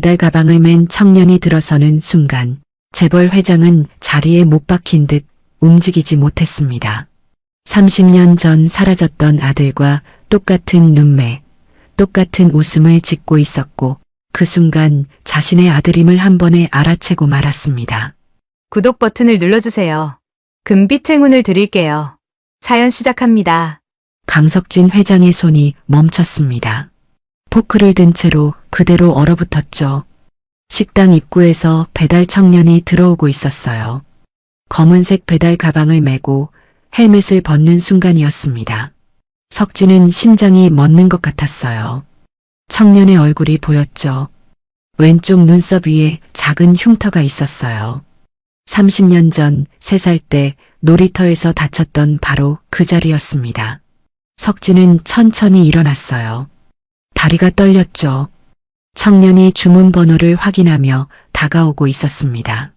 배달 가방을 맨 청년이 들어서는 순간 재벌 회장은 자리에 못 박힌 듯 움직이지 못했습니다. 30년 전 사라졌던 아들과 똑같은 눈매, 똑같은 웃음을 짓고 있었고 그 순간 자신의 아들임을 한 번에 알아채고 말았습니다. 구독 버튼을 눌러주세요. 금빛 행운을 드릴게요. 사연 시작합니다. 강석진 회장의 손이 멈췄습니다. 포크를 든 채로 그대로 얼어붙었죠. 식당 입구에서 배달 청년이 들어오고 있었어요. 검은색 배달 가방을 메고 헬멧을 벗는 순간이었습니다. 석진은 심장이 멎는 것 같았어요. 청년의 얼굴이 보였죠. 왼쪽 눈썹 위에 작은 흉터가 있었어요. 30년 전 3살 때 놀이터에서 다쳤던 바로 그 자리였습니다. 석진은 천천히 일어났어요. 다리가 떨렸죠. 청년이 주문번호를 확인하며 다가오고 있었습니다.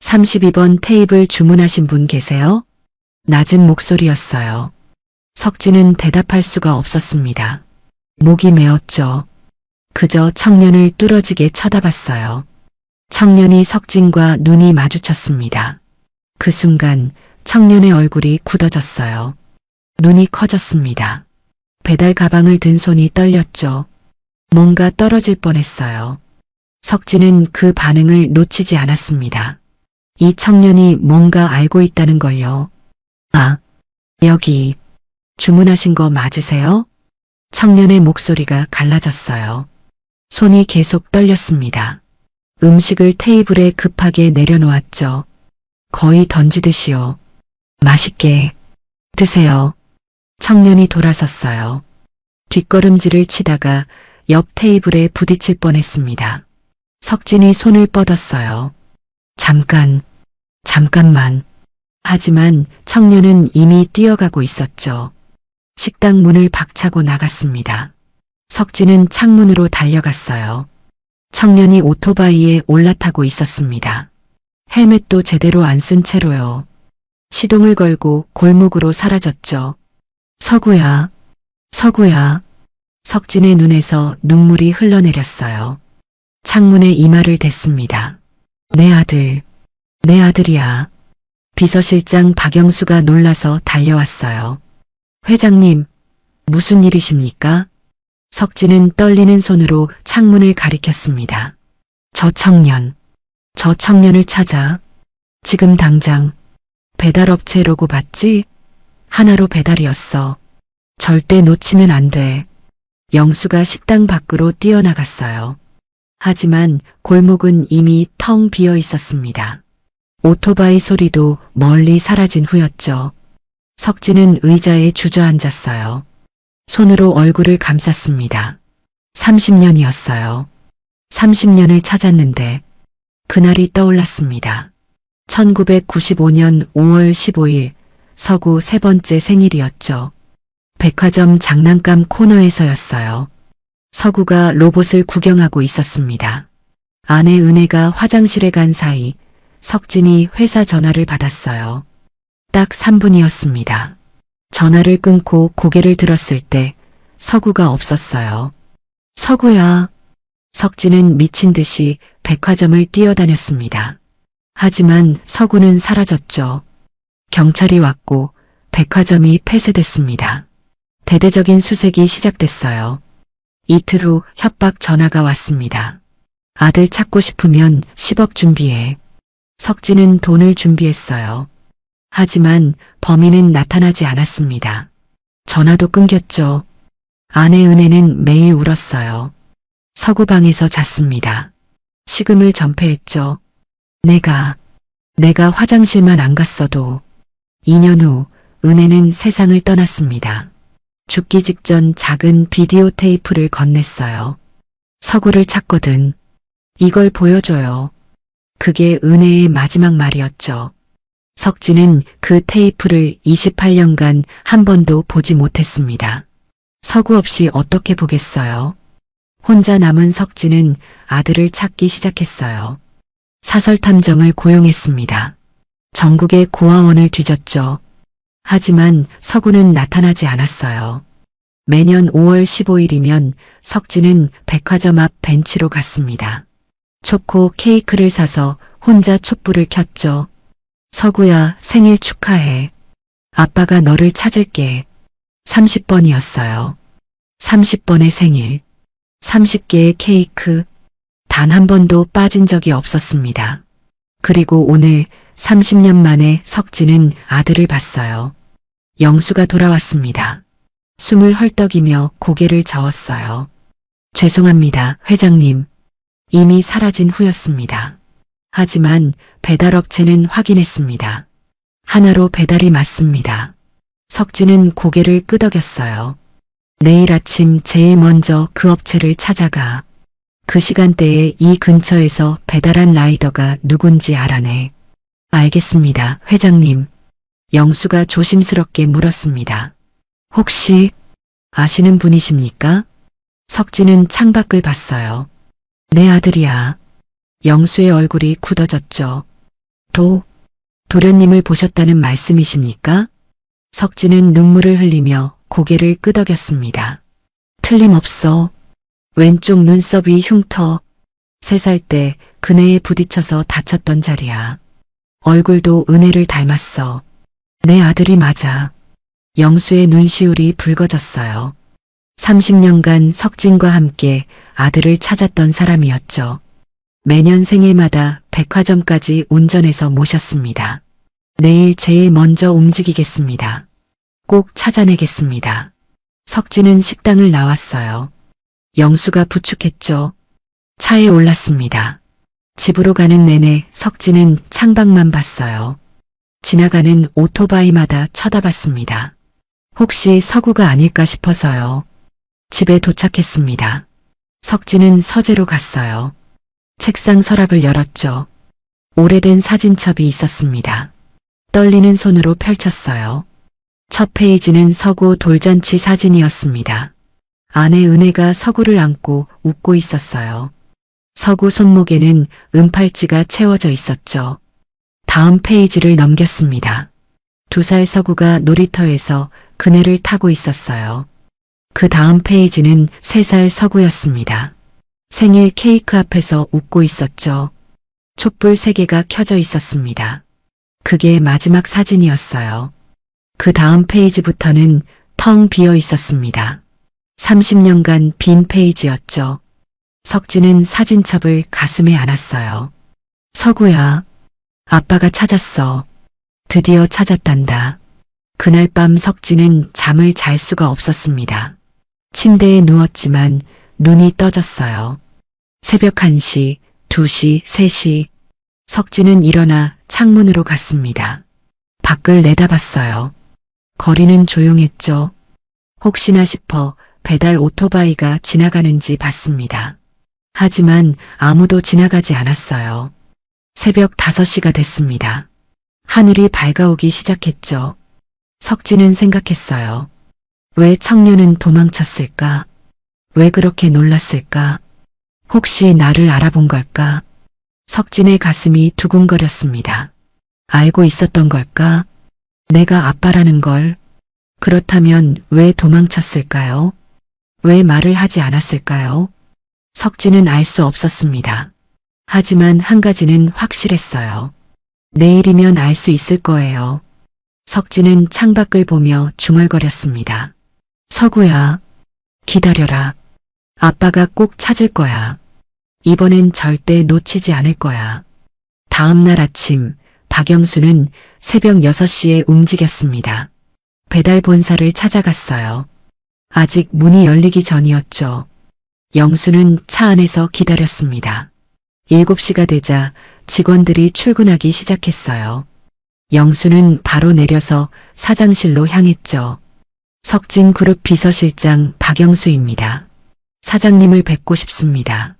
32번 테이블 주문하신 분 계세요? 낮은 목소리였어요. 석진은 대답할 수가 없었습니다. 목이 메었죠. 그저 청년을 뚫어지게 쳐다봤어요. 청년이 석진과 눈이 마주쳤습니다. 그 순간 청년의 얼굴이 굳어졌어요. 눈이 커졌습니다. 배달 가방을 든 손이 떨렸죠. 뭔가 떨어질 뻔했어요. 석진은 그 반응을 놓치지 않았습니다. 이 청년이 뭔가 알고 있다는 걸요. 아, 여기 주문하신 거 맞으세요? 청년의 목소리가 갈라졌어요. 손이 계속 떨렸습니다. 음식을 테이블에 급하게 내려놓았죠. 거의 던지듯이요. 맛있게 드세요. 청년이 돌아섰어요. 뒷걸음질을 치다가 옆 테이블에 부딪힐 뻔했습니다. 석진이 손을 뻗었어요. 잠깐만. 하지만 청년은 이미 뛰어가고 있었죠. 식당 문을 박차고 나갔습니다. 석진은 창문으로 달려갔어요. 청년이 오토바이에 올라타고 있었습니다. 헬멧도 제대로 안 쓴 채로요. 시동을 걸고 골목으로 사라졌죠. 서구야. 석진의 눈에서 눈물이 흘러내렸어요. 창문에 이마를 댔습니다. 내 아들이야. 비서실장 박영수가 놀라서 달려왔어요. 회장님, 무슨 일이십니까? 석진은 떨리는 손으로 창문을 가리켰습니다. 저 청년을 찾아. 지금 당장. 배달업체 로고 봤지? 하나로 배달이었어. 절대 놓치면 안 돼. 영수가 식당 밖으로 뛰어나갔어요. 하지만 골목은 이미 텅 비어 있었습니다. 오토바이 소리도 멀리 사라진 후였죠. 석진은 의자에 주저앉았어요. 손으로 얼굴을 감쌌습니다. 30년이었어요. 30년을 찾았는데 그날이 떠올랐습니다. 1995년 5월 15일 서구 세 번째 생일이었죠. 백화점 장난감 코너에서였어요. 서구가 로봇을 구경하고 있었습니다. 아내 은혜가 화장실에 간 사이 석진이 회사 전화를 받았어요. 딱 3분이었습니다. 전화를 끊고 고개를 들었을 때 서구가 없었어요. 서구야. 석진은 미친 듯이 백화점을 뛰어다녔습니다. 하지만 서구는 사라졌죠. 경찰이 왔고 백화점이 폐쇄됐습니다. 대대적인 수색이 시작됐어요. 이틀 후 협박 전화가 왔습니다. 아들 찾고 싶으면 10억 준비해. 석진은 돈을 준비했어요. 하지만 범인은 나타나지 않았습니다. 전화도 끊겼죠. 아내 은혜는 매일 울었어요. 서구 방에서 잤습니다. 식음을 전폐했죠. 내가 화장실만 안 갔어도. 2년 후 은혜는 세상을 떠났습니다. 죽기 직전 작은 비디오 테이프를 건넸어요. 서구를 찾거든. 이걸 보여줘요. 그게 은혜의 마지막 말이었죠. 석진은 그 테이프를 28년간 한 번도 보지 못했습니다. 서구 없이 어떻게 보겠어요? 혼자 남은 석진은 아들을 찾기 시작했어요. 사설 탐정을 고용했습니다. 전국의 고아원을 뒤졌죠. 하지만 서구는 나타나지 않았어요. 매년 5월 15일이면 석진은 백화점 앞 벤치로 갔습니다. 초코 케이크를 사서 혼자 촛불을 켰죠. 서구야, 생일 축하해. 아빠가 너를 찾을게. 30번이었어요. 30번의 생일. 30개의 케이크. 단 한 번도 빠진 적이 없었습니다. 그리고 오늘 30년 만에 석진은 아들을 봤어요. 영수가 돌아왔습니다. 숨을 헐떡이며 고개를 저었어요. 죄송합니다, 회장님. 이미 사라진 후였습니다. 하지만 배달업체는 확인했습니다. 하나로 배달이 맞습니다. 석진은 고개를 끄덕였어요. 내일 아침 제일 먼저 그 업체를 찾아가. 그 시간대에 이 근처에서 배달한 라이더가 누군지 알아내. 알겠습니다, 회장님. 영수가 조심스럽게 물었습니다. 혹시 아시는 분이십니까? 석진은 창밖을 봤어요. 내 아들이야. 영수의 얼굴이 굳어졌죠. 도련님을 보셨다는 말씀이십니까? 석진은 눈물을 흘리며 고개를 끄덕였습니다. 틀림없어. 왼쪽 눈썹이 흉터. 3살 때 그네에 부딪혀서 다쳤던 자리야. 얼굴도 은혜를 닮았어. 내 아들이 맞아. 영수의 눈시울이 붉어졌어요. 30년간 석진과 함께 아들을 찾았던 사람이었죠. 매년 생일마다 백화점까지 운전해서 모셨습니다. 내일 제일 먼저 움직이겠습니다. 꼭 찾아내겠습니다. 석진은 식당을 나왔어요. 영수가 부축했죠. 차에 올랐습니다. 집으로 가는 내내 석진은 창밖만 봤어요. 지나가는 오토바이마다 쳐다봤습니다. 혹시 서구가 아닐까 싶어서요. 집에 도착했습니다. 석진은 서재로 갔어요. 책상 서랍을 열었죠. 오래된 사진첩이 있었습니다. 떨리는 손으로 펼쳤어요. 첫 페이지는 서구 돌잔치 사진이었습니다. 아내 은혜가 서구를 안고 웃고 있었어요. 서구 손목에는 은팔찌가 채워져 있었죠. 다음 페이지를 넘겼습니다. 2살 서구가 놀이터에서 그네를 타고 있었어요. 그 다음 페이지는 3살 서구였습니다. 생일 케이크 앞에서 웃고 있었죠. 촛불 3개가 켜져 있었습니다. 그게 마지막 사진이었어요. 그 다음 페이지부터는 텅 비어 있었습니다. 30년간 빈 페이지였죠. 석진은 사진첩을 가슴에 안았어요. 서구야, 아빠가 찾았어. 드디어 찾았단다. 그날 밤 석진은 잠을 잘 수가 없었습니다. 침대에 누웠지만 눈이 떠졌어요. 새벽 1시, 2시, 3시. 석진은 일어나 창문으로 갔습니다. 밖을 내다봤어요. 거리는 조용했죠. 혹시나 싶어 배달 오토바이가 지나가는지 봤습니다. 하지만 아무도 지나가지 않았어요. 새벽 5시가 됐습니다. 하늘이 밝아오기 시작했죠. 석진은 생각했어요. 왜 청년은 도망쳤을까? 왜 그렇게 놀랐을까? 혹시 나를 알아본 걸까? 석진의 가슴이 두근거렸습니다. 알고 있었던 걸까? 내가 아빠라는 걸. 그렇다면 왜 도망쳤을까요? 왜 말을 하지 않았을까요? 석진은 알 수 없었습니다. 하지만 한 가지는 확실했어요. 내일이면 알 수 있을 거예요. 석진은 창밖을 보며 중얼거렸습니다. 서구야, 기다려라. 아빠가 꼭 찾을 거야. 이번엔 절대 놓치지 않을 거야. 다음 날 아침, 박영수는 새벽 6시에 움직였습니다. 배달 본사를 찾아갔어요. 아직 문이 열리기 전이었죠. 영수는 차 안에서 기다렸습니다. 7시가 되자 직원들이 출근하기 시작했어요. 영수는 바로 내려서 사장실로 향했죠. 석진그룹 비서실장 박영수입니다. 사장님을 뵙고 싶습니다.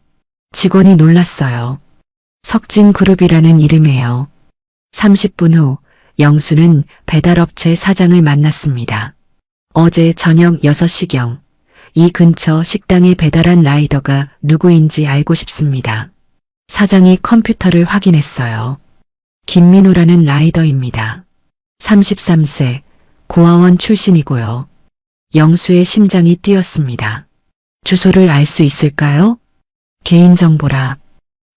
직원이 놀랐어요. 석진그룹이라는 이름이에요. 30분 후 영수는 배달업체 사장을 만났습니다. 어제 저녁 6시경 이 근처 식당에 배달한 라이더가 누구인지 알고 싶습니다. 사장이 컴퓨터를 확인했어요. 김민호라는 라이더입니다. 33세, 고아원 출신이고요. 영수의 심장이 뛰었습니다. 주소를 알 수 있을까요? 개인정보라.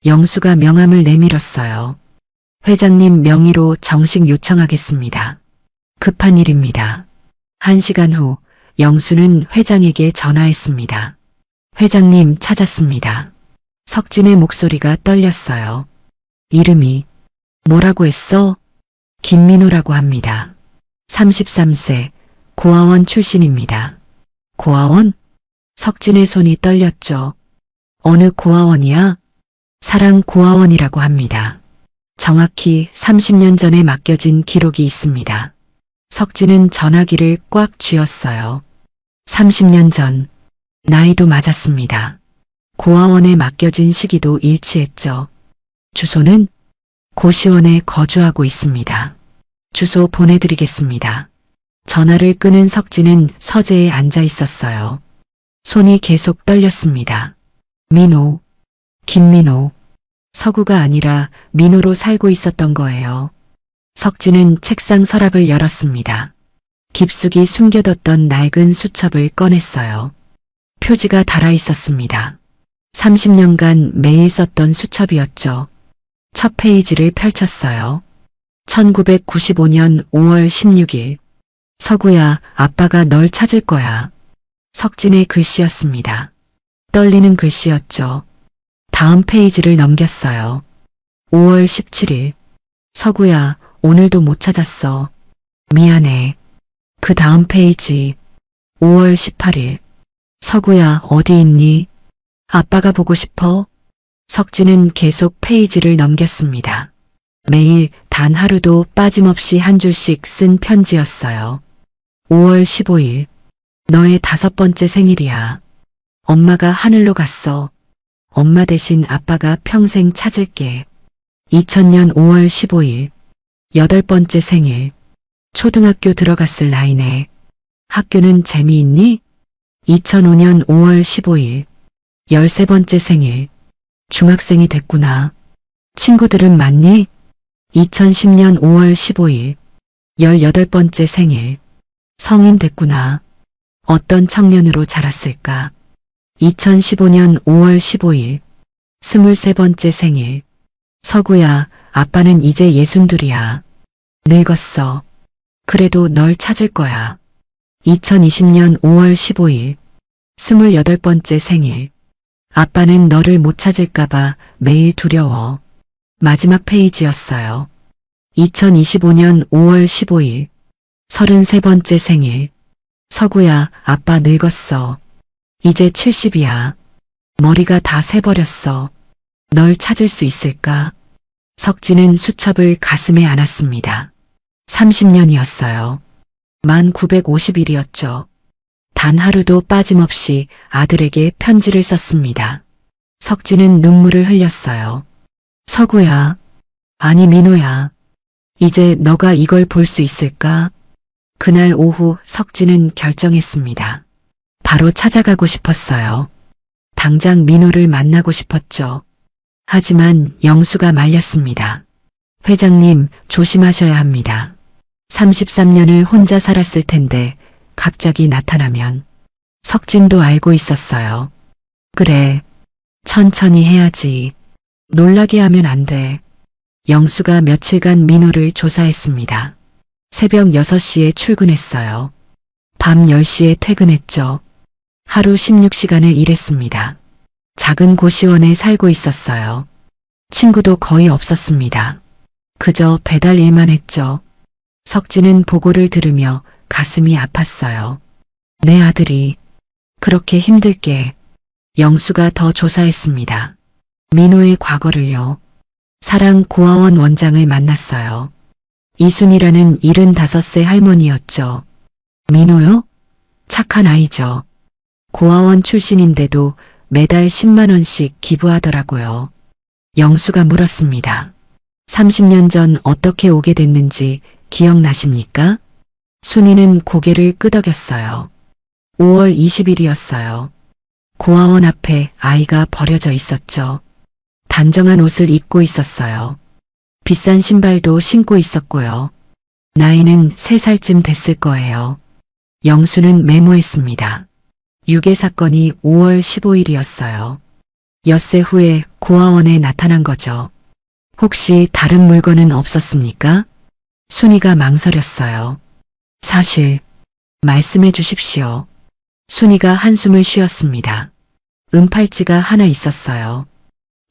영수가 명함을 내밀었어요. 회장님 명의로 정식 요청하겠습니다. 급한 일입니다. 1시간 후 영수는 회장에게 전화했습니다. 회장님 찾았습니다. 석진의 목소리가 떨렸어요. 이름이 뭐라고 했어? 김민호라고 합니다. 33세, 고아원 출신입니다. 고아원? 석진의 손이 떨렸죠. 어느 고아원이야? 사랑 고아원이라고 합니다. 정확히 30년 전에 맡겨진 기록이 있습니다. 석진은 전화기를 꽉 쥐었어요. 30년 전, 나이도 맞았습니다. 고아원에 맡겨진 시기도 일치했죠. 주소는 고시원에 거주하고 있습니다. 주소 보내드리겠습니다. 전화를 끊은 석진은 서재에 앉아 있었어요. 손이 계속 떨렸습니다. 민호, 김민호, 서구가 아니라 민호로 살고 있었던 거예요. 석진은 책상 서랍을 열었습니다. 깊숙이 숨겨뒀던 낡은 수첩을 꺼냈어요. 표지가 달아 있었습니다. 30년간 매일 썼던 수첩이었죠. 첫 페이지를 펼쳤어요. 1995년 5월 16일. 서구야, 아빠가 널 찾을 거야. 석진의 글씨였습니다. 떨리는 글씨였죠. 다음 페이지를 넘겼어요. 5월 17일. 서구야, 오늘도 못 찾았어. 미안해. 그 다음 페이지. 5월 18일. 서구야, 어디 있니? 아빠가 보고 싶어. 석진은 계속 페이지를 넘겼습니다. 매일 단 하루도 빠짐없이 한 줄씩 쓴 편지였어요. 5월 15일. 너의 5번째 생일이야. 엄마가 하늘로 갔어. 엄마 대신 아빠가 평생 찾을게. 2000년 5월 15일. 8번째 생일. 초등학교 들어갔을 나이네. 학교는 재미있니? 2005년 5월 15일. 13번째 생일. 중학생이 됐구나. 친구들은 많니? 2010년 5월 15일. 18번째 생일. 성인 됐구나. 어떤 청년으로 자랐을까? 2015년 5월 15일. 23번째 생일. 서구야, 아빠는 이제 62이야. 늙었어. 그래도 널 찾을 거야. 2020년 5월 15일. 28번째 생일. 아빠는 너를 못 찾을까봐 매일 두려워. 마지막 페이지였어요. 2025년 5월 15일. 33번째 생일. 서구야, 아빠 늙었어. 이제 70이야. 머리가 다 새버렸어. 널 찾을 수 있을까? 석진은 수첩을 가슴에 안았습니다. 30년이었어요. 만 950일이었죠. 단 하루도 빠짐없이 아들에게 편지를 썼습니다. 석진은 눈물을 흘렸어요. 서구야, 아니 민호야, 이제 너가 이걸 볼 수 있을까? 그날 오후 석진은 결정했습니다. 바로 찾아가고 싶었어요. 당장 민호를 만나고 싶었죠. 하지만 영수가 말렸습니다. 회장님, 조심하셔야 합니다. 33년을 혼자 살았을 텐데 갑자기 나타나면. 석진도 알고 있었어요. 그래, 천천히 해야지. 놀라게 하면 안 돼. 영수가 며칠간 민호를 조사했습니다. 새벽 6시에 출근했어요. 밤 10시에 퇴근했죠. 하루 16시간을 일했습니다. 작은 고시원에 살고 있었어요. 친구도 거의 없었습니다. 그저 배달 일만 했죠. 석진은 보고를 들으며 가슴이 아팠어요. 내 아들이 그렇게 힘들게. 영수가 더 조사했습니다. 민호의 과거를요. 사랑 고아원 원장을 만났어요. 이순이라는 75세 할머니였죠. 민호요? 착한 아이죠. 고아원 출신인데도 매달 10만 원씩 기부하더라고요. 영수가 물었습니다. 30년 전 어떻게 오게 됐는지 기억나십니까? 순이는 고개를 끄덕였어요. 5월 20일이었어요. 고아원 앞에 아이가 버려져 있었죠. 단정한 옷을 입고 있었어요. 비싼 신발도 신고 있었고요. 나이는 3살쯤 됐을 거예요. 영수는 메모했습니다. 유괴 사건이 5월 15일이었어요. 엿새 후에 고아원에 나타난 거죠. 혹시 다른 물건은 없었습니까? 순이가 망설였어요. 사실, 말씀해 주십시오. 순이가 한숨을 쉬었습니다. 은팔찌가 하나 있었어요.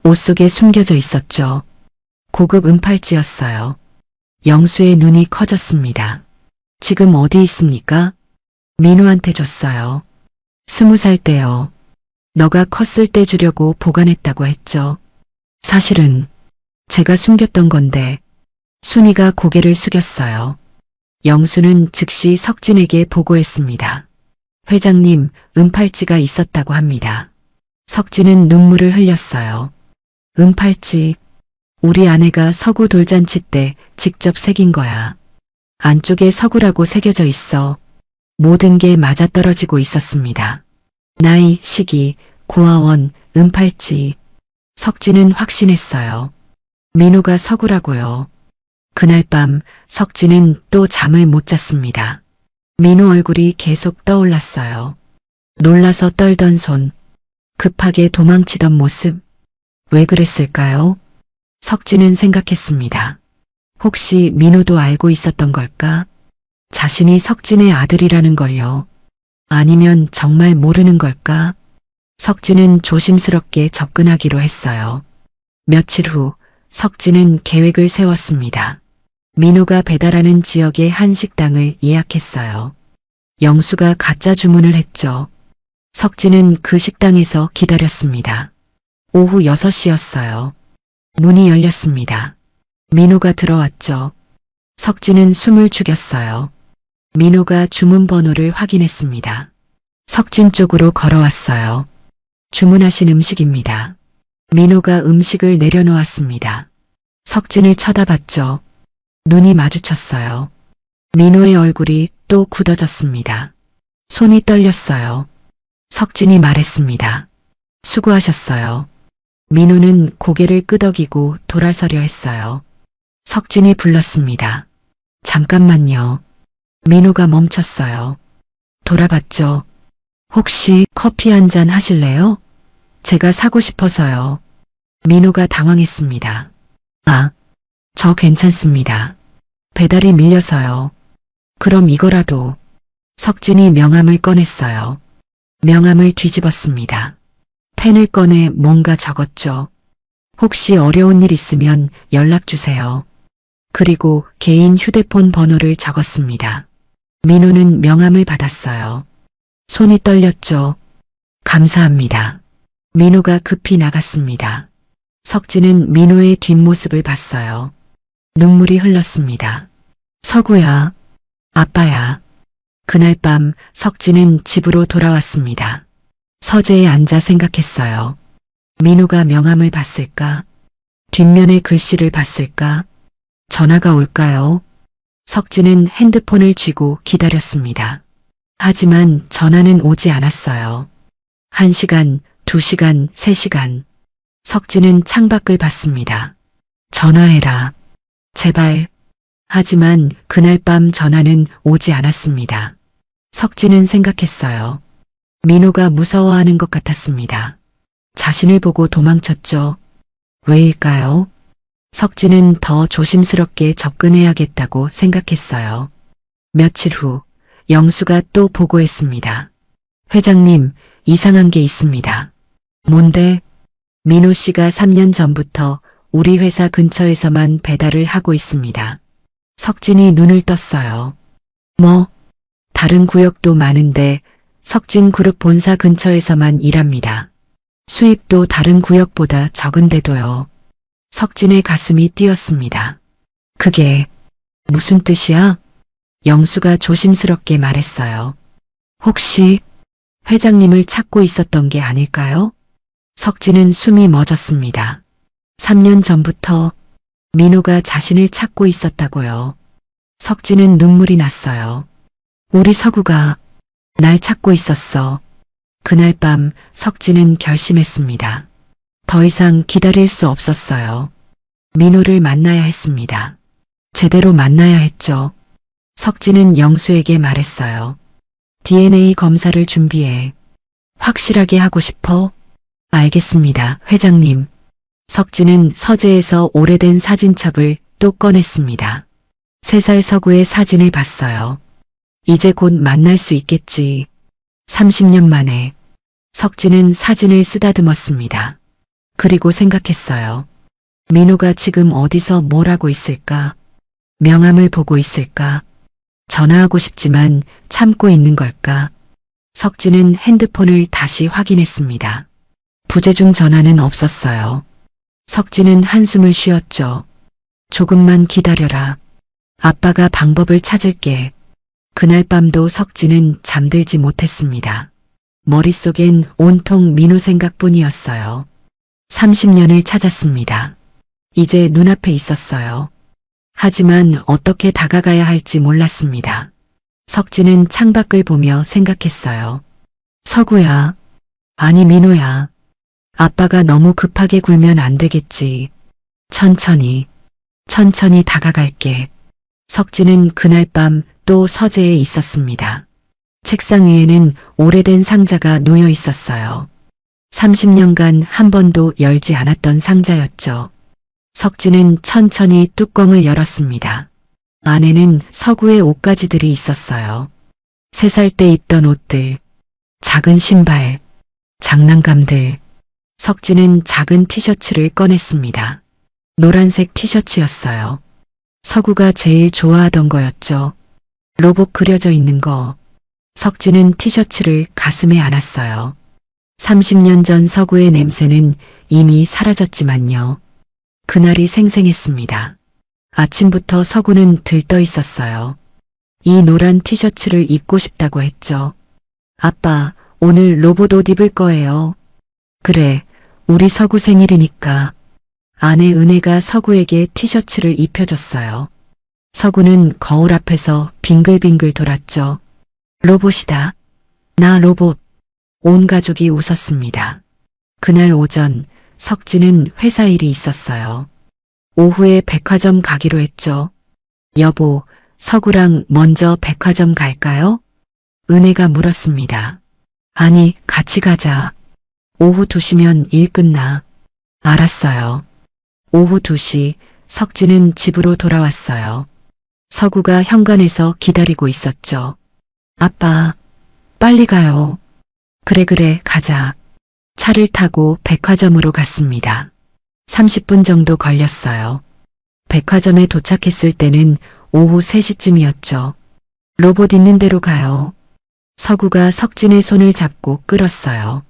옷 속에 숨겨져 있었죠. 고급 은팔찌였어요. 영수의 눈이 커졌습니다. 지금 어디 있습니까? 민우한테 줬어요. 20살 때요. 너가 컸을 때 주려고 보관했다고 했죠. 사실은 제가 숨겼던 건데 순이가 고개를 숙였어요. 영수는 즉시 석진에게 보고했습니다. 회장님, 은팔찌가 있었다고 합니다. 석진은 눈물을 흘렸어요. 은팔찌, 우리 아내가 서구 돌잔치 때 직접 새긴 거야. 안쪽에 서구라고 새겨져 있어. 모든 게 맞아떨어지고 있었습니다. 나이, 시기, 고아원, 은팔찌. 석진은 확신했어요. 민호가 서구라고요. 그날 밤 석진은 또 잠을 못 잤습니다. 민호 얼굴이 계속 떠올랐어요. 놀라서 떨던 손, 급하게 도망치던 모습. 왜 그랬을까요? 석진은 생각했습니다. 혹시 민호도 알고 있었던 걸까? 자신이 석진의 아들이라는 걸요. 아니면 정말 모르는 걸까? 석진은 조심스럽게 접근하기로 했어요. 며칠 후 석진은 계획을 세웠습니다. 민호가 배달하는 지역의 한 식당을 예약했어요. 영수가 가짜 주문을 했죠. 석진은 그 식당에서 기다렸습니다. 오후 6시였어요. 문이 열렸습니다. 민호가 들어왔죠. 석진은 숨을 죽였어요. 민호가 주문 번호를 확인했습니다. 석진 쪽으로 걸어왔어요. 주문하신 음식입니다. 민호가 음식을 내려놓았습니다. 석진을 쳐다봤죠. 눈이 마주쳤어요. 민호의 얼굴이 또 굳어졌습니다. 손이 떨렸어요. 석진이 말했습니다. 수고하셨어요. 민호는 고개를 끄덕이고 돌아서려 했어요. 석진이 불렀습니다. 잠깐만요. 민호가 멈췄어요. 돌아봤죠. 혹시 커피 한 잔 하실래요? 제가 사고 싶어서요. 민호가 당황했습니다. 아, 저 괜찮습니다. 배달이 밀려서요. 그럼 이거라도. 석진이 명함을 꺼냈어요. 명함을 뒤집었습니다. 펜을 꺼내 뭔가 적었죠. 혹시 어려운 일 있으면 연락 주세요. 그리고 개인 휴대폰 번호를 적었습니다. 민호는 명함을 받았어요. 손이 떨렸죠. 감사합니다. 민호가 급히 나갔습니다. 석진은 민호의 뒷모습을 봤어요. 눈물이 흘렀습니다. 서구야, 아빠야. 그날 밤 석진은 집으로 돌아왔습니다. 서재에 앉아 생각했어요. 민호가 명함을 봤을까? 뒷면의 글씨를 봤을까? 전화가 올까요? 석진은 핸드폰을 쥐고 기다렸습니다. 하지만 전화는 오지 않았어요. 1시간, 2시간, 3시간. 석진은 창밖을 봤습니다. 전화해라. 제발. 하지만 그날 밤 전화는 오지 않았습니다. 석진은 생각했어요. 민호가 무서워하는 것 같았습니다. 자신을 보고 도망쳤죠. 왜일까요? 석진은 더 조심스럽게 접근해야겠다고 생각했어요. 며칠 후 영수가 또 보고했습니다. 회장님, 이상한 게 있습니다. 뭔데? 민호 씨가 3년 전부터 우리 회사 근처에서만 배달을 하고 있습니다. 석진이 눈을 떴어요. 뭐? 다른 구역도 많은데 석진 그룹 본사 근처에서만 일합니다. 수입도 다른 구역보다 적은데도요. 석진의 가슴이 뛰었습니다. 그게 무슨 뜻이야? 영수가 조심스럽게 말했어요. 혹시 회장님을 찾고 있었던 게 아닐까요? 석진은 숨이 멎었습니다. 3년 전부터 민호가 자신을 찾고 있었다고요. 석진은 눈물이 났어요. 우리 서구가 날 찾고 있었어. 그날 밤 석진은 결심했습니다. 더 이상 기다릴 수 없었어요. 민호를 만나야 했습니다. 제대로 만나야 했죠. 석진은 영수에게 말했어요. DNA 검사를 준비해. 확실하게 하고 싶어? 알겠습니다, 회장님. 석진은 서재에서 오래된 사진첩을 또 꺼냈습니다. 3살 서구의 사진을 봤어요. 이제 곧 만날 수 있겠지. 30년 만에. 석진은 사진을 쓰다듬었습니다. 그리고 생각했어요. 민호가 지금 어디서 뭘 하고 있을까? 명함을 보고 있을까? 전화하고 싶지만 참고 있는 걸까? 석진은 핸드폰을 다시 확인했습니다. 부재중 전화는 없었어요. 석진은 한숨을 쉬었죠. 조금만 기다려라. 아빠가 방법을 찾을게. 그날 밤도 석진은 잠들지 못했습니다. 머릿속엔 온통 민호 생각뿐이었어요. 30년을 찾았습니다. 이제 눈앞에 있었어요. 하지만 어떻게 다가가야 할지 몰랐습니다. 석진은 창밖을 보며 생각했어요. 서구야. 아니 민호야. 아빠가 너무 급하게 굴면 안 되겠지. 천천히 다가갈게. 석진은 그날 밤 또 서재에 있었습니다. 책상 위에는 오래된 상자가 놓여 있었어요. 30년간 한 번도 열지 않았던 상자였죠. 석진은 천천히 뚜껑을 열었습니다. 안에는 서구의 옷가지들이 있었어요. 3살 때 입던 옷들, 작은 신발, 장난감들. 석진은 작은 티셔츠를 꺼냈습니다. 노란색 티셔츠였어요. 서구가 제일 좋아하던 거였죠. 로봇 그려져 있는 거. 석진은 티셔츠를 가슴에 안았어요. 30년 전 서구의 냄새는 이미 사라졌지만요. 그날이 생생했습니다. 아침부터 서구는 들떠 있었어요. 이 노란 티셔츠를 입고 싶다고 했죠. 아빠, 오늘 로봇 옷 입을 거예요. 그래, 우리 서구 생일이니까. 아내 은혜가 서구에게 티셔츠를 입혀줬어요. 서구는 거울 앞에서 빙글빙글 돌았죠. 로봇이다. 나 로봇. 온 가족이 웃었습니다. 그날 오전 석진은 회사 일이 있었어요. 오후에 백화점 가기로 했죠. 여보, 서구랑 먼저 백화점 갈까요? 은혜가 물었습니다. 아니, 같이 가자. 오후 2시면 일 끝나. 알았어요. 오후 2시 석진은 집으로 돌아왔어요. 서구가 현관에서 기다리고 있었죠. 아빠, 빨리 가요. 그래, 가자. 차를 타고 백화점으로 갔습니다. 30분 정도 걸렸어요. 백화점에 도착했을 때는 오후 3시쯤이었죠. 로봇 있는 데로 가요. 서구가 석진의 손을 잡고 끌었어요.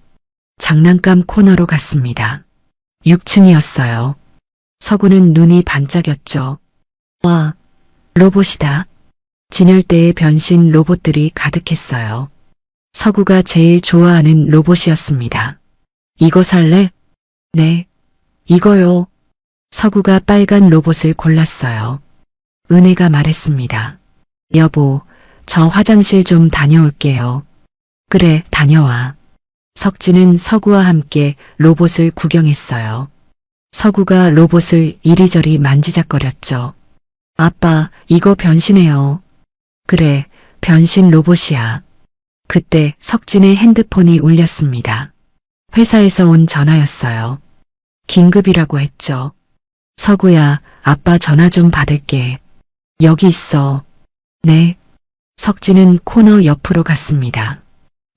장난감 코너로 갔습니다. 6층이었어요. 서구는 눈이 반짝였죠. 와, 로봇이다. 진열대에 변신 로봇들이 가득했어요. 서구가 제일 좋아하는 로봇이었습니다. 이거 살래? 네, 이거요. 서구가 빨간 로봇을 골랐어요. 은혜가 말했습니다. 여보, 저 화장실 좀 다녀올게요. 그래, 다녀와. 석진은 서구와 함께 로봇을 구경했어요. 서구가 로봇을 이리저리 만지작거렸죠. 아빠, 이거 변신해요. 그래, 변신 로봇이야. 그때 석진의 핸드폰이 울렸습니다. 회사에서 온 전화였어요. 긴급이라고 했죠. 서구야, 아빠 전화 좀 받을게. 여기 있어. 네. 석진은 코너 옆으로 갔습니다.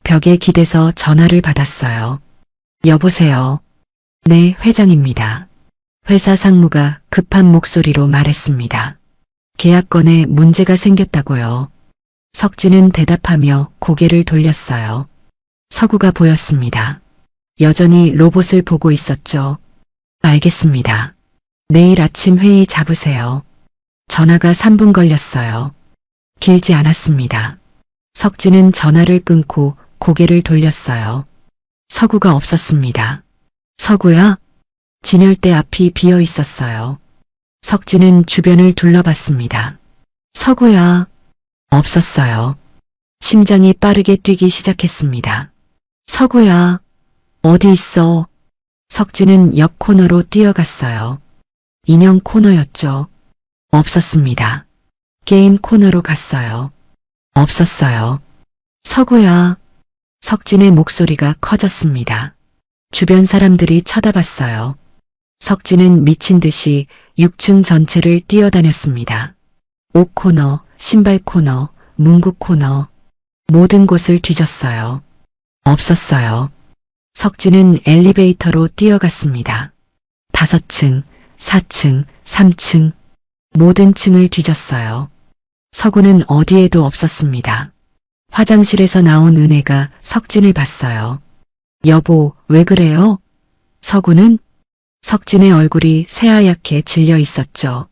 벽에 기대서 전화를 받았어요. 여보세요. 네, 회장입니다. 회사 상무가 급한 목소리로 말했습니다. 계약건에 문제가 생겼다고요. 석진은 대답하며 고개를 돌렸어요. 서구가 보였습니다. 여전히 로봇을 보고 있었죠. 알겠습니다. 내일 아침 회의 잡으세요. 전화가 3분 걸렸어요. 길지 않았습니다. 석진은 전화를 끊고 고개를 돌렸어요. 서구가 없었습니다. 서구야? 진열대 앞이 비어 있었어요. 석진은 주변을 둘러봤습니다. 서구야? 없었어요. 심장이 빠르게 뛰기 시작했습니다. 서구야? 어디 있어? 석진은 옆 코너로 뛰어갔어요. 인형 코너였죠. 없었습니다. 게임 코너로 갔어요. 없었어요. 서구야. 석진의 목소리가 커졌습니다. 주변 사람들이 쳐다봤어요. 석진은 미친 듯이 6층 전체를 뛰어다녔습니다. 옷 코너, 신발 코너, 문구 코너, 모든 곳을 뒤졌어요. 없었어요. 석진은 엘리베이터로 뛰어갔습니다. 5층, 4층, 3층, 모든 층을 뒤졌어요. 서구는 어디에도 없었습니다. 화장실에서 나온 은혜가 석진을 봤어요. 여보, 왜 그래요? 서구는? 석진의 얼굴이 새하얗게 질려 있었죠.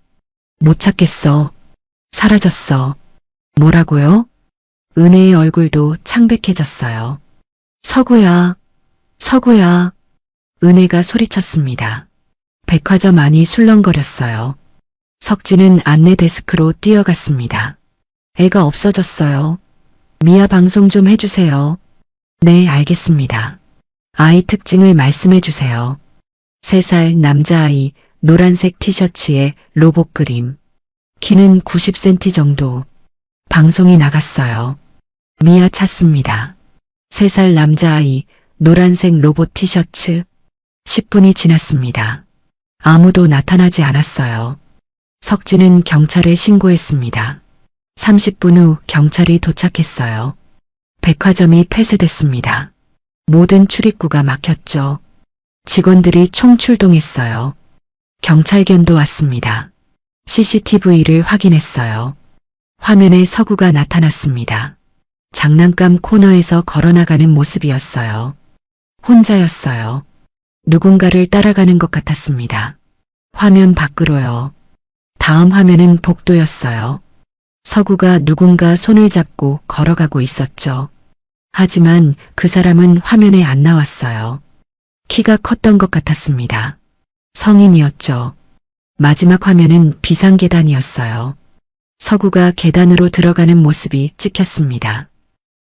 못 찾겠어. 사라졌어. 뭐라고요? 은혜의 얼굴도 창백해졌어요. 서구야, 서구야. 은혜가 소리쳤습니다. 백화점 안이 술렁거렸어요. 석진은 안내 데스크로 뛰어갔습니다. 애가 없어졌어요. 미아 방송 좀 해주세요. 네, 알겠습니다. 아이 특징을 말씀해 주세요. 3살 남자아이, 노란색 티셔츠에 로봇 그림. 키는 90cm 정도. 방송이 나갔어요. 미아 찾습니다. 3살 남자아이, 노란색 로봇 티셔츠. 10분이 지났습니다. 아무도 나타나지 않았어요. 석진은 경찰에 신고했습니다. 30분 후 경찰이 도착했어요. 백화점이 폐쇄됐습니다. 모든 출입구가 막혔죠. 직원들이 총출동했어요. 경찰견도 왔습니다. CCTV를 확인했어요. 화면에 서구가 나타났습니다. 장난감 코너에서 걸어나가는 모습이었어요. 혼자였어요. 누군가를 따라가는 것 같았습니다. 화면 밖으로요. 다음 화면은 복도였어요. 서구가 누군가 손을 잡고 걸어가고 있었죠. 하지만 그 사람은 화면에 안 나왔어요. 키가 컸던 것 같았습니다. 성인이었죠. 마지막 화면은 비상계단이었어요. 서구가 계단으로 들어가는 모습이 찍혔습니다.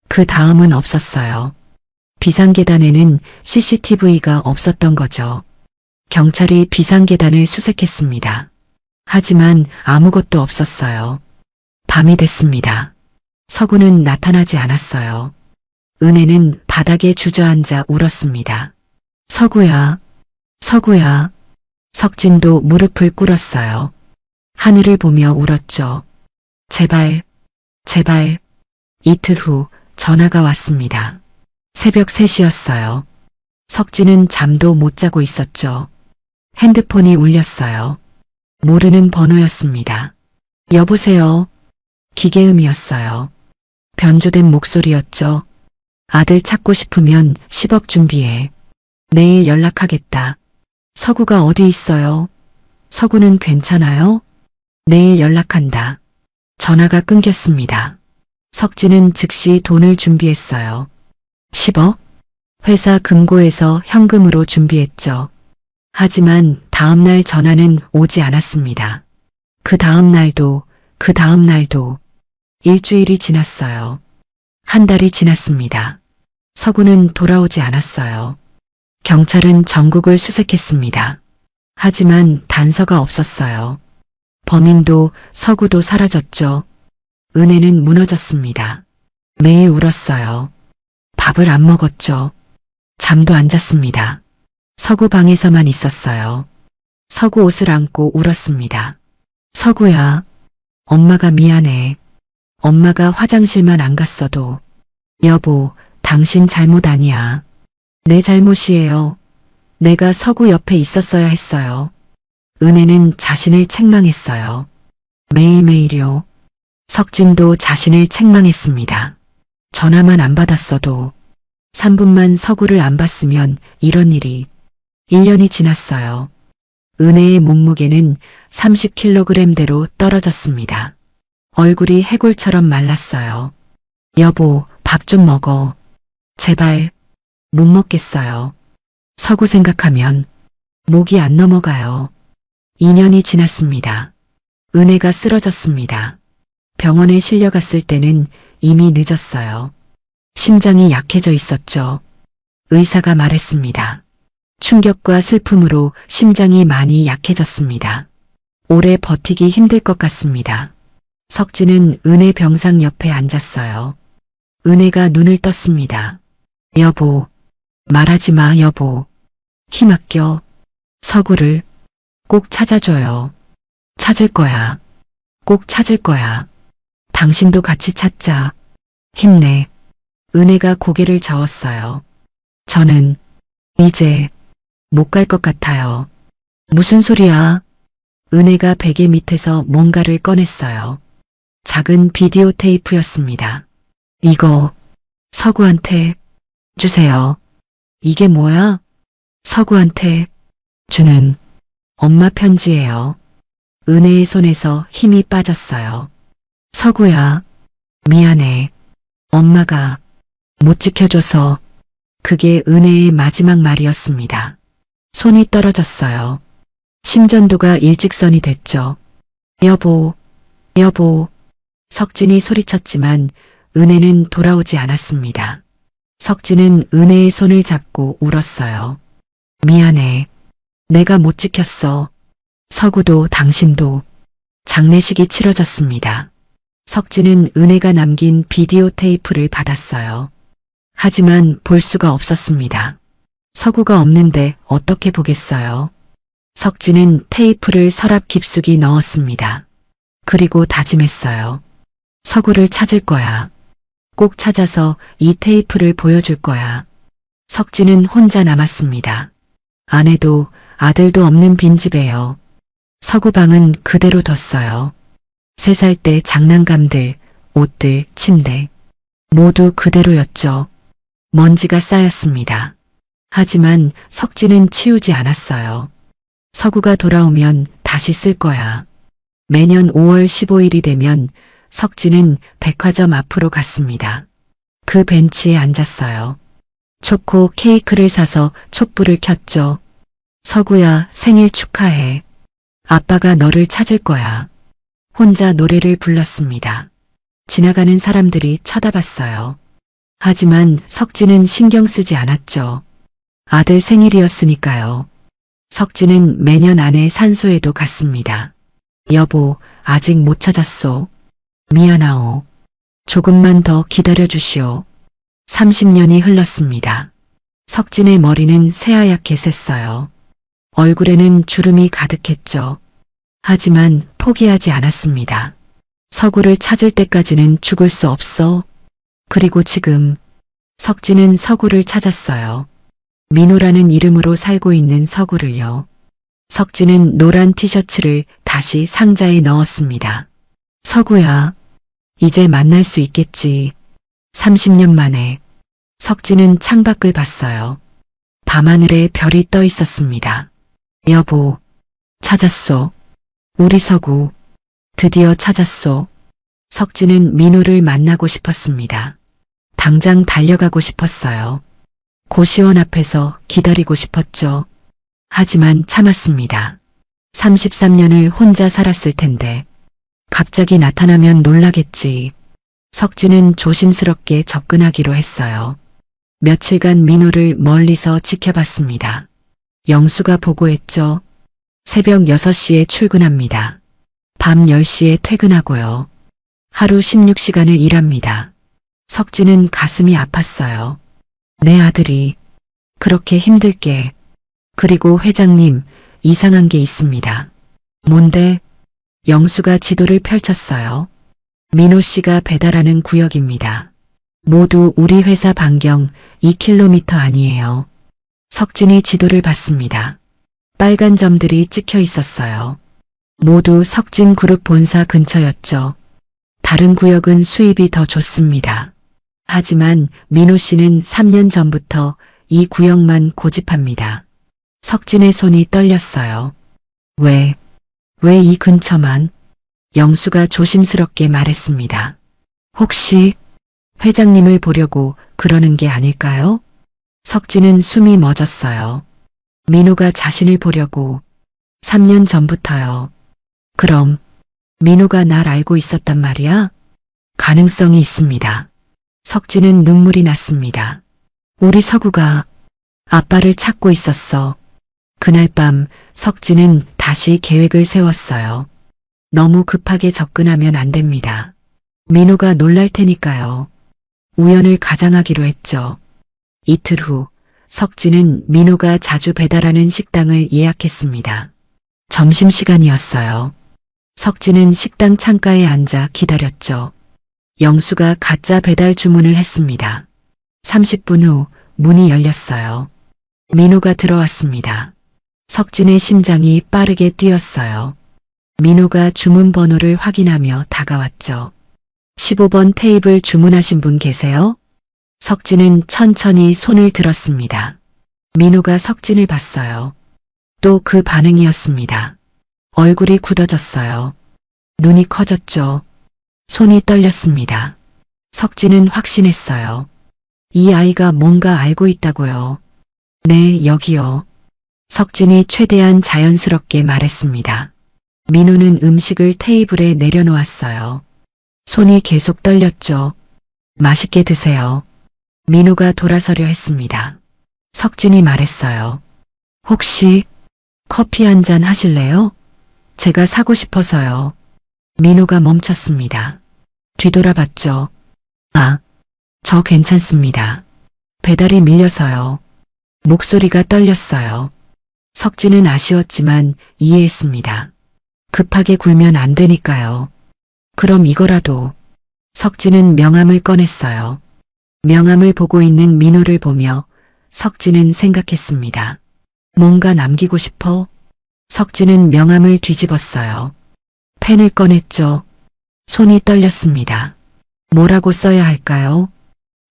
그 다음은 없었어요. 비상계단에는 CCTV가 없었던 거죠. 경찰이 비상계단을 수색했습니다. 하지만 아무것도 없었어요. 밤이 됐습니다. 서구는 나타나지 않았어요. 은혜는 바닥에 주저앉아 울었습니다. 서구야, 서구야. 석진도 무릎을 꿇었어요. 하늘을 보며 울었죠. 제발, 제발. 이틀 후 전화가 왔습니다. 새벽 3시였어요. 석진은 잠도 못 자고 있었죠. 핸드폰이 울렸어요. 모르는 번호였습니다. 여보세요. 기계음이었어요. 변조된 목소리였죠. 아들 찾고 싶으면 10억 준비해. 내일 연락하겠다. 서구가 어디 있어요? 서구는 괜찮아요? 내일 연락한다. 전화가 끊겼습니다. 석진은 즉시 돈을 준비했어요. 10억? 회사 금고에서 현금으로 준비했죠. 하지만 다음날 전화는 오지 않았습니다. 그 다음날도, 그 다음날도 일주일이 지났어요. 한 달이 지났습니다. 서구는 돌아오지 않았어요. 경찰은 전국을 수색했습니다. 하지만 단서가 없었어요. 범인도 서구도 사라졌죠. 은혜는 무너졌습니다. 매일 울었어요. 밥을 안 먹었죠. 잠도 안 잤습니다. 서구 방에서만 있었어요. 서구 옷을 안고 울었습니다. 서구야, 엄마가 미안해. 엄마가 화장실만 안 갔어도. 여보, 당신 잘못 아니야. 내 잘못이에요. 내가 서구 옆에 있었어야 했어요. 은혜는 자신을 책망했어요. 매일매일요. 석진도 자신을 책망했습니다. 전화만 안 받았어도 3분만 서구를 안 봤으면 이런 일이. 1년이 지났어요. 은혜의 몸무게는 30kg대로 떨어졌습니다. 얼굴이 해골처럼 말랐어요. 여보, 밥 좀 먹어. 제발. 못 먹겠어요. 서구 생각하면 목이 안 넘어가요. 2년이 지났습니다. 은혜가 쓰러졌습니다. 병원에 실려갔을 때는 이미 늦었어요. 심장이 약해져 있었죠. 의사가 말했습니다. 충격과 슬픔으로 심장이 많이 약해졌습니다. 오래 버티기 힘들 것 같습니다. 석진은 은혜 병상 옆에 앉았어요. 은혜가 눈을 떴습니다. 여보, 말하지 마, 여보. 힘아껴 서구를 꼭 찾아줘요. 찾을 거야. 꼭 찾을 거야. 당신도 같이 찾자. 힘내. 은혜가 고개를 저었어요. 저는 이제 못 갈 것 같아요. 무슨 소리야? 은혜가 베개 밑에서 뭔가를 꺼냈어요. 작은 비디오 테이프였습니다. 이거 서구한테 주세요. 이게 뭐야? 서구한테 주는 엄마 편지예요. 은혜의 손에서 힘이 빠졌어요. 서구야, 미안해. 엄마가 못 지켜줘서. 그게 은혜의 마지막 말이었습니다. 손이 떨어졌어요. 심전도가 일직선이 됐죠. 여보, 여보. 석진이 소리쳤지만 은혜는 돌아오지 않았습니다. 석진은 은혜의 손을 잡고 울었어요. 미안해. 내가 못 지켰어. 서구도 당신도. 장례식이 치러졌습니다. 석진은 은혜가 남긴 비디오 테이프를 받았어요. 하지만 볼 수가 없었습니다. 서구가 없는데 어떻게 보겠어요? 석진은 테이프를 서랍 깊숙이 넣었습니다. 그리고 다짐했어요. 서구를 찾을 거야. 꼭 찾아서 이 테이프를 보여줄 거야. 석진은 혼자 남았습니다. 아내도 아들도 없는 빈집에요. 서구 방은 그대로 뒀어요. 3살 때 장난감들, 옷들, 침대 모두 그대로였죠. 먼지가 쌓였습니다. 하지만 석진은 치우지 않았어요. 서구가 돌아오면 다시 쓸 거야. 매년 5월 15일이 되면 석진은 백화점 앞으로 갔습니다. 그 벤치에 앉았어요. 초코 케이크를 사서 촛불을 켰죠. 서구야, 생일 축하해. 아빠가 너를 찾을 거야. 혼자 노래를 불렀습니다. 지나가는 사람들이 쳐다봤어요. 하지만 석진은 신경 쓰지 않았죠. 아들 생일이었으니까요. 석진은 매년 아내 산소에도 갔습니다. 여보, 아직 못 찾았소. 미안하오. 조금만 더 기다려주시오. 30년이 흘렀습니다. 석진의 머리는 새하얗게 샜어요. 얼굴에는 주름이 가득했죠. 하지만 포기하지 않았습니다. 서구를 찾을 때까지는 죽을 수 없어. 그리고 지금 석진은 서구를 찾았어요. 민호라는 이름으로 살고 있는 서구를요. 석진은 노란 티셔츠를 다시 상자에 넣었습니다. 서구야, 이제 만날 수 있겠지. 30년 만에. 석진은 창밖을 봤어요. 밤하늘에 별이 떠 있었습니다. 여보, 찾았소. 우리 서구. 드디어 찾았소. 석진은 민호를 만나고 싶었습니다. 당장 달려가고 싶었어요. 고시원 앞에서 기다리고 싶었죠. 하지만 참았습니다. 33년을 혼자 살았을 텐데 갑자기 나타나면 놀라겠지. 석진은 조심스럽게 접근하기로 했어요. 며칠간 민호를 멀리서 지켜봤습니다. 영수가 보고했죠. 새벽 6시에 출근합니다. 밤 10시에 퇴근하고요. 하루 16시간을 일합니다. 석진은 가슴이 아팠어요. 내 아들이 그렇게 힘들게. 그리고 회장님, 이상한 게 있습니다. 뭔데? 영수가 지도를 펼쳤어요. 민호 씨가 배달하는 구역입니다. 모두 우리 회사 반경 2km 아니에요. 석진이 지도를 봤습니다. 빨간 점들이 찍혀 있었어요. 모두 석진그룹 본사 근처였죠. 다른 구역은 수입이 더 좋습니다. 하지만 민호 씨는 3년 전부터 이 구역만 고집합니다. 석진의 손이 떨렸어요. 왜 이 근처만? 영수가 조심스럽게 말했습니다. 혹시 회장님을 보려고 그러는 게 아닐까요? 석진은 숨이 멎었어요. 민호가 자신을 보려고 3년 전부터요. 그럼 민호가 날 알고 있었단 말이야? 가능성이 있습니다. 석진은 눈물이 났습니다. 우리 서구가 아빠를 찾고 있었어. 그날 밤 석진은 다시 계획을 세웠어요. 너무 급하게 접근하면 안 됩니다. 민호가 놀랄 테니까요. 우연을 가장하기로 했죠. 이틀 후 석진은 민호가 자주 배달하는 식당을 예약했습니다. 점심시간이었어요. 석진은 식당 창가에 앉아 기다렸죠. 영수가 가짜 배달 주문을 했습니다. 30분 후 문이 열렸어요. 민호가 들어왔습니다. 석진의 심장이 빠르게 뛰었어요. 민호가 주문 번호를 확인하며 다가왔죠. 15번 테이블 주문하신 분 계세요? 석진은 천천히 손을 들었습니다. 민호가 석진을 봤어요. 또 그 반응이었습니다. 얼굴이 굳어졌어요. 눈이 커졌죠. 손이 떨렸습니다. 석진은 확신했어요. 이 아이가 뭔가 알고 있다고요. 네, 여기요. 석진이 최대한 자연스럽게 말했습니다. 민호는 음식을 테이블에 내려놓았어요. 손이 계속 떨렸죠. 맛있게 드세요. 민호가 돌아서려 했습니다. 석진이 말했어요. 혹시 커피 한 잔 하실래요? 제가 사고 싶어서요. 민호가 멈췄습니다. 뒤돌아봤죠. 아, 저 괜찮습니다. 배달이 밀려서요. 목소리가 떨렸어요. 석진은 아쉬웠지만 이해했습니다. 급하게 굴면 안 되니까요. 그럼 이거라도. 석진은 명함을 꺼냈어요. 명함을 보고 있는 민호를 보며 석진은 생각했습니다. 뭔가 남기고 싶어? 석진은 명함을 뒤집었어요. 펜을 꺼냈죠. 손이 떨렸습니다. 뭐라고 써야 할까요?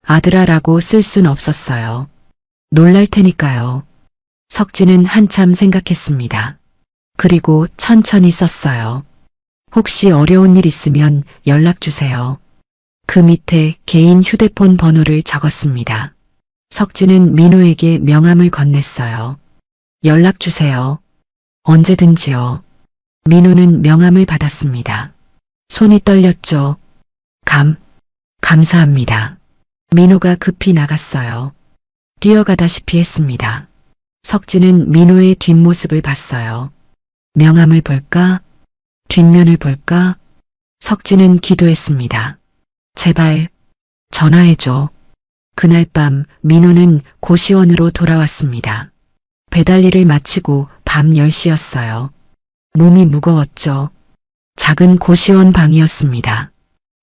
아들아라고 쓸 순 없었어요. 놀랄 테니까요. 석진은 한참 생각했습니다. 그리고 천천히 썼어요. 혹시 어려운 일 있으면 연락 주세요. 그 밑에 개인 휴대폰 번호를 적었습니다. 석진은 민호에게 명함을 건넸어요. 연락 주세요. 언제든지요. 민호는 명함을 받았습니다. 손이 떨렸죠. 감사합니다. 민호가 급히 나갔어요. 뛰어가다시피 했습니다. 석진은 민호의 뒷모습을 봤어요. 명함을 볼까? 뒷면을 볼까? 석진은 기도했습니다. 제발 전화해줘. 그날 밤 민호는 고시원으로 돌아왔습니다. 배달 일을 마치고 밤 10시였어요. 몸이 무거웠죠. 작은 고시원 방이었습니다.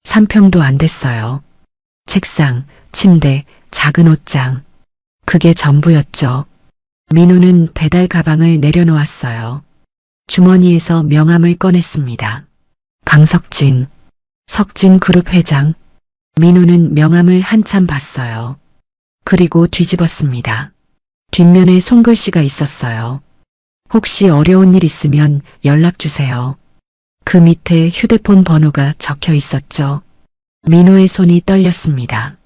3평도 안 됐어요. 책상, 침대, 작은 옷장. 그게 전부였죠. 민호는 배달 가방을 내려놓았어요. 주머니에서 명함을 꺼냈습니다. 강석진, 석진 그룹 회장. 민호는 명함을 한참 봤어요. 그리고 뒤집었습니다. 뒷면에 손글씨가 있었어요. 혹시 어려운 일 있으면 연락 주세요. 그 밑에 휴대폰 번호가 적혀 있었죠. 민호의 손이 떨렸습니다.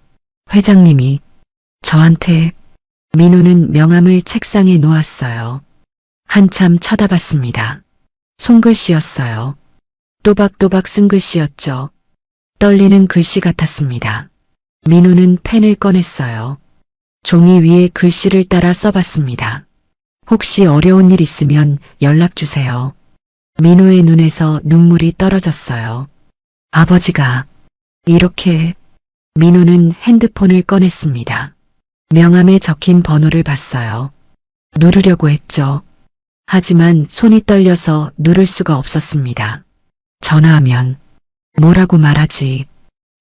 회장님이 저한테. 민호는 명함을 책상에 놓았어요. 한참 쳐다봤습니다. 손글씨였어요. 또박또박 쓴 글씨였죠. 떨리는 글씨 같았습니다. 민호는 펜을 꺼냈어요. 종이 위에 글씨를 따라 써봤습니다. 혹시 어려운 일 있으면 연락 주세요. 민호의 눈에서 눈물이 떨어졌어요. 아버지가 이렇게. 민호는 핸드폰을 꺼냈습니다. 명함에 적힌 번호를 봤어요. 누르려고 했죠. 하지만 손이 떨려서 누를 수가 없었습니다. 전화하면 뭐라고 말하지?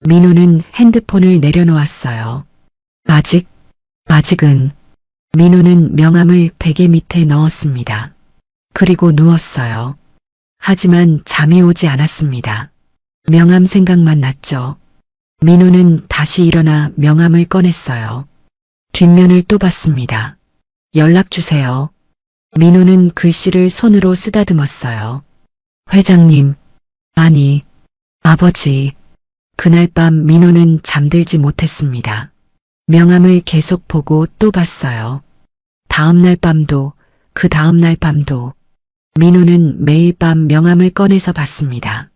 민호는 핸드폰을 내려놓았어요. 아직은. 민호는 명함을 베개 밑에 넣었습니다. 그리고 누웠어요. 하지만 잠이 오지 않았습니다. 명함 생각만 났죠. 민호는 다시 일어나 명함을 꺼냈어요. 뒷면을 또 봤습니다. 연락 주세요. 민호는 글씨를 손으로 쓰다듬었어요. 회장님, 아니, 아버지. 그날 밤 민호는 잠들지 못했습니다. 명함을 계속 보고 또 봤어요. 다음날 밤도, 그 다음날 밤도. 민호는 매일 밤 명함을 꺼내서 봤습니다.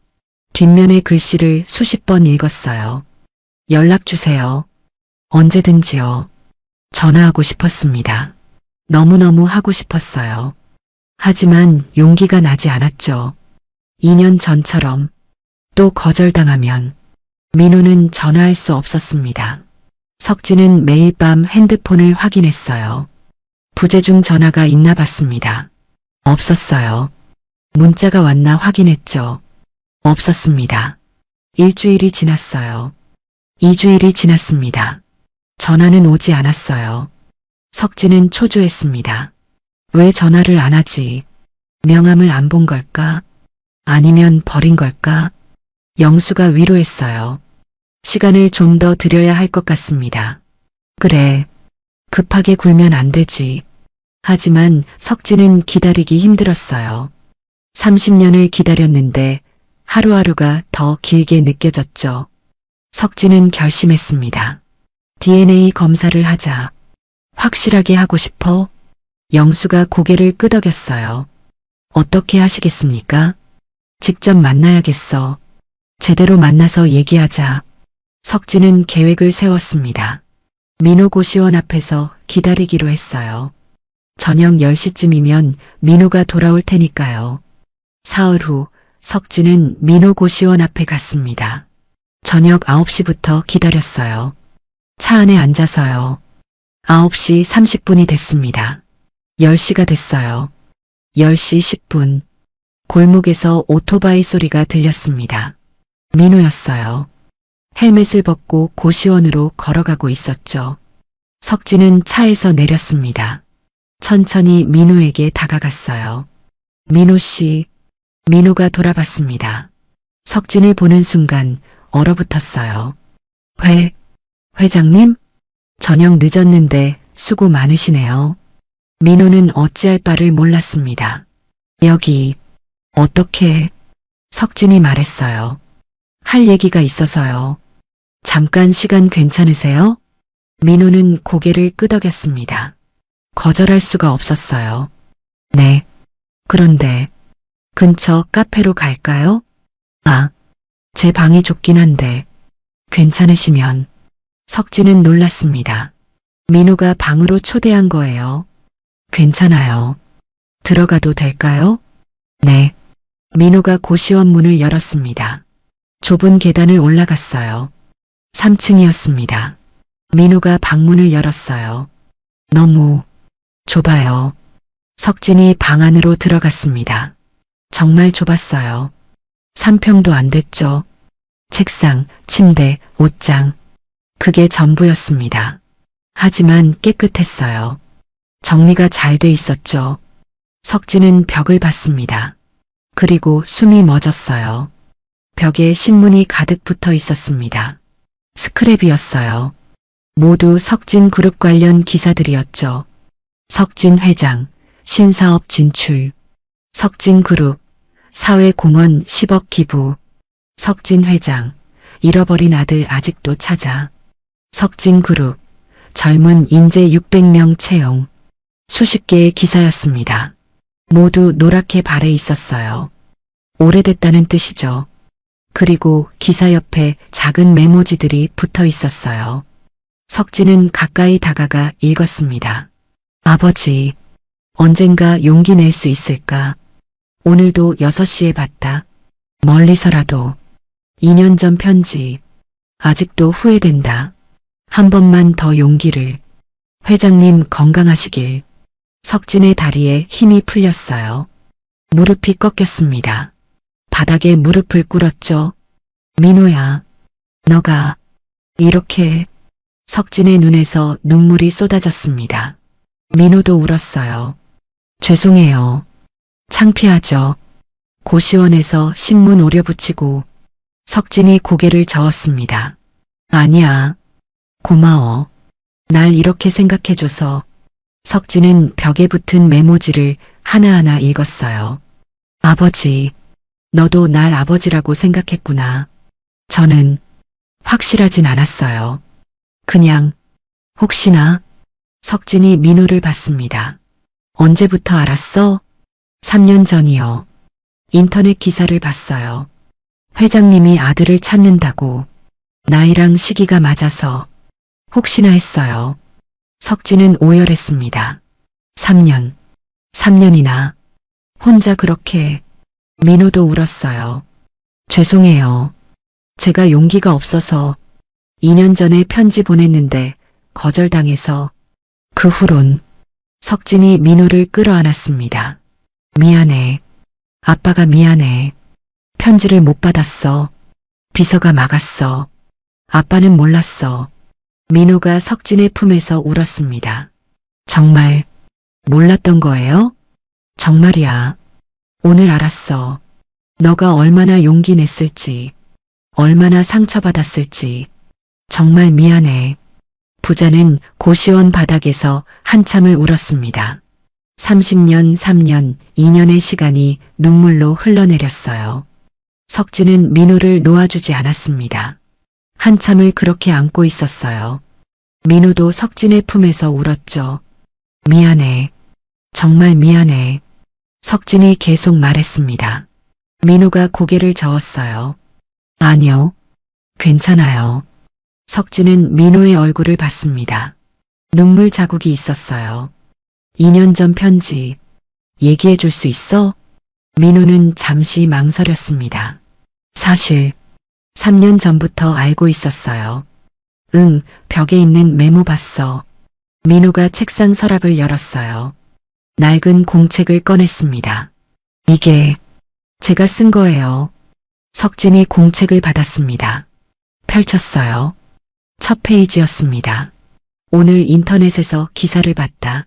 뒷면의 글씨를 수십 번 읽었어요. 연락 주세요. 언제든지요. 전화하고 싶었습니다. 너무너무 하고 싶었어요. 하지만 용기가 나지 않았죠. 2년 전처럼 또 거절당하면 민호는 전화할 수 없었습니다. 석진은 매일 밤 핸드폰을 확인했어요. 부재중 전화가 있나 봤습니다. 없었어요. 문자가 왔나 확인했죠. 없었습니다. 일주일이 지났어요. 2주일이 지났습니다. 전화는 오지 않았어요. 석진은 초조했습니다. 왜 전화를 안 하지? 명함을 안 본 걸까? 아니면 버린 걸까? 영수가 위로했어요. 시간을 좀 더 들여야 할 것 같습니다. 그래. 급하게 굴면 안 되지. 하지만 석진은 기다리기 힘들었어요. 30년을 기다렸는데 하루하루가 더 길게 느껴졌죠. 석진은 결심했습니다. DNA 검사를 하자. 확실하게 하고 싶어? 영수가 고개를 끄덕였어요. 어떻게 하시겠습니까? 직접 만나야겠어. 제대로 만나서 얘기하자. 석진은 계획을 세웠습니다. 민호 고시원 앞에서 기다리기로 했어요. 저녁 10시쯤이면 민호가 돌아올 테니까요. 사흘 후 석진은 민호 고시원 앞에 갔습니다. 저녁 9시부터 기다렸어요. 차 안에 앉아서요. 9시 30분이 됐습니다. 10시가 됐어요. 10시 10분. 골목에서 오토바이 소리가 들렸습니다. 민호였어요. 헬멧을 벗고 고시원으로 걸어가고 있었죠. 석진은 차에서 내렸습니다. 천천히 민호에게 다가갔어요. 민호 씨. 민호가 돌아봤습니다. 석진을 보는 순간 얼어붙었어요. 회장님? 저녁 늦었는데 수고 많으시네요. 민호는 어찌할 바를 몰랐습니다. 여기, 어떻게? 석진이 말했어요. 할 얘기가 있어서요. 잠깐 시간 괜찮으세요? 민호는 고개를 끄덕였습니다. 거절할 수가 없었어요. 네. 그런데 근처 카페로 갈까요? 아, 제 방이 좁긴 한데 괜찮으시면. 석진은 놀랐습니다. 민호가 방으로 초대한 거예요. 괜찮아요. 들어가도 될까요? 네. 민호가 고시원 문을 열었습니다. 좁은 계단을 올라갔어요. 3층이었습니다. 민호가 방문을 열었어요. 너무 좁아요. 석진이 방 안으로 들어갔습니다. 정말 좁았어요. 3평도 안 됐죠. 책상, 침대, 옷장. 그게 전부였습니다. 하지만 깨끗했어요. 정리가 잘 돼 있었죠. 석진은 벽을 봤습니다. 그리고 숨이 멎었어요. 벽에 신문이 가득 붙어 있었습니다. 스크랩이었어요. 모두 석진 그룹 관련 기사들이었죠. 석진 회장, 신사업 진출, 석진 그룹, 사회공헌 10억 기부, 석진 회장, 잃어버린 아들 아직도 찾아, 석진 그룹, 젊은 인재 600명 채용, 수십 개의 기사였습니다. 모두 노랗게 발해 있었어요. 오래됐다는 뜻이죠. 그리고 기사 옆에 작은 메모지들이 붙어 있었어요. 석진은 가까이 다가가 읽었습니다. 아버지, 언젠가 용기 낼 수 있을까? 오늘도 6시에 봤다. 멀리서라도. 2년 전 편지. 아직도 후회된다. 한 번만 더 용기를. 회장님 건강하시길. 석진의 다리에 힘이 풀렸어요. 무릎이 꺾였습니다. 바닥에 무릎을 꿇었죠. 민호야, 너가 이렇게. 석진의 눈에서 눈물이 쏟아졌습니다. 민호도 울었어요. 죄송해요. 창피하죠. 고시원에서 신문 오려붙이고 석진이 고개를 저었습니다. 아니야. 고마워. 날 이렇게 생각해줘서. 석진은 벽에 붙은 메모지를 하나하나 읽었어요. 아버지, 너도 날 아버지라고 생각했구나. 저는 확실하진 않았어요. 그냥 혹시나. 석진이 민호를 봤습니다. 언제부터 알았어? 3년 전이요. 인터넷 기사를 봤어요. 회장님이 아들을 찾는다고. 나이랑 시기가 맞아서 혹시나 했어요. 석진은 오열했습니다. 3년이나 혼자 그렇게. 민호도 울었어요. 죄송해요. 제가 용기가 없어서. 2년 전에 편지 보냈는데 거절당해서 그 후론 석진이 민호를 끌어안았습니다. 미안해. 아빠가 미안해. 편지를 못 받았어. 비서가 막았어. 아빠는 몰랐어. 민호가 석진의 품에서 울었습니다. 정말 몰랐던 거예요? 정말이야. 오늘 알았어. 너가 얼마나 용기 냈을지, 얼마나 상처받았을지. 정말 미안해. 부자는 고시원 바닥에서 한참을 울었습니다. 30년, 3년, 2년의 시간이 눈물로 흘러내렸어요. 석진은 민호를 놓아주지 않았습니다. 한참을 그렇게 안고 있었어요. 민호도 석진의 품에서 울었죠. 미안해. 정말 미안해. 석진이 계속 말했습니다. 민호가 고개를 저었어요. 아니요. 괜찮아요. 석진은 민호의 얼굴을 봤습니다. 눈물 자국이 있었어요. 2년 전 편지 얘기해 줄 수 있어? 민호는 잠시 망설였습니다. 사실 3년 전부터 알고 있었어요. 응, 벽에 있는 메모 봤어. 민호가 책상 서랍을 열었어요. 낡은 공책을 꺼냈습니다. 이게 제가 쓴 거예요. 석진이 공책을 받았습니다. 펼쳤어요. 첫 페이지였습니다. 오늘 인터넷에서 기사를 봤다.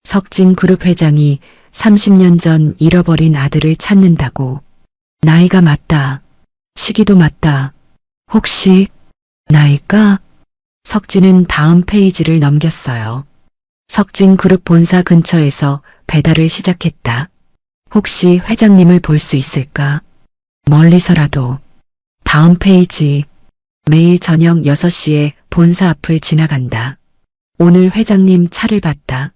석진 그룹 회장이 30년 전 잃어버린 아들을 찾는다고. 나이가 맞다. 시기도 맞다. 혹시 나일까? 석진은 다음 페이지를 넘겼어요. 석진 그룹 본사 근처에서 배달을 시작했다. 혹시 회장님을 볼 수 있을까? 멀리서라도. 다음 페이지. 매일 저녁 6시에 본사 앞을 지나간다. 오늘 회장님 차를 봤다.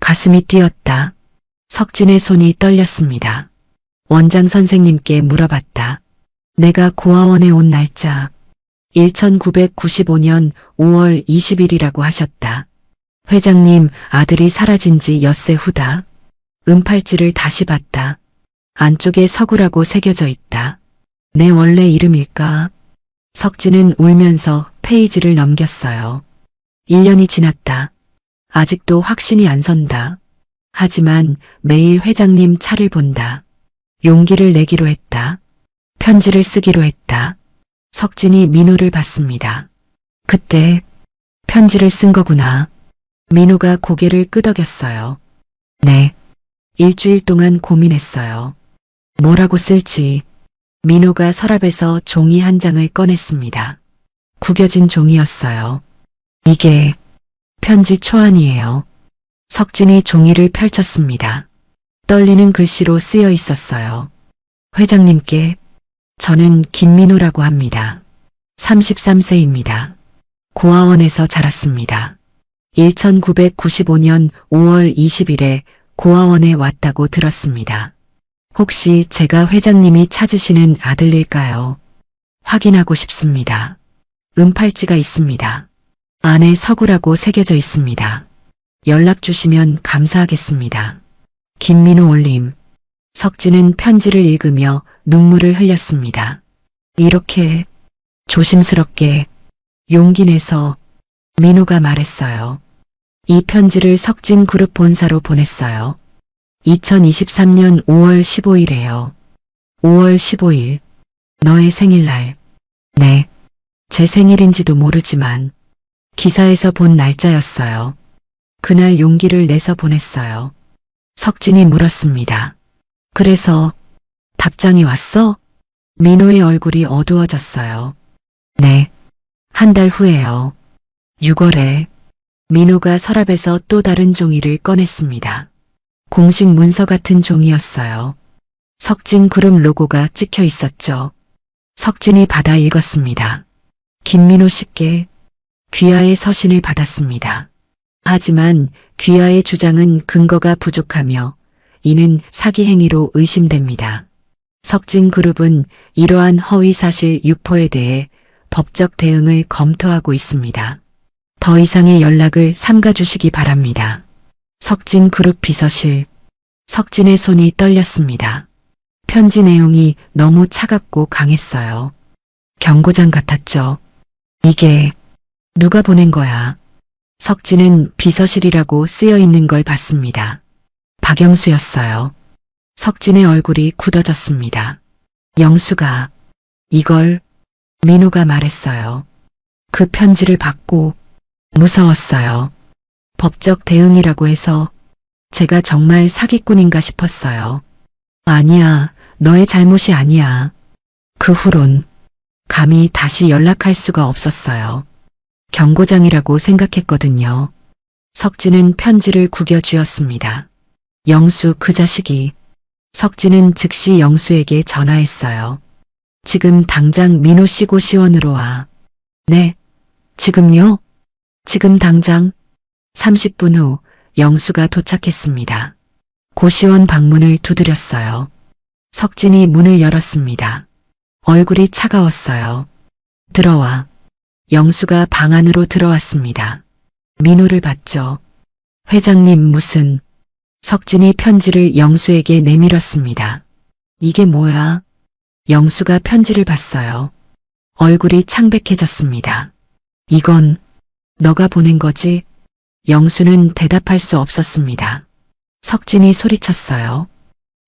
가슴이 뛰었다. 석진의 손이 떨렸습니다. 원장 선생님께 물어봤다. 내가 고아원에 온 날짜. 1995년 5월 20일이라고 하셨다. 회장님 아들이 사라진 지 엿새 후다. 은팔찌를 다시 봤다. 안쪽에 서구라고 새겨져 있다. 내 원래 이름일까? 석진은 울면서 페이지를 넘겼어요. 1년이 지났다. 아직도 확신이 안 선다. 하지만 매일 회장님 차를 본다. 용기를 내기로 했다. 편지를 쓰기로 했다. 석진이 민호를 봤습니다. 그때 편지를 쓴 거구나. 민호가 고개를 끄덕였어요. 네. 일주일 동안 고민했어요. 뭐라고 쓸지. 민호가 서랍에서 종이 한 장을 꺼냈습니다. 구겨진 종이였어요. 이게 편지 초안이에요. 석진이 종이를 펼쳤습니다. 떨리는 글씨로 쓰여 있었어요. 회장님께 저는 김민호라고 합니다. 33세입니다. 고아원에서 자랐습니다. 1995년 5월 20일에 고아원에 왔다고 들었습니다. 혹시 제가 회장님이 찾으시는 아들일까요? 확인하고 싶습니다. 은팔찌가 있습니다. 안에 서구라고 새겨져 있습니다. 연락 주시면 감사하겠습니다. 김민호 올림. 석진은 편지를 읽으며 눈물을 흘렸습니다. 이렇게 조심스럽게 용기 내서 민호가 말했어요. 이 편지를 석진 그룹 본사로 보냈어요. 2023년 5월 15일에요. 5월 15일. 너의 생일날. 네. 제 생일인지도 모르지만 기사에서 본 날짜였어요. 그날 용기를 내서 보냈어요. 석진이 물었습니다. 그래서 답장이 왔어? 민호의 얼굴이 어두워졌어요. 네. 한 달 후에요. 6월에 민호가 서랍에서 또 다른 종이를 꺼냈습니다. 공식 문서 같은 종이였어요. 석진 그룹 로고가 찍혀 있었죠. 석진이 받아 읽었습니다. 김민호 씨께 귀하의 서신을 받았습니다. 하지만 귀하의 주장은 근거가 부족하며 이는 사기 행위로 의심됩니다. 석진 그룹은 이러한 허위 사실 유포에 대해 법적 대응을 검토하고 있습니다. 더 이상의 연락을 삼가주시기 바랍니다. 석진 그룹 비서실. 석진의 손이 떨렸습니다. 편지 내용이 너무 차갑고 강했어요. 경고장 같았죠. 이게 누가 보낸 거야? 석진은 비서실이라고 쓰여 있는 걸 봤습니다. 박영수였어요. 석진의 얼굴이 굳어졌습니다. 영수가 이걸 민호가 말했어요. 그 편지를 받고 무서웠어요. 법적 대응이라고 해서 제가 정말 사기꾼인가 싶었어요. 아니야, 너의 잘못이 아니야. 그 후론 감히 다시 연락할 수가 없었어요. 경고장이라고 생각했거든요. 석진은 편지를 구겨 쥐었습니다. 영수 그 자식이. 석진은 즉시 영수에게 전화했어요. 지금 당장 민호 씨 고시원으로 와. 네. 지금요? 지금 당장. 30분 후 영수가 도착했습니다. 고시원 방문을 두드렸어요. 석진이 문을 열었습니다. 얼굴이 차가웠어요. 들어와. 영수가 방 안으로 들어왔습니다. 민호를 봤죠. 회장님 무슨. 석진이 편지를 영수에게 내밀었습니다. 이게 뭐야? 영수가 편지를 봤어요. 얼굴이 창백해졌습니다. 이건 너가 보낸 거지? 영수는 대답할 수 없었습니다. 석진이 소리쳤어요.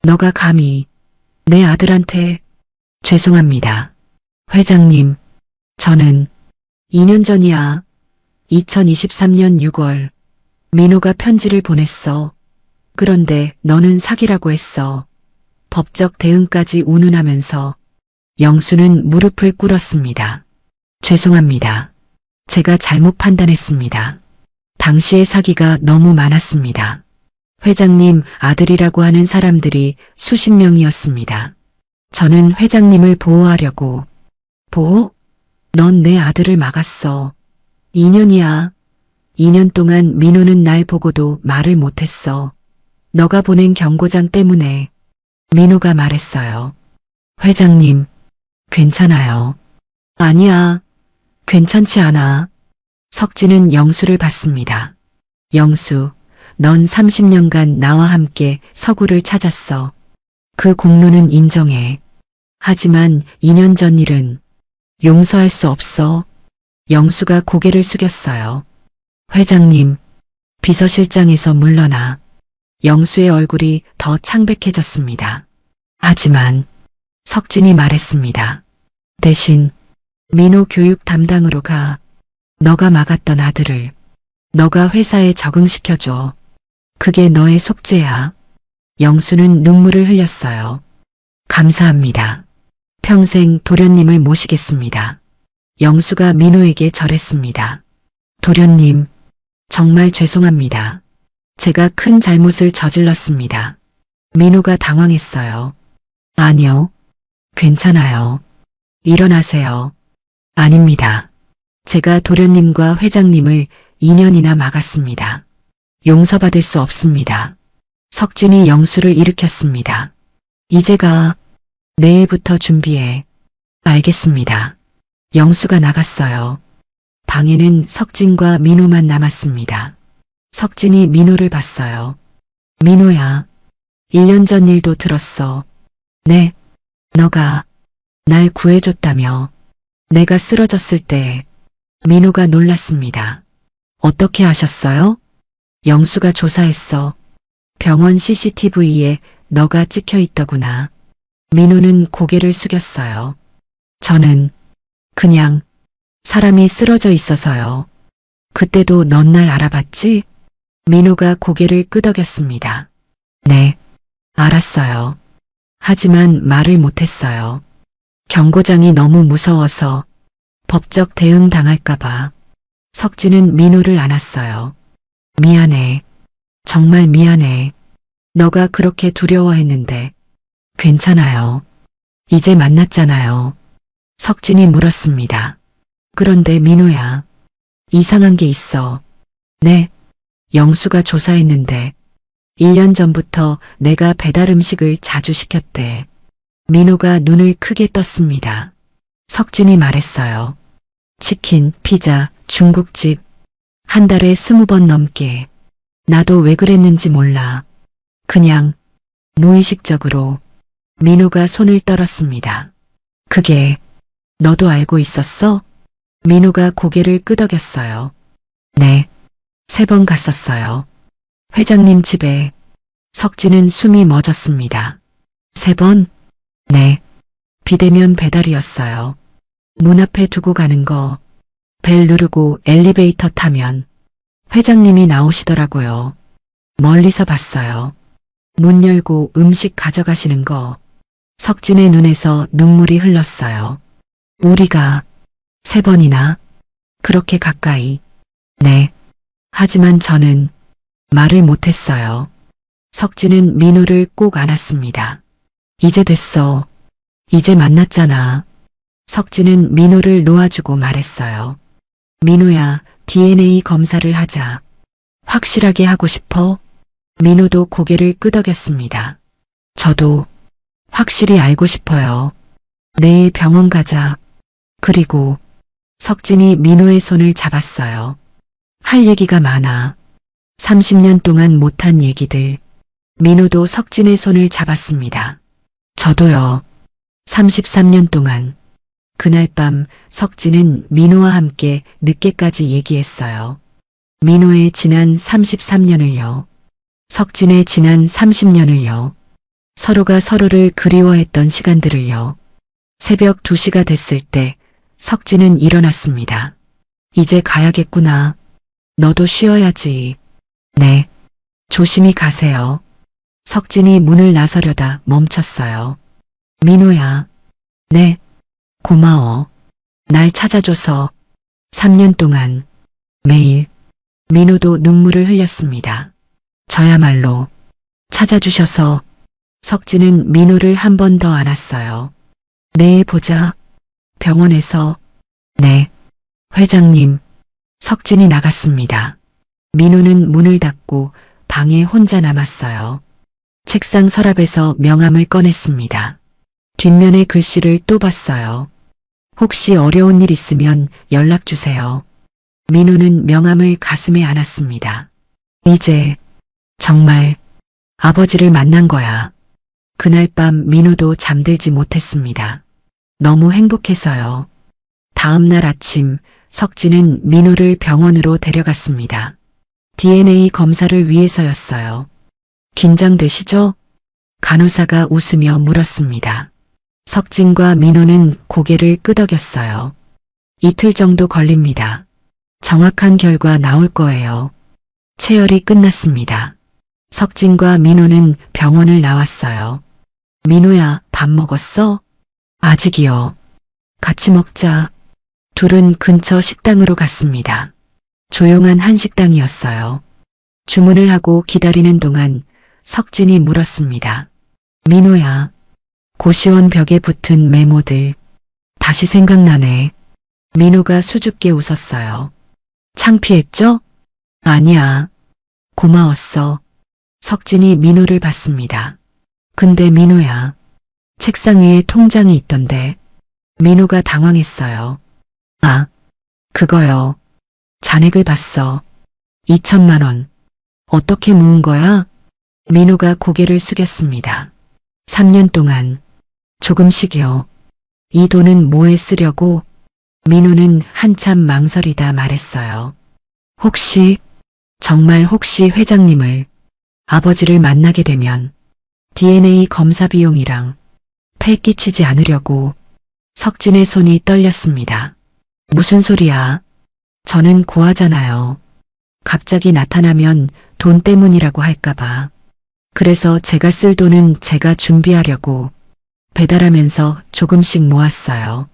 너가 감히 내 아들한테. 죄송합니다. 회장님, 저는 2년 전이야. 2023년 6월 민호가 편지를 보냈어. 그런데 너는 사기라고 했어. 법적 대응까지 운운하면서 영수는 무릎을 꿇었습니다. 죄송합니다. 제가 잘못 판단했습니다. 당시의 사기가 너무 많았습니다. 회장님 아들이라고 하는 사람들이 수십 명이었습니다. 저는 회장님을 보호하려고. 보호? 넌 내 아들을 막았어. 2년이야. 2년 동안 민호는 날 보고도 말을 못했어. 너가 보낸 경고장 때문에. 민호가 말했어요. 회장님, 괜찮아요. 아니야. 괜찮지 않아. 석진은 영수를 봤습니다. 영수, 넌 30년간 나와 함께 서구를 찾았어. 그 공로는 인정해. 하지만 2년 전 일은 용서할 수 없어. 영수가 고개를 숙였어요. 회장님, 비서실장에서 물러나. 영수의 얼굴이 더 창백해졌습니다. 하지만 석진이 말했습니다. 대신 민호 교육 담당으로 가. 너가 막았던 아들을 너가 회사에 적응시켜줘. 그게 너의 속죄야. 영수는 눈물을 흘렸어요. 감사합니다. 평생 도련님을 모시겠습니다. 영수가 민호에게 절했습니다. 도련님, 정말 죄송합니다. 제가 큰 잘못을 저질렀습니다. 민호가 당황했어요. 아니요. 괜찮아요. 일어나세요. 아닙니다. 제가 도련님과 회장님을 2년이나 막았습니다. 용서받을 수 없습니다. 석진이 영수를 일으켰습니다. 이제 가. 내일부터 준비해. 알겠습니다. 영수가 나갔어요. 방에는 석진과 민호만 남았습니다. 석진이 민호를 봤어요. 민호야, 1년 전 일도 들었어. 네, 너가 날 구해줬다며. 내가 쓰러졌을 때. 민호가 놀랐습니다. 어떻게 아셨어요? 영수가 조사했어. 병원 CCTV에 너가 찍혀 있더구나. 민호는 고개를 숙였어요. 저는 그냥 사람이 쓰러져 있어서요. 그때도 넌 날 알아봤지? 민호가 고개를 끄덕였습니다. 네, 알았어요. 하지만 말을 못했어요. 경고장이 너무 무서워서 법적 대응 당할까봐. 석진은 민호를 안았어요. 미안해. 정말 미안해. 너가 그렇게 두려워했는데. 괜찮아요. 이제 만났잖아요. 석진이 물었습니다. 그런데 민호야, 이상한 게 있어. 네, 영수가 조사했는데 1년 전부터 내가 배달 음식을 자주 시켰대. 민호가 눈을 크게 떴습니다. 석진이 말했어요. 치킨, 피자, 중국집. 한 달에 20번 넘게. 나도 왜 그랬는지 몰라. 그냥 무의식적으로. 민호가 손을 떨었습니다. 그게 너도 알고 있었어? 민호가 고개를 끄덕였어요. 네. 3번 갔었어요. 회장님 집에. 석진은 숨이 멎었습니다. 3번? 네. 비대면 배달이었어요. 문 앞에 두고 가는 거. 벨 누르고 엘리베이터 타면 회장님이 나오시더라고요. 멀리서 봤어요. 문 열고 음식 가져가시는 거. 석진의 눈에서 눈물이 흘렀어요. 우리가 3번이나 그렇게 가까이. 네. 하지만 저는 말을 못했어요. 석진은 민호를 꼭 안았습니다. 이제 됐어. 이제 만났잖아. 석진은 민호를 놓아주고 말했어요. 민호야, DNA 검사를 하자. 확실하게 하고 싶어? 민호도 고개를 끄덕였습니다. 저도 확실히 알고 싶어요. 내일 병원 가자. 그리고 석진이 민호의 손을 잡았어요. 할 얘기가 많아. 30년 동안 못한 얘기들. 민호도 석진의 손을 잡았습니다. 저도요. 33년 동안. 그날 밤 석진은 민호와 함께 늦게까지 얘기했어요. 민호의 지난 33년을요. 석진의 지난 30년을요. 서로가 서로를 그리워했던 시간들을요. 새벽 2시가 됐을 때 석진은 일어났습니다. 이제 가야겠구나. 너도 쉬어야지. 네. 조심히 가세요. 석진이 문을 나서려다 멈췄어요. 민호야. 네. 고마워. 날 찾아줘서 3년 동안 매일. 민호도 눈물을 흘렸습니다. 저야말로 찾아주셔서. 석진은 민호를 한 번 더 안았어요. 내일 보자. 병원에서. 네. 회장님. 석진이 나갔습니다. 민호는 문을 닫고 방에 혼자 남았어요. 책상 서랍에서 명함을 꺼냈습니다. 뒷면의 글씨를 또 봤어요. 혹시 어려운 일 있으면 연락 주세요. 민호는 명함을 가슴에 안았습니다. 이제 정말 아버지를 만난 거야. 그날 밤 민호도 잠들지 못했습니다. 너무 행복해서요. 다음 날 아침 석진은 민호를 병원으로 데려갔습니다. DNA 검사를 위해서였어요. 긴장되시죠? 간호사가 웃으며 물었습니다. 석진과 민호는 고개를 끄덕였어요. 이틀 정도 걸립니다. 정확한 결과 나올 거예요. 체열이 끝났습니다. 석진과 민호는 병원을 나왔어요. 민호야, 밥 먹었어? 아직이요. 같이 먹자. 둘은 근처 식당으로 갔습니다. 조용한 한식당이었어요. 주문을 하고 기다리는 동안 석진이 물었습니다. 민호야, 고시원 벽에 붙은 메모들 다시 생각나네. 민호가 수줍게 웃었어요. 창피했죠? 아니야. 고마웠어. 석진이 민호를 봤습니다. 근데 민호야, 책상 위에 통장이 있던데. 민호가 당황했어요. 아, 그거요. 잔액을 봤어. 2천만 원. 어떻게 모은 거야? 민호가 고개를 숙였습니다. 3년 동안 조금씩이요. 이 돈은 뭐에 쓰려고? 민호는 한참 망설이다 말했어요. 혹시, 정말 혹시 회장님을, 아버지를 만나게 되면 DNA 검사 비용이랑 폐 끼치지 않으려고. 석진의 손이 떨렸습니다. 무슨 소리야? 저는 고아잖아요. 갑자기 나타나면 돈 때문이라고 할까봐. 그래서 제가 쓸 돈은 제가 준비하려고 배달하면서 조금씩 모았어요.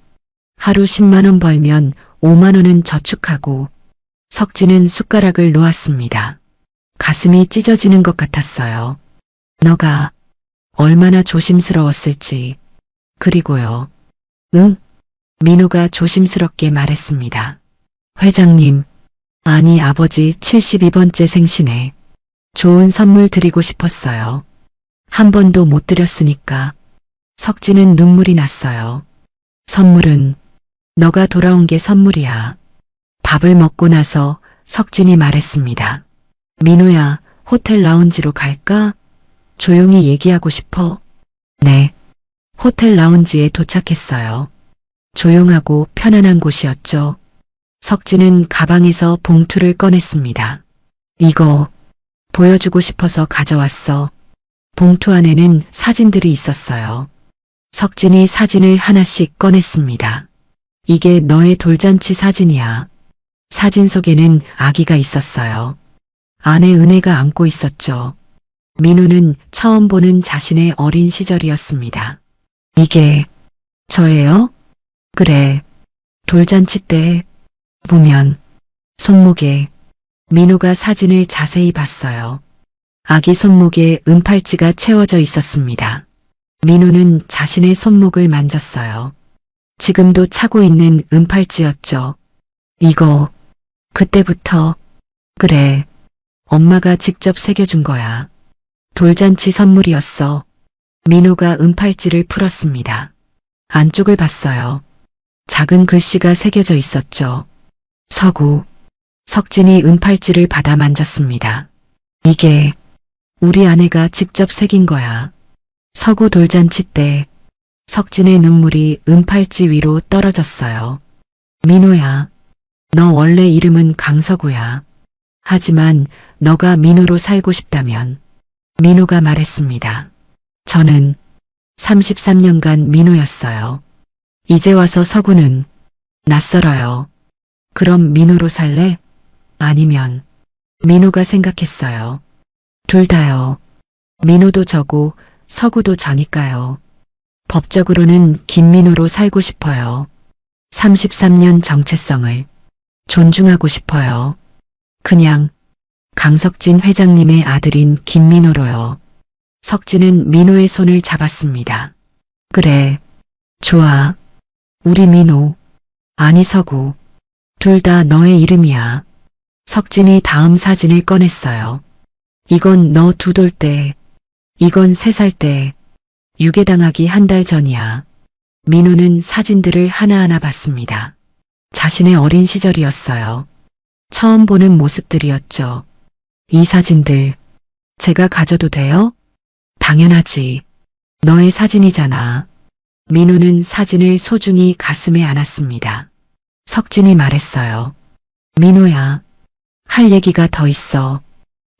하루 10만 원 벌면 5만 원은 저축하고. 석진은 숟가락을 놓았습니다. 가슴이 찢어지는 것 같았어요. 너가 얼마나 조심스러웠을지. 그리고요. 응? 민호가 조심스럽게 말했습니다. 회장님, 아니 아버지 72번째 생신에 좋은 선물 드리고 싶었어요. 한 번도 못 드렸으니까. 석진은 눈물이 났어요. 선물은 너가 돌아온 게 선물이야. 밥을 먹고 나서 석진이 말했습니다. 민호야, 호텔 라운지로 갈까? 조용히 얘기하고 싶어. 네. 호텔 라운지에 도착했어요. 조용하고 편안한 곳이었죠. 석진은 가방에서 봉투를 꺼냈습니다. 이거 보여주고 싶어서 가져왔어. 봉투 안에는 사진들이 있었어요. 석진이 사진을 하나씩 꺼냈습니다. 이게 너의 돌잔치 사진이야. 사진 속에는 아기가 있었어요. 아내 은혜가 안고 있었죠. 민우는 처음 보는 자신의 어린 시절이었습니다. 이게 저예요? 그래. 돌잔치 때 보면 손목에 민우가 사진을 자세히 봤어요. 아기 손목에 은팔찌가 채워져 있었습니다. 민우는 자신의 손목을 만졌어요. 지금도 차고 있는 은팔찌였죠. 이거 그때부터 그래. 엄마가 직접 새겨준 거야. 돌잔치 선물이었어. 민우가 은팔찌를 풀었습니다. 안쪽을 봤어요. 작은 글씨가 새겨져 있었죠. 서구. 석진이 은팔찌를 받아 만졌습니다. 이게 우리 아내가 직접 새긴 거야. 서구 돌잔치 때 석진의 눈물이 은팔찌 위로 떨어졌어요. 민우야, 너 원래 이름은 강서구야. 하지만 너가 민우로 살고 싶다면. 민우가 말했습니다. 저는 33년간 민우였어요. 이제 와서 서구는 낯설어요. 그럼 민우로 살래? 아니면 민우가 생각했어요. 둘 다요. 민우도 저고 서구도 저니까요. 법적으로는 김민우로 살고 싶어요. 33년 정체성을 존중하고 싶어요. 그냥 강석진 회장님의 아들인 김민우로요. 석진은 민우의 손을 잡았습니다. 그래, 좋아. 우리 민우, 아니 서구, 둘 다 너의 이름이야. 석진이 다음 사진을 꺼냈어요. 이건 너 2돌 때, 이건 3살 때, 유괴당하기 1달 전이야. 민우는 사진들을 하나하나 봤습니다. 자신의 어린 시절이었어요. 처음 보는 모습들이었죠. 이 사진들, 제가 가져도 돼요? 당연하지. 너의 사진이잖아. 민우는 사진을 소중히 가슴에 안았습니다. 석진이 말했어요. 민우야, 할 얘기가 더 있어.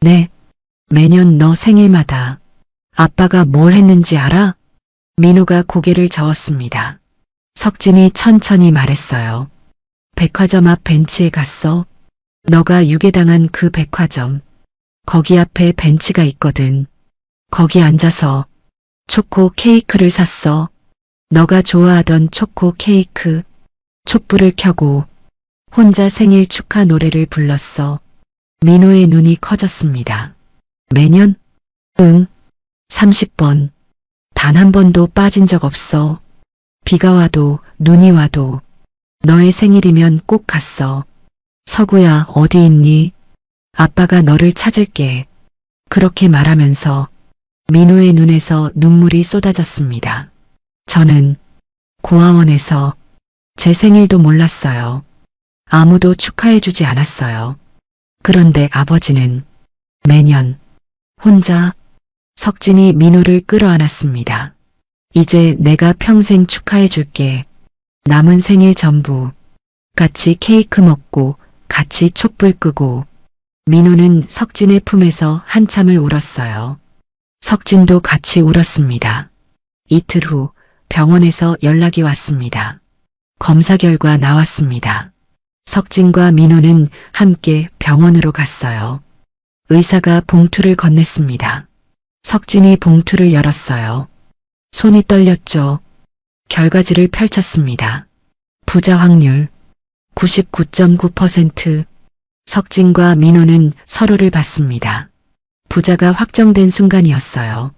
네, 매년 너 생일마다 아빠가 뭘 했는지 알아? 민우가 고개를 저었습니다. 석진이 천천히 말했어요. 백화점 앞 벤치에 갔어. 너가 유괴당한 그 백화점. 거기 앞에 벤치가 있거든. 거기 앉아서 초코 케이크를 샀어. 너가 좋아하던 초코 케이크. 촛불을 켜고 혼자 생일 축하 노래를 불렀어. 민우의 눈이 커졌습니다. 매년? 응. 30번. 단 한 번도 빠진 적 없어. 비가 와도 눈이 와도 너의 생일이면 꼭 갔어. 서구야, 어디 있니? 아빠가 너를 찾을게. 그렇게 말하면서 민우의 눈에서 눈물이 쏟아졌습니다. 저는 고아원에서 제 생일도 몰랐어요. 아무도 축하해주지 않았어요. 그런데 아버지는 매년 혼자. 석진이 민우를 끌어안았습니다. 이제 내가 평생 축하해줄게. 남은 생일 전부 같이 케이크 먹고 같이 촛불 끄고. 민우는 석진의 품에서 한참을 울었어요. 석진도 같이 울었습니다. 이틀 후 병원에서 연락이 왔습니다. 검사 결과 나왔습니다. 석진과 민우는 함께 병원으로 갔어요. 의사가 봉투를 건넸습니다. 석진이 봉투를 열었어요. 손이 떨렸죠. 결과지를 펼쳤습니다. 부자 확률 99.9%. 석진과 민우는 서로를 봤습니다. 부자가 확정된 순간이었어요.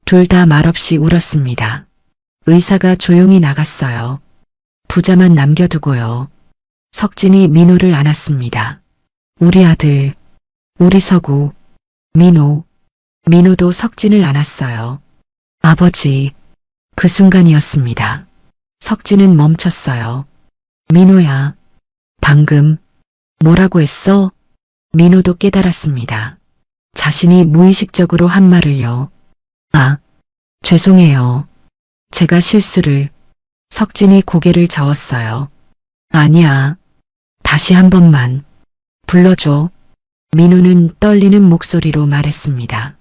둘 다 말없이 울었습니다. 의사가 조용히 나갔어요. 부자만 남겨두고요. 석진이 민우를 안았습니다. 우리 아들, 우리 서구, 민우. 민우도 석진을 안았어요. 아버지, 그 순간이었습니다. 석진은 멈췄어요. 민우야, 방금 뭐라고 했어? 민우도 깨달았습니다. 자신이 무의식적으로 한 말을요. 아, 죄송해요. 제가 실수를. 석진이 고개를 저었어요. 아니야. 다시 한 번만 불러줘. 민호는 떨리는 목소리로 말했습니다.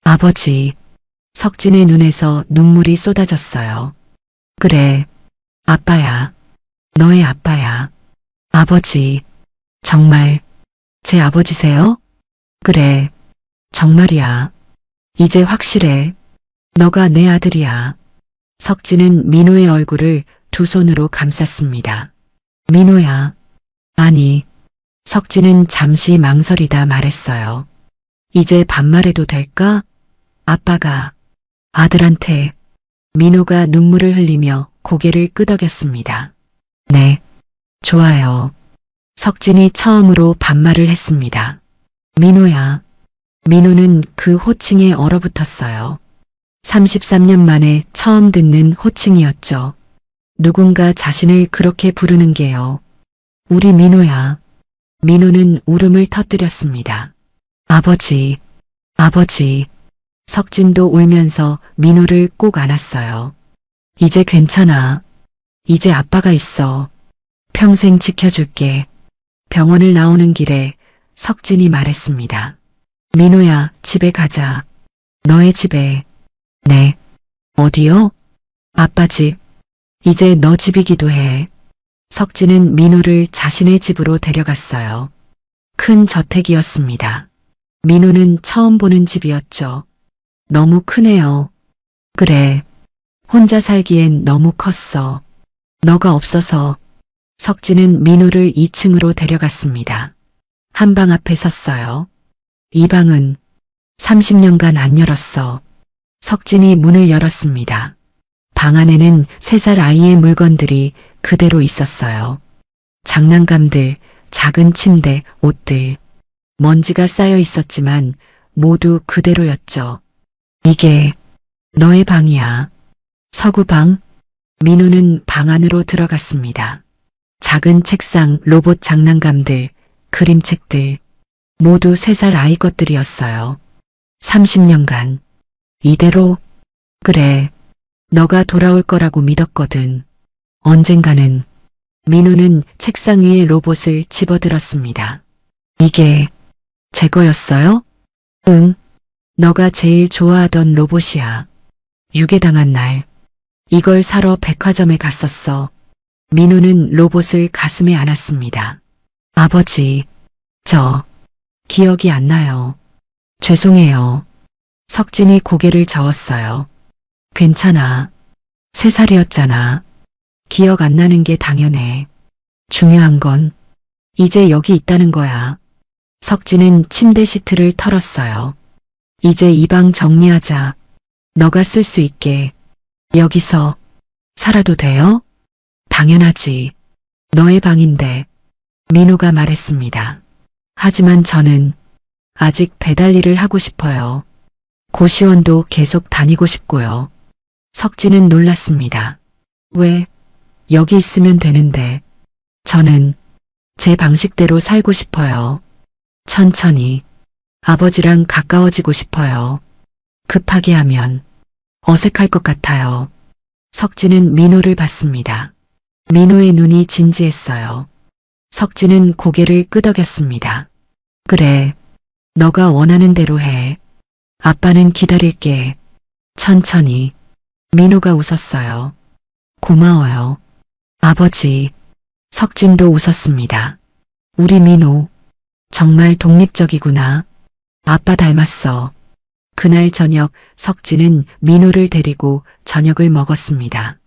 아버지. 석진의 눈에서 눈물이 쏟아졌어요. 그래, 아빠야. 너의 아빠야. 아버지, 정말 제 아버지세요? 그래, 정말이야. 이제 확실해. 너가 내 아들이야. 석진은 민호의 얼굴을 두 손으로 감쌌습니다. 민호야. 아니, 석진은 잠시 망설이다 말했어요. 이제 반말해도 될까? 아빠가 아들한테. 민호가 눈물을 흘리며 고개를 끄덕였습니다. 네, 좋아요. 석진이 처음으로 반말을 했습니다. 민호야. 민호는 그 호칭에 얼어붙었어요. 33년 만에 처음 듣는 호칭이었죠. 누군가 자신을 그렇게 부르는 게요. 우리 민호야. 민호는 울음을 터뜨렸습니다. 아버지, 아버지. 석진도 울면서 민호를 꼭 안았어요. 이제 괜찮아. 이제 아빠가 있어. 평생 지켜줄게. 병원을 나오는 길에 석진이 말했습니다. 민호야, 집에 가자. 너의 집에. 네. 어디요? 아빠 집. 이제 너 집이기도 해. 석진은 민호를 자신의 집으로 데려갔어요. 큰 저택이었습니다. 민호는 처음 보는 집이었죠. 너무 크네요. 그래. 혼자 살기엔 너무 컸어. 너가 없어서. 석진은 민호를 2층으로 데려갔습니다. 한방 앞에 섰어요. 이 방은 30년간 안 열었어. 석진이 문을 열었습니다. 방 안에는 3살 아이의 물건들이 그대로 있었어요. 장난감들, 작은 침대, 옷들. 먼지가 쌓여 있었지만 모두 그대로였죠. 이게 너의 방이야. 서구방. 민호는 방 안으로 들어갔습니다. 작은 책상, 로봇 장난감들, 그림책들. 모두 3살 아이 것들이었어요. 30년간. 이대로. 그래. 너가 돌아올 거라고 믿었거든. 언젠가는. 민호는 책상 위에 로봇을 집어들었습니다. 이게 제 거였어요? 응. 너가 제일 좋아하던 로봇이야. 유괴당한 날. 이걸 사러 백화점에 갔었어. 민호는 로봇을 가슴에 안았습니다. 아버지, 저 기억이 안 나요. 죄송해요. 석진이 고개를 저었어요. 괜찮아. 3살이었잖아. 기억 안 나는 게 당연해. 중요한 건 이제 여기 있다는 거야. 석진은 침대 시트를 털었어요. 이제 이 방 정리하자. 너가 쓸 수 있게. 여기서 살아도 돼요? 당연하지. 너의 방인데. 민호가 말했습니다. 하지만 저는 아직 배달 일을 하고 싶어요. 고시원도 계속 다니고 싶고요. 석진은 놀랐습니다. 왜? 여기 있으면 되는데. 저는 제 방식대로 살고 싶어요. 천천히. 아버지랑 가까워지고 싶어요. 급하게 하면 어색할 것 같아요. 석진은 민호를 봤습니다. 민호의 눈이 진지했어요. 석진은 고개를 끄덕였습니다. 그래. 너가 원하는 대로 해. 아빠는 기다릴게. 천천히. 민호가 웃었어요. 고마워요. 아버지. 석진도 웃었습니다. 우리 민호. 정말 독립적이구나. 아빠 닮았어. 그날 저녁 석진은 민호를 데리고 저녁을 먹었습니다.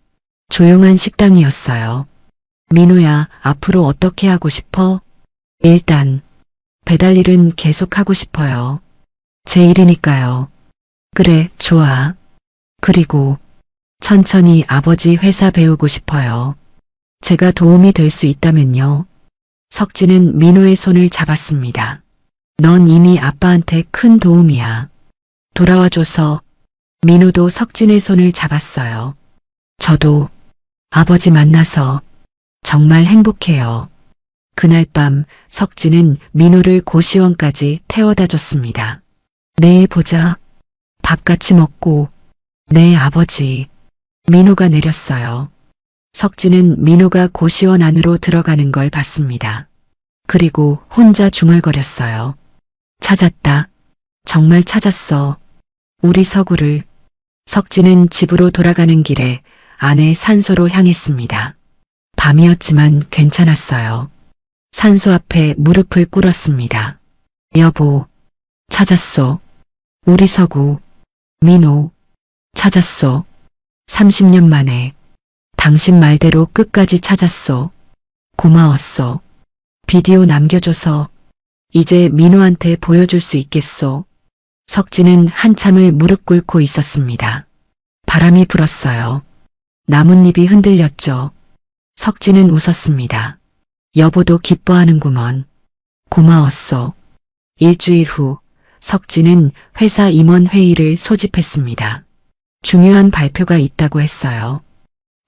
조용한 식당이었어요. 민호야, 앞으로 어떻게 하고 싶어? 일단 배달 일은 계속 하고 싶어요. 제 일이니까요. 그래, 좋아. 그리고 천천히 아버지 회사 배우고 싶어요. 제가 도움이 될 수 있다면요. 석진은 민호의 손을 잡았습니다. 넌 이미 아빠한테 큰 도움이야. 돌아와줘서. 민호도 석진의 손을 잡았어요. 저도 아버지 만나서 정말 행복해요. 그날 밤 석진은 민호를 고시원까지 태워다 줬습니다. 내일 보자. 밥 같이 먹고. 네, 아버지. 민호가 내렸어요. 석진은 민호가 고시원 안으로 들어가는 걸 봤습니다. 그리고 혼자 중얼거렸어요. 찾았다. 정말 찾았어. 우리 서구를. 석진은 집으로 돌아가는 길에 아내 산소로 향했습니다. 밤이었지만 괜찮았어요. 산소 앞에 무릎을 꿇었습니다. 여보, 찾았소. 우리 서구. 민호, 찾았소. 30년 만에. 당신 말대로 끝까지 찾았소. 고마웠소. 비디오 남겨줘서 이제 민호한테 보여줄 수 있겠소. 석진은 한참을 무릎 꿇고 있었습니다. 바람이 불었어요. 나뭇잎이 흔들렸죠. 석진은 웃었습니다. 여보도 기뻐하는구먼. 고마웠소. 일주일 후 석진은 회사 임원 회의를 소집했습니다. 중요한 발표가 있다고 했어요.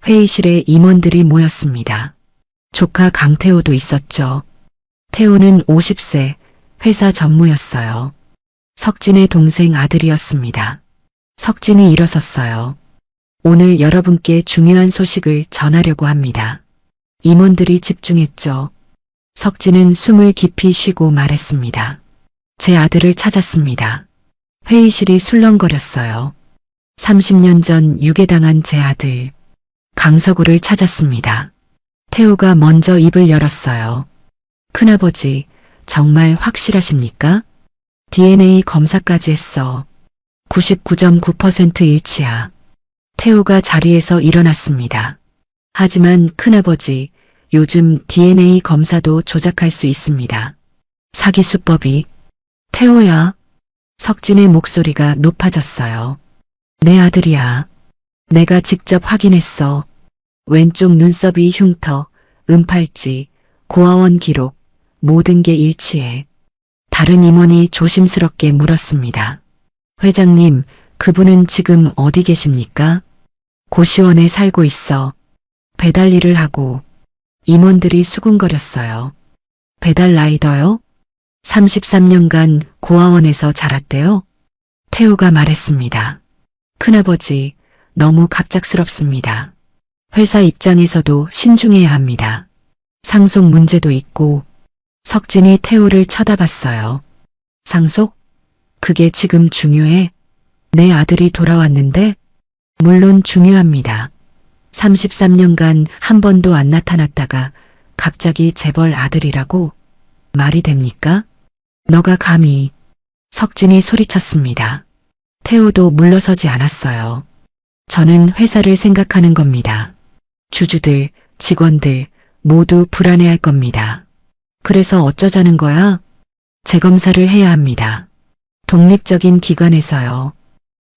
회의실에 임원들이 모였습니다. 조카 강태호도 있었죠. 태호는 50세, 회사 전무였어요. 석진의 동생 아들이었습니다. 석진이 일어섰어요. 오늘 여러분께 중요한 소식을 전하려고 합니다. 임원들이 집중했죠. 석진은 숨을 깊이 쉬고 말했습니다. 제 아들을 찾았습니다. 회의실이 술렁거렸어요. 30년 전 유괴당한 제 아들, 강서구를 찾았습니다. 태호가 먼저 입을 열었어요. 큰아버지, 정말 확실하십니까? DNA 검사까지 했어. 99.9% 일치야. 태호가 자리에서 일어났습니다. 하지만 큰아버지, 요즘 DNA 검사도 조작할 수 있습니다. 사기 수법이. 태호야. 석진의 목소리가 높아졌어요. 내 아들이야. 내가 직접 확인했어. 왼쪽 눈썹이 흉터, 은팔찌, 고아원 기록, 모든 게 일치해. 다른 임원이 조심스럽게 물었습니다. 회장님, 그분은 지금 어디 계십니까? 고시원에 살고 있어. 배달 일을 하고. 임원들이 수군거렸어요. 배달 라이더요? 33년간 고아원에서 자랐대요? 태호가 말했습니다. 큰아버지, 너무 갑작스럽습니다. 회사 입장에서도 신중해야 합니다. 상속 문제도 있고. 석진이 태호를 쳐다봤어요. 상속? 그게 지금 중요해? 내 아들이 돌아왔는데? 물론 중요합니다. 33년간 한 번도 안 나타났다가 갑자기 재벌 아들이라고? 말이 됩니까? 너가 감히. 석진이 소리쳤습니다. 태호도 물러서지 않았어요. 저는 회사를 생각하는 겁니다. 주주들, 직원들 모두 불안해할 겁니다. 그래서 어쩌자는 거야? 재검사를 해야 합니다. 독립적인 기관에서요.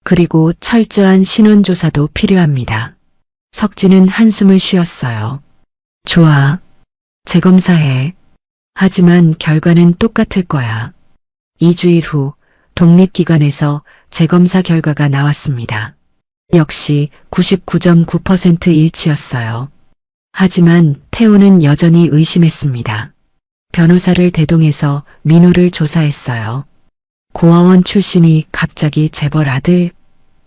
그리고 철저한 신원조사도 필요합니다. 석진은 한숨을 쉬었어요. 좋아. 재검사해. 하지만 결과는 똑같을 거야. 2주일 후 독립기관에서 재검사 결과가 나왔습니다. 역시 99.9% 일치였어요. 하지만 태호는 여전히 의심했습니다. 변호사를 대동해서 민호를 조사했어요. 고아원 출신이 갑자기 재벌 아들?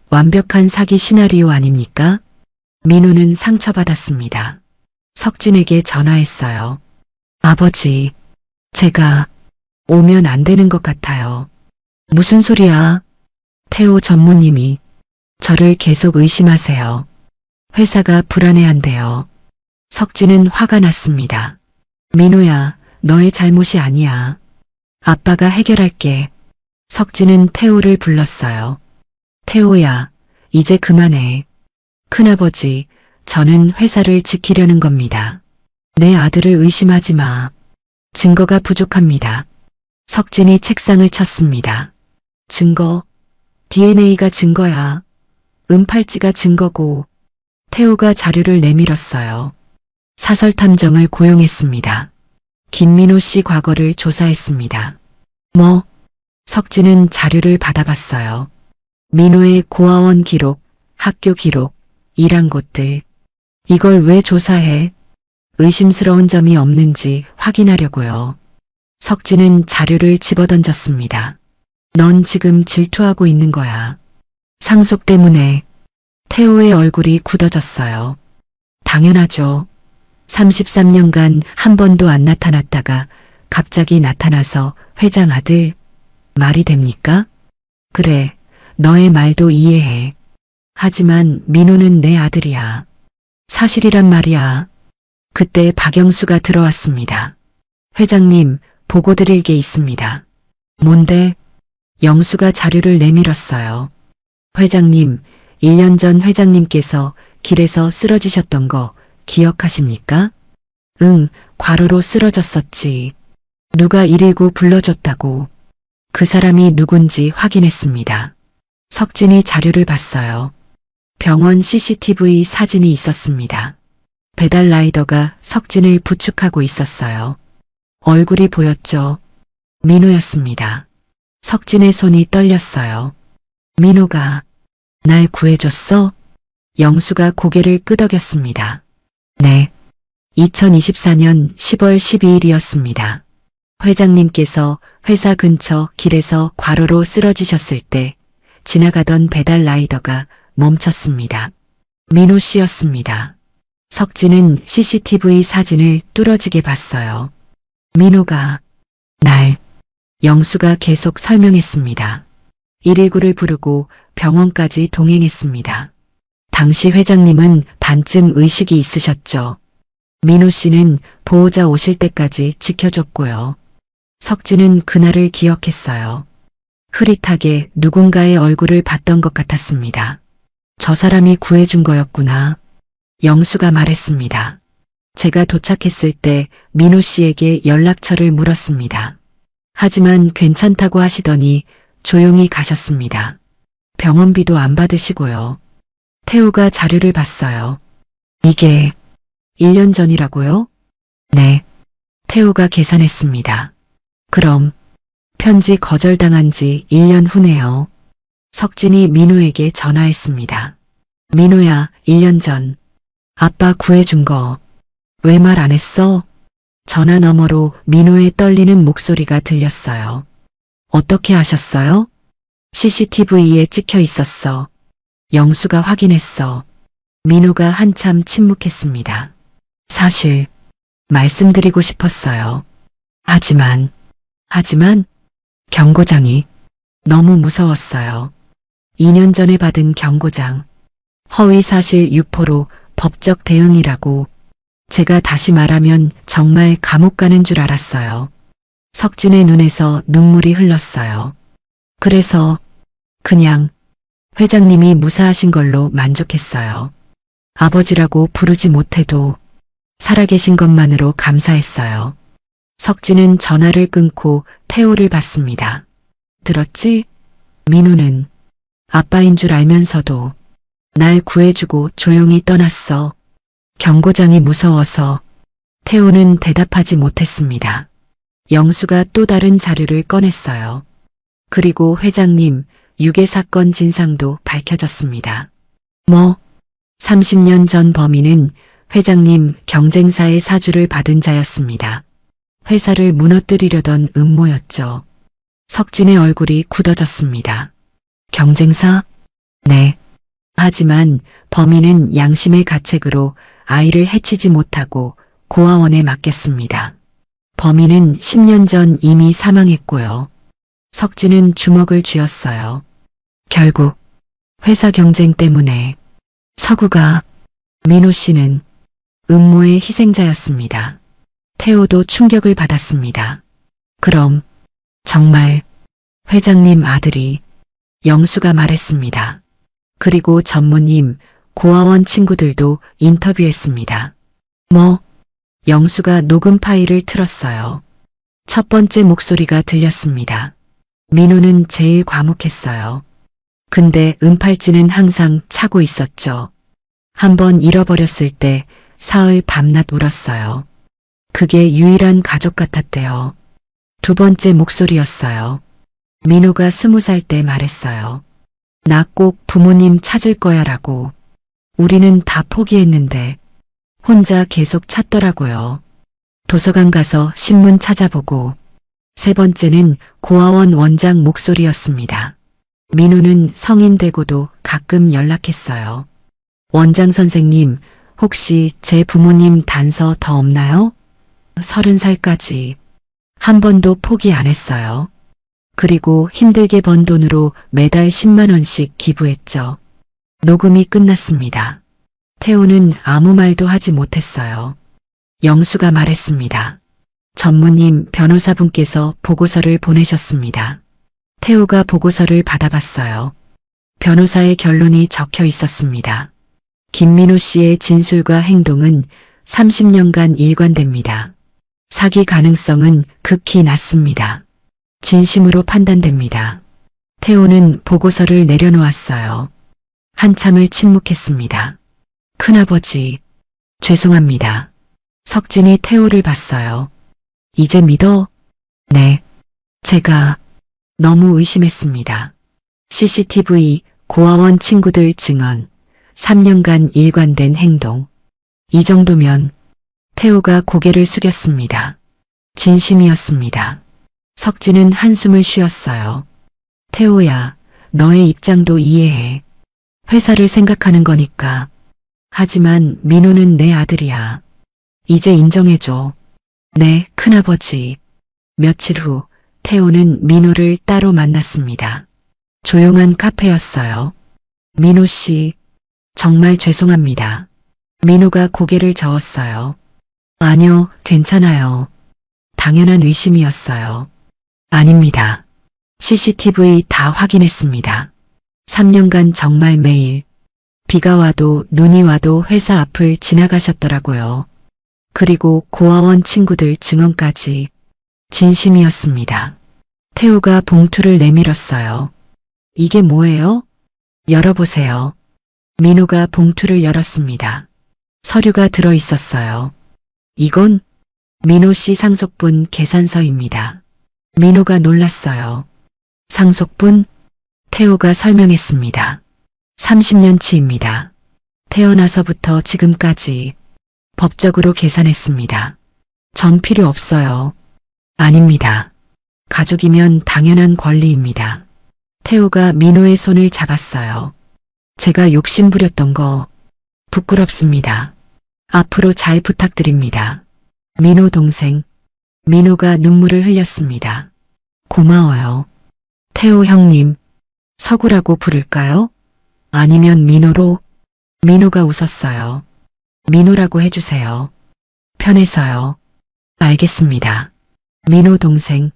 완벽한 사기 시나리오 아닙니까? 민호는 상처받았습니다. 석진에게 전화했어요. 아버지, 제가 오면 안 되는 것 같아요. 무슨 소리야? 태호 전무님이 저를 계속 의심하세요. 회사가 불안해한대요. 석진은 화가 났습니다. 민호야, 너의 잘못이 아니야. 아빠가 해결할게. 석진은 태호를 불렀어요. 태호야, 이제 그만해. 큰아버지, 저는 회사를 지키려는 겁니다. 내 아들을 의심하지 마. 증거가 부족합니다. 석진이 책상을 쳤습니다. 증거? DNA가 증거야. 은팔찌가 증거고. 태호가 자료를 내밀었어요. 사설 탐정을 고용했습니다. 김민호 씨 과거를 조사했습니다. 뭐? 석진은 자료를 받아봤어요. 민호의 고아원 기록, 학교 기록, 일한 곳들. 이걸 왜 조사해? 의심스러운 점이 없는지 확인하려고요. 석진은 자료를 집어던졌습니다. 넌 지금 질투하고 있는 거야. 상속 때문에. 태호의 얼굴이 굳어졌어요. 당연하죠. 33년간 한 번도 안 나타났다가 갑자기 나타나서 회장 아들, 말이 됩니까? 그래, 너의 말도 이해해. 하지만 민호는 내 아들이야. 사실이란 말이야. 그때 박영수가 들어왔습니다. 회장님, 보고 드릴 게 있습니다. 뭔데? 영수가 자료를 내밀었어요. 회장님, 1년 전 회장님께서 길에서 쓰러지셨던 거 기억하십니까? 응, 과로로 쓰러졌었지. 누가 119 불러줬다고. 그 사람이 누군지 확인했습니다. 석진이 자료를 봤어요. 병원 CCTV 사진이 있었습니다. 배달 라이더가 석진을 부축하고 있었어요. 얼굴이 보였죠. 민호였습니다. 석진의 손이 떨렸어요. 민호가 날 구해줬어? 영수가 고개를 끄덕였습니다. 네. 2024년 10월 12일이었습니다. 회장님께서 회사 근처 길에서 과로로 쓰러지셨을 때 지나가던 배달 라이더가 멈췄습니다. 민호 씨였습니다. 석진은 CCTV 사진을 뚫어지게 봤어요. 민호가 날 영수가 계속 설명했습니다. 119를 부르고 병원까지 동행했습니다. 당시 회장님은 반쯤 의식이 있으셨죠. 민호 씨는 보호자 오실 때까지 지켜줬고요. 석진은 그날을 기억했어요. 흐릿하게 누군가의 얼굴을 봤던 것 같았습니다. 저 사람이 구해준 거였구나. 영수가 말했습니다. 제가 도착했을 때 민호 씨에게 연락처를 물었습니다. 하지만 괜찮다고 하시더니 조용히 가셨습니다. 병원비도 안 받으시고요. 태우가 자료를 봤어요. 이게 1년 전이라고요? 네. 태우가 계산했습니다. 그럼 편지 거절당한 지 1년 후네요. 석진이 민호에게 전화했습니다. 민호야, 1년 전 아빠 구해준 거 왜 말 안 했어? 전화 너머로 민호의 떨리는 목소리가 들렸어요. 어떻게 하셨어요? CCTV에 찍혀 있었어. 영수가 확인했어. 민호가 한참 침묵했습니다. 사실 말씀드리고 싶었어요. 하지만 경고장이 너무 무서웠어요. 2년 전에 받은 경고장. 허위사실 유포로 법적 대응이라고. 제가 다시 말하면 정말 감옥 가는 줄 알았어요. 석진의 눈에서 눈물이 흘렀어요. 그래서 그냥 회장님이 무사하신 걸로 만족했어요. 아버지라고 부르지 못해도 살아계신 것만으로 감사했어요. 석진은 전화를 끊고 태호를 봤습니다. 들었지? 민호는 아빠인 줄 알면서도 날 구해주고 조용히 떠났어. 경고장이 무서워서. 태호는 대답하지 못했습니다. 영수가 또 다른 자료를 꺼냈어요. 그리고 회장님 유괴 사건 진상도 밝혀졌습니다. 30년 전 범인은 회장님 경쟁사의 사주를 받은 자였습니다. 회사를 무너뜨리려던 음모였죠. 석진의 얼굴이 굳어졌습니다. 경쟁사? 네. 하지만 범인은 양심의 가책으로 아이를 해치지 못하고 고아원에 맡겼습니다. 범인은 10년 전 이미 사망했고요. 석진은 주먹을 쥐었어요. 결국 회사 경쟁 때문에 서구가 민호 씨는 음모의 희생자였습니다. 태호도 충격을 받았습니다. 그럼 정말 회장님 아들이 영수가 말했습니다. 그리고 전무님, 고아원 친구들도 인터뷰했습니다. 영수가 녹음 파일을 틀었어요. 첫 번째 목소리가 들렸습니다. 민호는 제일 과묵했어요. 근데 은팔찌는 항상 차고 있었죠. 한번 잃어버렸을 때 사흘 밤낮 울었어요. 그게 유일한 가족 같았대요. 두 번째 목소리였어요. 민호가 20살 때 말했어요. 나 꼭 부모님 찾을 거야 라고. 우리는 다 포기했는데 혼자 계속 찾더라고요. 도서관 가서 신문 찾아보고. 세 번째는 고아원 원장 목소리였습니다. 민호는 성인 되고도 가끔 연락했어요. 원장 선생님, 혹시 제 부모님 단서 더 없나요? 30살까지. 한 번도 포기 안 했어요. 그리고 힘들게 번 돈으로 매달 10만 원씩 기부했죠. 녹음이 끝났습니다. 태호는 아무 말도 하지 못했어요. 영수가 말했습니다. 전무님, 변호사분께서 보고서를 보내셨습니다. 태호가 보고서를 받아봤어요. 변호사의 결론이 적혀 있었습니다. 김민호 씨의 진술과 행동은 30년간 일관됩니다. 사기 가능성은 극히 낮습니다. 진심으로 판단됩니다. 태호는 보고서를 내려놓았어요. 한참을 침묵했습니다. 큰아버지, 죄송합니다. 석진이 태호를 봤어요. 이제 믿어? 네. 제가 너무 의심했습니다. CCTV, 고아원 친구들 증언, 3년간 일관된 행동. 이 정도면 태호가 고개를 숙였습니다. 진심이었습니다. 석진은 한숨을 쉬었어요. 태호야, 너의 입장도 이해해. 회사를 생각하는 거니까. 하지만 민호는 내 아들이야. 이제 인정해줘. 네, 큰아버지. 며칠 후 태호는 민호를 따로 만났습니다. 조용한 카페였어요. 민호 씨, 정말 죄송합니다. 민호가 고개를 저었어요. 아니요, 괜찮아요. 당연한 의심이었어요. 아닙니다. CCTV 다 확인했습니다. 3년간 정말 매일 비가 와도 눈이 와도 회사 앞을 지나가셨더라고요. 그리고 고아원 친구들 증언까지 진심이었습니다. 태호가 봉투를 내밀었어요. 이게 뭐예요? 열어보세요. 민호가 봉투를 열었습니다. 서류가 들어 있었어요. 이건 민호 씨 상속분 계산서입니다. 민호가 놀랐어요. 상속분? 태호가 설명했습니다. 30년치입니다. 태어나서부터 지금까지 법적으로 계산했습니다. 전 필요 없어요. 아닙니다. 가족이면 당연한 권리입니다. 태호가 민호의 손을 잡았어요. 제가 욕심부렸던 거 부끄럽습니다. 앞으로 잘 부탁드립니다. 민호 동생. 민호가 눈물을 흘렸습니다. 고마워요. 태호 형님. 서구라고 부를까요? 아니면 민호로? 민호가 웃었어요. 민호라고 해주세요. 편해서요. 알겠습니다. 민호 동생.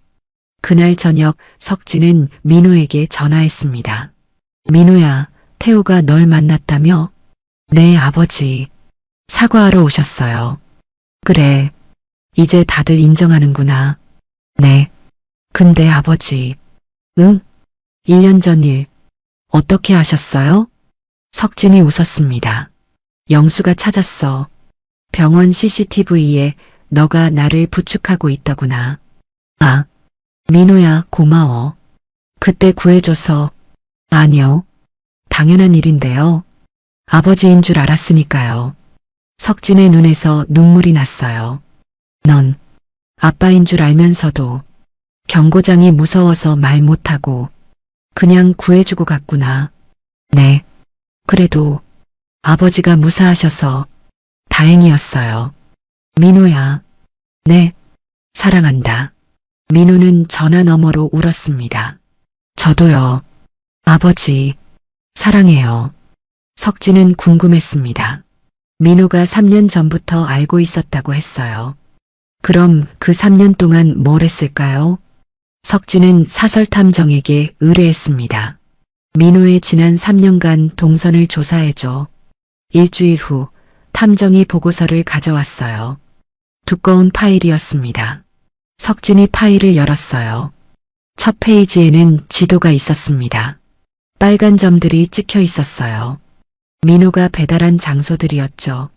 그날 저녁 석진은 민호에게 전화했습니다. 민호야, 태호가 널 만났다며? 네, 아버지. 사과하러 오셨어요. 그래. 이제 다들 인정하는구나. 네. 근데 아버지. 응? 1년 전 일. 어떻게 하셨어요? 석진이 웃었습니다. 영수가 찾았어. 병원 CCTV에 너가 나를 부축하고 있더구나. 아, 민호야, 고마워. 그때 구해줘서. 아니요. 당연한 일인데요. 아버지인 줄 알았으니까요. 석진의 눈에서 눈물이 났어요. 넌 아빠인 줄 알면서도 경고장이 무서워서 말 못하고 그냥 구해주고 갔구나. 네. 그래도 아버지가 무사하셔서 다행이었어요. 민호야. 네. 사랑한다. 민호는 전화 너머로 울었습니다. 저도요. 아버지. 사랑해요. 석진은 궁금했습니다. 민호가 3년 전부터 알고 있었다고 했어요. 그럼 그 3년 동안 뭘 했을까요? 석진은 사설탐정에게 의뢰했습니다. 민호의 지난 3년간 동선을 조사해줘. 일주일 후 탐정이 보고서를 가져왔어요. 두꺼운 파일이었습니다. 석진이 파일을 열었어요. 첫 페이지에는 지도가 있었습니다. 빨간 점들이 찍혀 있었어요. 민호가 배달한 장소들이었죠.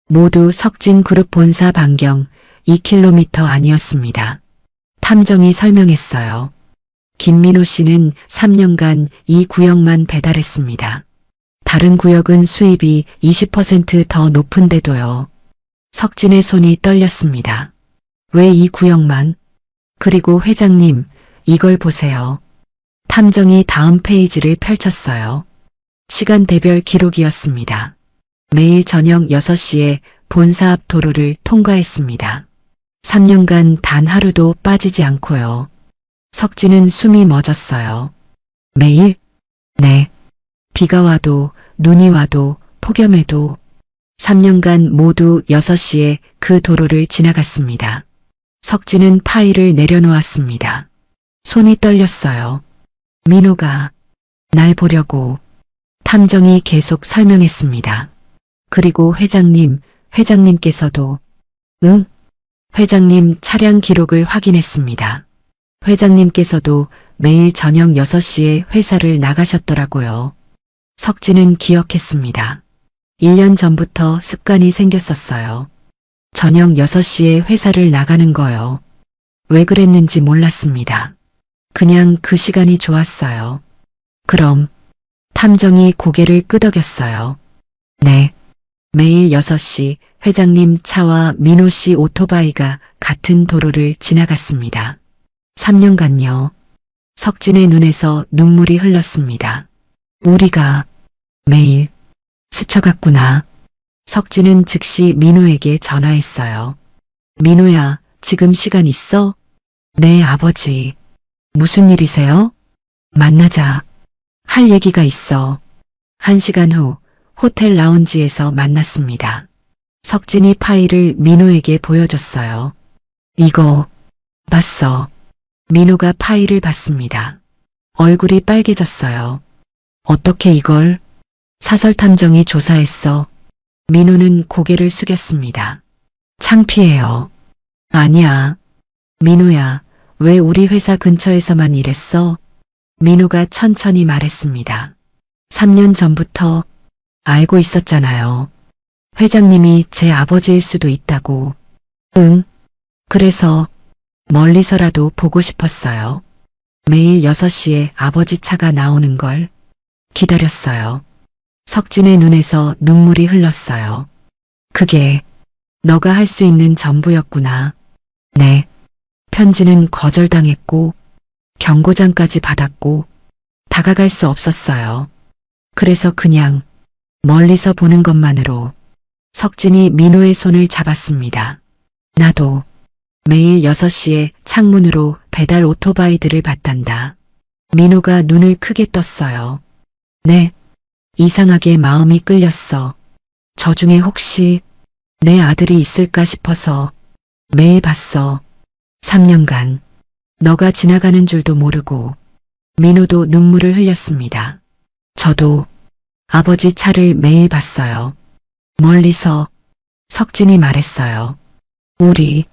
모두 석진그룹 본사 반경 2km 아니었습니다. 탐정이 설명했어요. 김민호 씨는 3년간 이 구역만 배달했습니다. 다른 구역은 수입이 20%더 높은데도요. 석진의 손이 떨렸습니다. 왜 이 구역만? 그리고 회장님, 이걸 보세요. 탐정이 다음 페이지를 펼쳤어요. 시간대별 기록이었습니다. 매일 저녁 6시에 본사 앞 도로를 통과했습니다. 3년간 단 하루도 빠지지 않고요. 석진은 숨이 멎었어요. 매일? 네. 비가 와도 눈이 와도 폭염에도 3년간 모두 6시에 그 도로를 지나갔습니다. 석진은 파일을 내려놓았습니다. 손이 떨렸어요. 민호가 날 보려고. 탐정이 계속 설명했습니다. 그리고 회장님께서도 응? 회장님 차량 기록을 확인했습니다. 회장님께서도 매일 저녁 6시에 회사를 나가셨더라고요. 석진은 기억했습니다. 1년 전부터 습관이 생겼었어요. 저녁 6시에 회사를 나가는 거요. 왜 그랬는지 몰랐습니다. 그냥 그 시간이 좋았어요. 그럼 탐정이 고개를 끄덕였어요. 네. 매일 6시 회장님 차와 민호 씨 오토바이가 같은 도로를 지나갔습니다. 3년간요. 석진의 눈에서 눈물이 흘렀습니다. 우리가 매일 스쳐갔구나. 석진은 즉시 민호에게 전화했어요. 민호야, 지금 시간 있어? 네, 아버지. 무슨 일이세요? 만나자. 할 얘기가 있어. 1시간 후 호텔 라운지에서 만났습니다. 석진이 파일을 민호에게 보여줬어요. 이거 봤어. 민호가 파일을 봤습니다. 얼굴이 빨개졌어요. 어떻게 이걸? 사설탐정이 조사했어. 민호는 고개를 숙였습니다. 창피해요. 아니야. 민호야, 왜 우리 회사 근처에서만 일했어? 민호가 천천히 말했습니다. 3년 전부터 알고 있었잖아요. 회장님이 제 아버지일 수도 있다고. 응. 그래서 멀리서라도 보고 싶었어요. 매일 6시에 아버지 차가 나오는 걸 기다렸어요. 석진의 눈에서 눈물이 흘렀어요. 그게 너가 할 수 있는 전부였구나. 네. 편지는 거절당했고 경고장까지 받았고 다가갈 수 없었어요. 그래서 그냥 멀리서 보는 것만으로. 석진이 민호의 손을 잡았습니다. 나도 매일 6시에 창문으로 배달 오토바이들을 봤단다. 민호가 눈을 크게 떴어요. 네. 이상하게 마음이 끌렸어. 저 중에 혹시 내 아들이 있을까 싶어서 매일 봤어. 3년간 너가 지나가는 줄도 모르고. 민호도 눈물을 흘렸습니다. 저도 아버지 차를 매일 봤어요. 멀리서. 석진이 말했어요. 우리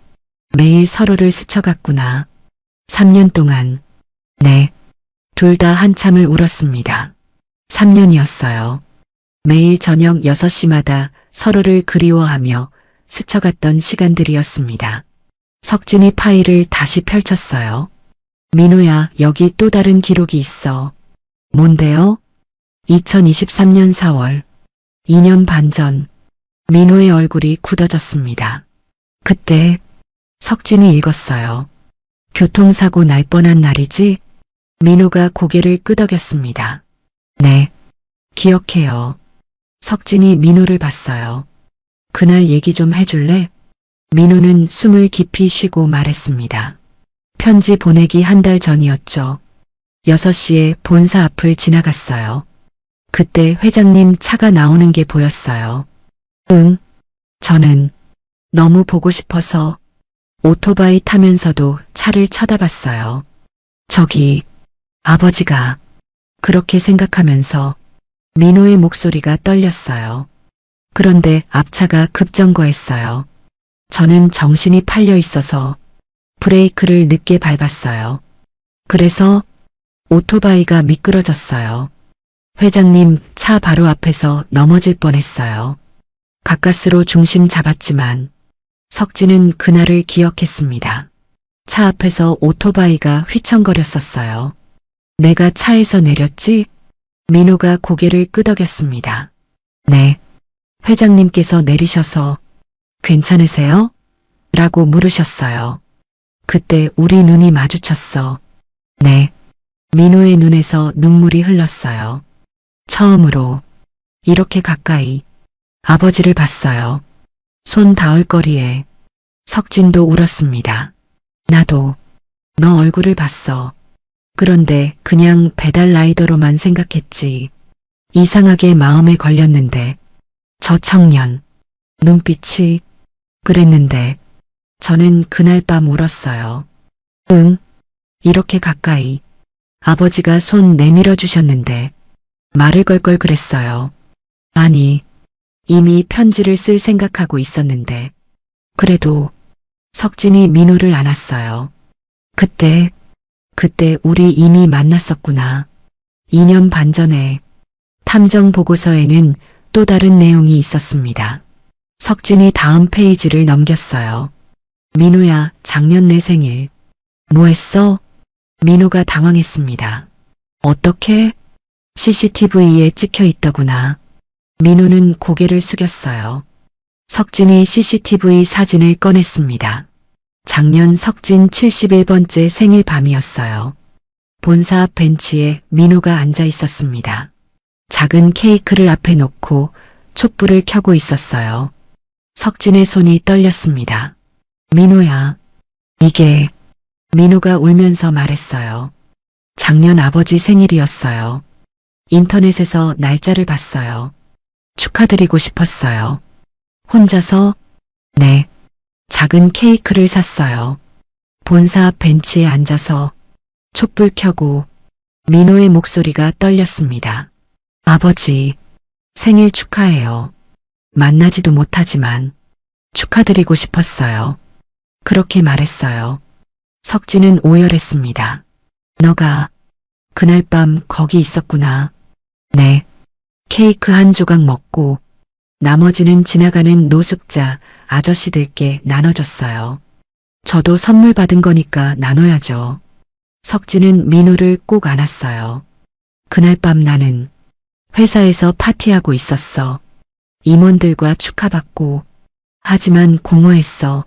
매일 서로를 스쳐갔구나. 3년 동안. 네. 둘 다 한참을 울었습니다. 3년이었어요. 매일 저녁 6시마다 서로를 그리워하며 스쳐갔던 시간들이었습니다. 석진이 파일을 다시 펼쳤어요. 민호야, 여기 또 다른 기록이 있어. 뭔데요? 2023년 4월. 2년 반 전. 민호의 얼굴이 굳어졌습니다. 그때 석진이 읽었어요. 교통사고 날 뻔한 날이지? 민호가 고개를 끄덕였습니다. 네. 기억해요. 석진이 민호를 봤어요. 그날 얘기 좀 해줄래? 민호는 숨을 깊이 쉬고 말했습니다. 편지 보내기 1달 전이었죠. 6시에 본사 앞을 지나갔어요. 그때 회장님 차가 나오는 게 보였어요. 응. 저는 너무 보고 싶어서 오토바이 타면서도 차를 쳐다봤어요. 저기 아버지가. 그렇게 생각하면서 민호의 목소리가 떨렸어요. 그런데 앞차가 급정거했어요. 저는 정신이 팔려 있어서 브레이크를 늦게 밟았어요. 그래서 오토바이가 미끄러졌어요. 회장님 차 바로 앞에서 넘어질 뻔했어요. 가까스로 중심 잡았지만 석진은 그날을 기억했습니다. 차 앞에서 오토바이가 휘청거렸었어요. 내가 차에서 내렸지? 민호가 고개를 끄덕였습니다. 네. 회장님께서 내리셔서 괜찮으세요? 라고 물으셨어요. 그때 우리 눈이 마주쳤어. 네. 민호의 눈에서 눈물이 흘렀어요. 처음으로 이렇게 가까이 아버지를 봤어요. 손 닿을 거리에. 석진도 울었습니다. 나도 너 얼굴을 봤어. 그런데 그냥 배달 라이더로만 생각했지. 이상하게 마음에 걸렸는데 저 청년 눈빛이 그랬는데 저는 그날 밤 울었어요. 응, 이렇게 가까이 아버지가 손 내밀어 주셨는데 말을 걸 걸 그랬어요. 아니, 이미 편지를 쓸 생각하고 있었는데 그래도 석진이 민호를 안았어요. 그때 우리 이미 만났었구나. 2년 반 전에 탐정 보고서에는 또 다른 내용이 있었습니다. 석진이 다음 페이지를 넘겼어요. 민호야, 작년 내 생일. 뭐 했어? 민호가 당황했습니다. 어떻게? CCTV에 찍혀 있더구나. 민호는 고개를 숙였어요. 석진이 CCTV 사진을 꺼냈습니다. 작년 석진 71번째 생일 밤이었어요. 본사 앞 벤치에 민호가 앉아 있었습니다. 작은 케이크를 앞에 놓고 촛불을 켜고 있었어요. 석진의 손이 떨렸습니다. 민호야, 이게 민호가 울면서 말했어요. 작년 아버지 생일이었어요. 인터넷에서 날짜를 봤어요. 축하드리고 싶었어요. 혼자서? 네. 작은 케이크를 샀어요. 본사 앞 벤치에 앉아서 촛불 켜고 민호의 목소리가 떨렸습니다. 아버지, 생일 축하해요. 만나지도 못하지만 축하드리고 싶었어요. 그렇게 말했어요. 석진은 오열했습니다. 너가 그날 밤 거기 있었구나. 네. 케이크 한 조각 먹고 나머지는 지나가는 노숙자 아저씨들께 나눠줬어요. 저도 선물 받은 거니까 나눠야죠. 석진은 민호를 꼭 안았어요. 그날 밤 나는 회사에서 파티하고 있었어. 임원들과 축하받고 하지만 공허했어.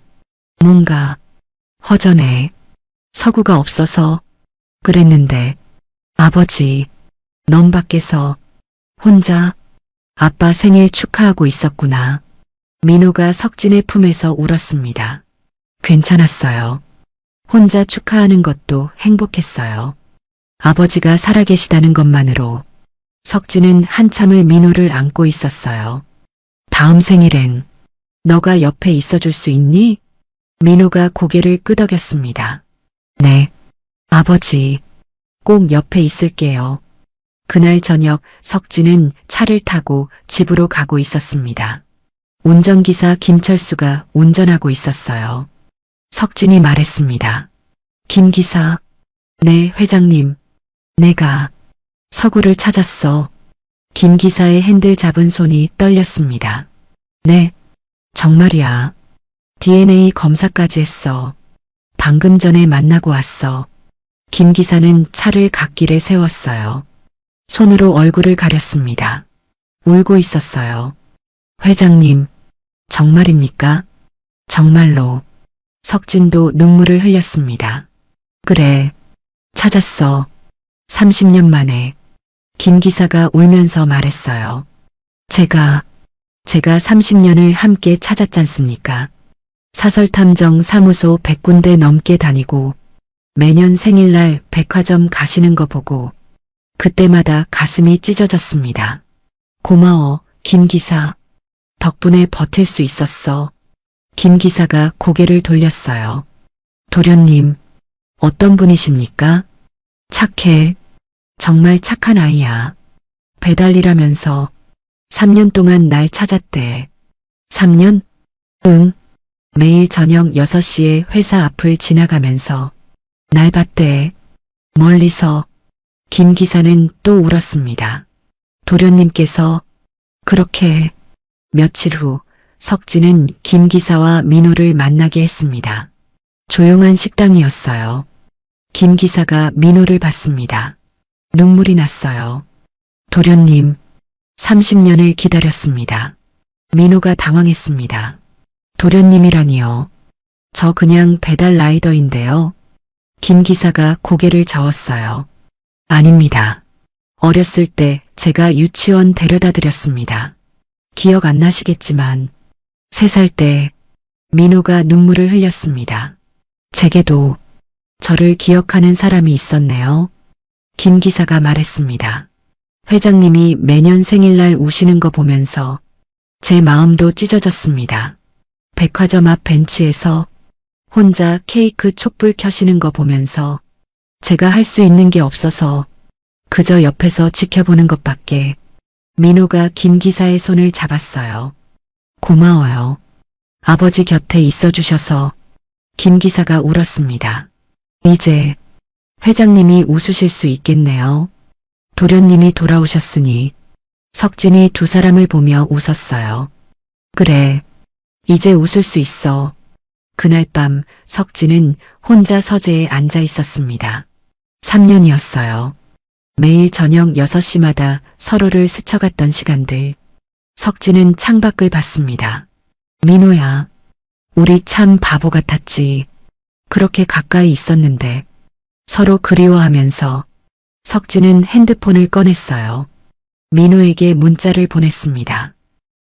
뭔가 허전해. 서구가 없어서 그랬는데 아버지, 넌 밖에서 혼자 아빠 생일 축하하고 있었구나. 민호가 석진의 품에서 울었습니다. 괜찮았어요. 혼자 축하하는 것도 행복했어요. 아버지가 살아계시다는 것만으로 석진은 한참을 민호를 안고 있었어요. 다음 생일엔 너가 옆에 있어줄 수 있니? 민호가 고개를 끄덕였습니다. 네, 아버지, 꼭 옆에 있을게요. 그날 저녁 석진은 차를 타고 집으로 가고 있었습니다. 운전기사 김철수가 운전하고 있었어요. 석진이 말했습니다. 김 기사, 네, 회장님. 내가 서구를 찾았어. 김 기사의 핸들 잡은 손이 떨렸습니다. 네, 정말이야. DNA 검사까지 했어. 방금 전에 만나고 왔어. 김 기사는 차를 갓길에 세웠어요. 손으로 얼굴을 가렸습니다. 울고 있었어요. 회장님, 정말입니까? 정말로. 석진도 눈물을 흘렸습니다. 그래, 찾았어. 30년 만에. 김 기사가 울면서 말했어요. 제가 30년을 함께 찾았잖습니까? 사설탐정 사무소 100군데 넘게 다니고 매년 생일날 백화점 가시는 거 보고 그때마다 가슴이 찢어졌습니다. 고마워, 김 기사. 덕분에 버틸 수 있었어. 김 기사가 고개를 돌렸어요. 도련님, 어떤 분이십니까? 착해. 정말 착한 아이야. 배달일하면서 3년 동안 날 찾았대. 3년? 응. 매일 저녁 6시에 회사 앞을 지나가면서 날 봤대. 멀리서. 김 기사는 또 울었습니다. 도련님께서 그렇게. 며칠 후 석진은 김 기사와 민호를 만나게 했습니다. 조용한 식당이었어요. 김 기사가 민호를 봤습니다. 눈물이 났어요. 도련님, 30년을 기다렸습니다. 민호가 당황했습니다. 도련님이라니요. 저 그냥 배달 라이더인데요. 김 기사가 고개를 저었어요. 아닙니다. 어렸을 때 제가 유치원 데려다 드렸습니다. 기억 안 나시겠지만 3살 때 민호가 눈물을 흘렸습니다. 제게도 저를 기억하는 사람이 있었네요. 김 기사가 말했습니다. 회장님이 매년 생일날 우시는 거 보면서 제 마음도 찢어졌습니다. 백화점 앞 벤치에서 혼자 케이크 촛불 켜시는 거 보면서 제가 할 수 있는 게 없어서 그저 옆에서 지켜보는 것밖에. 민호가 김 기사의 손을 잡았어요. 고마워요. 아버지 곁에 있어 주셔서. 김 기사가 울었습니다. 이제 회장님이 웃으실 수 있겠네요. 도련님이 돌아오셨으니. 석진이 두 사람을 보며 웃었어요. 그래, 이제 웃을 수 있어. 그날 밤 석진은 혼자 서재에 앉아 있었습니다. 3년이었어요. 매일 저녁 6시마다 서로를 스쳐갔던 시간들. 석진은 창밖을 봤습니다. 민호야, 우리 참 바보 같았지. 그렇게 가까이 있었는데. 서로 그리워하면서 석진은 핸드폰을 꺼냈어요. 민호에게 문자를 보냈습니다.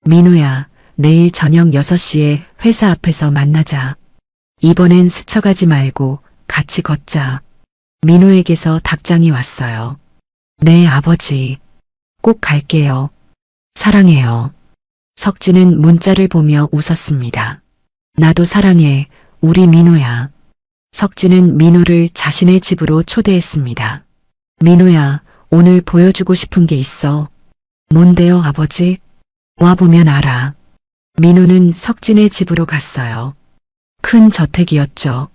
민호야, 내일 저녁 6시에 회사 앞에서 만나자. 이번엔 스쳐가지 말고 같이 걷자. 민호에게서 답장이 왔어요. 네, 아버지. 꼭 갈게요. 사랑해요. 석진은 문자를 보며 웃었습니다. 나도 사랑해, 우리 민호야. 석진은 민호를 자신의 집으로 초대했습니다. 민호야, 오늘 보여주고 싶은 게 있어. 뭔데요, 아버지? 와보면 알아. 민호는 석진의 집으로 갔어요. 큰 저택이었죠.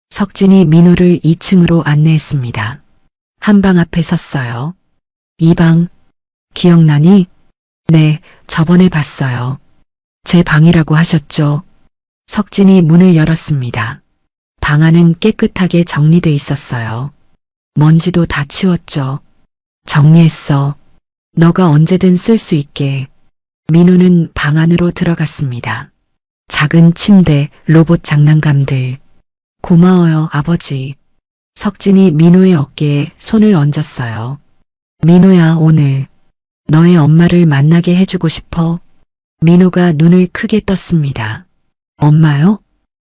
석진이 민호를 2층으로 안내했습니다. 한방 앞에 섰어요. 이 방, 기억나니? 네, 저번에 봤어요. 제 방이라고 하셨죠? 석진이 문을 열었습니다. 방 안은 깨끗하게 정리돼 있었어요. 먼지도 다 치웠죠. 정리했어. 너가 언제든 쓸 수 있게. 민호는 방 안으로 들어갔습니다. 작은 침대, 로봇 장난감들. 고마워요, 아버지. 석진이 민호의 어깨에 손을 얹었어요. 민호야, 오늘 너의 엄마를 만나게 해주고 싶어. 민호가 눈을 크게 떴습니다. 엄마요?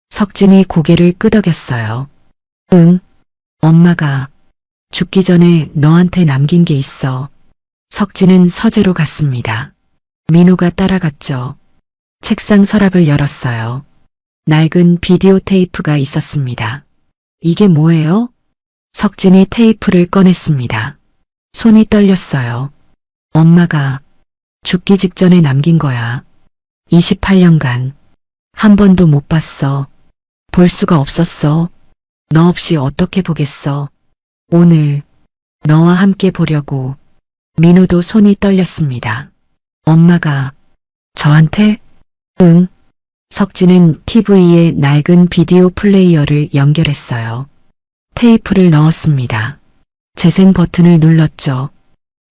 석진이 고개를 끄덕였어요. 응, 엄마가 죽기 전에 너한테 남긴 게 있어. 석진은 서재로 갔습니다. 민호가 따라갔죠. 책상 서랍을 열었어요. 낡은 비디오 테이프가 있었습니다. 이게 뭐예요? 석진이 테이프를 꺼냈습니다. 손이 떨렸어요. 엄마가 죽기 직전에 남긴 거야. 28년간 한 번도 못 봤어. 볼 수가 없었어. 너 없이 어떻게 보겠어. 오늘 너와 함께 보려고. 민호도 손이 떨렸습니다. 엄마가 저한테? 응. 석진은 TV에 낡은 비디오 플레이어를 연결했어요. 테이프를 넣었습니다. 재생 버튼을 눌렀죠.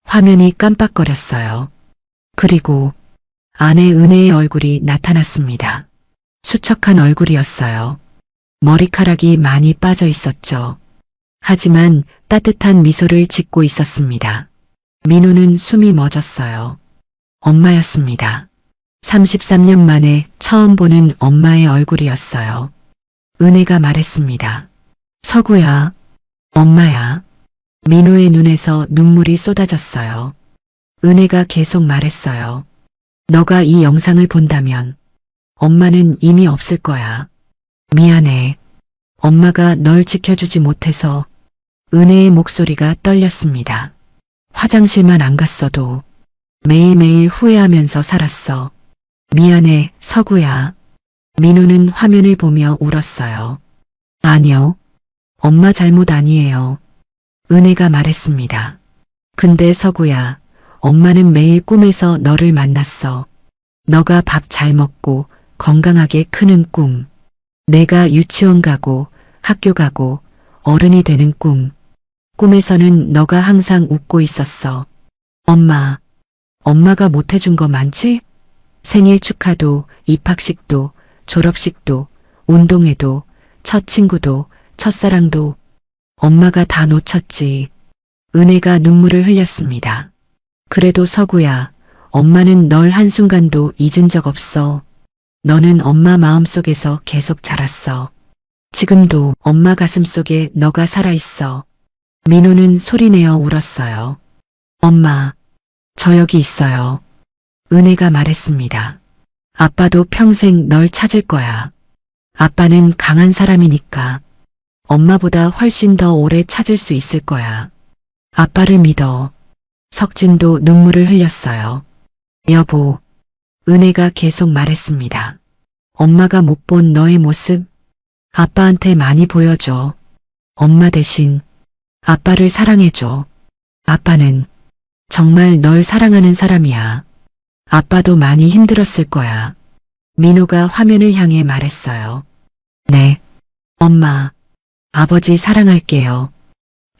화면이 깜빡거렸어요. 그리고 아내 은혜의 얼굴이 나타났습니다. 수척한 얼굴이었어요. 머리카락이 많이 빠져 있었죠. 하지만 따뜻한 미소를 짓고 있었습니다. 민호는 숨이 멎었어요. 엄마였습니다. 33년 만에 처음 보는 엄마의 얼굴이었어요. 은혜가 말했습니다. 서구야, 엄마야. 민호의 눈에서 눈물이 쏟아졌어요. 은혜가 계속 말했어요. 너가 이 영상을 본다면 엄마는 이미 없을 거야. 미안해. 엄마가 널 지켜주지 못해서. 은혜의 목소리가 떨렸습니다. 화장실만 안 갔어도 매일매일 후회하면서 살았어. 미안해, 서구야. 민호는 화면을 보며 울었어요. 아니요. 엄마 잘못 아니에요. 은혜가 말했습니다. 근데 서구야, 엄마는 매일 꿈에서 너를 만났어. 너가 밥 잘 먹고 건강하게 크는 꿈. 내가 유치원 가고 학교 가고 어른이 되는 꿈. 꿈에서는 너가 항상 웃고 있었어. 엄마가 못해준 거 많지? 생일 축하도, 입학식도, 졸업식도, 운동회도, 첫 친구도, 첫사랑도 엄마가 다 놓쳤지. 은혜가 눈물을 흘렸습니다. 그래도 서구야, 엄마는 널 한순간도 잊은 적 없어. 너는 엄마 마음속에서 계속 자랐어. 지금도 엄마 가슴속에 너가 살아있어. 민호는 소리내어 울었어요. 엄마, 저 여기 있어요. 은혜가 말했습니다. 아빠도 평생 널 찾을 거야. 아빠는 강한 사람이니까 엄마보다 훨씬 더 오래 찾을 수 있을 거야. 아빠를 믿어. 석진도 눈물을 흘렸어요. 여보, 은혜가 계속 말했습니다. 엄마가 못 본 너의 모습, 아빠한테 많이 보여줘. 엄마 대신 아빠를 사랑해줘. 아빠는 정말 널 사랑하는 사람이야. 아빠도 많이 힘들었을 거야. 민호가 화면을 향해 말했어요. 네, 엄마, 아버지 사랑할게요.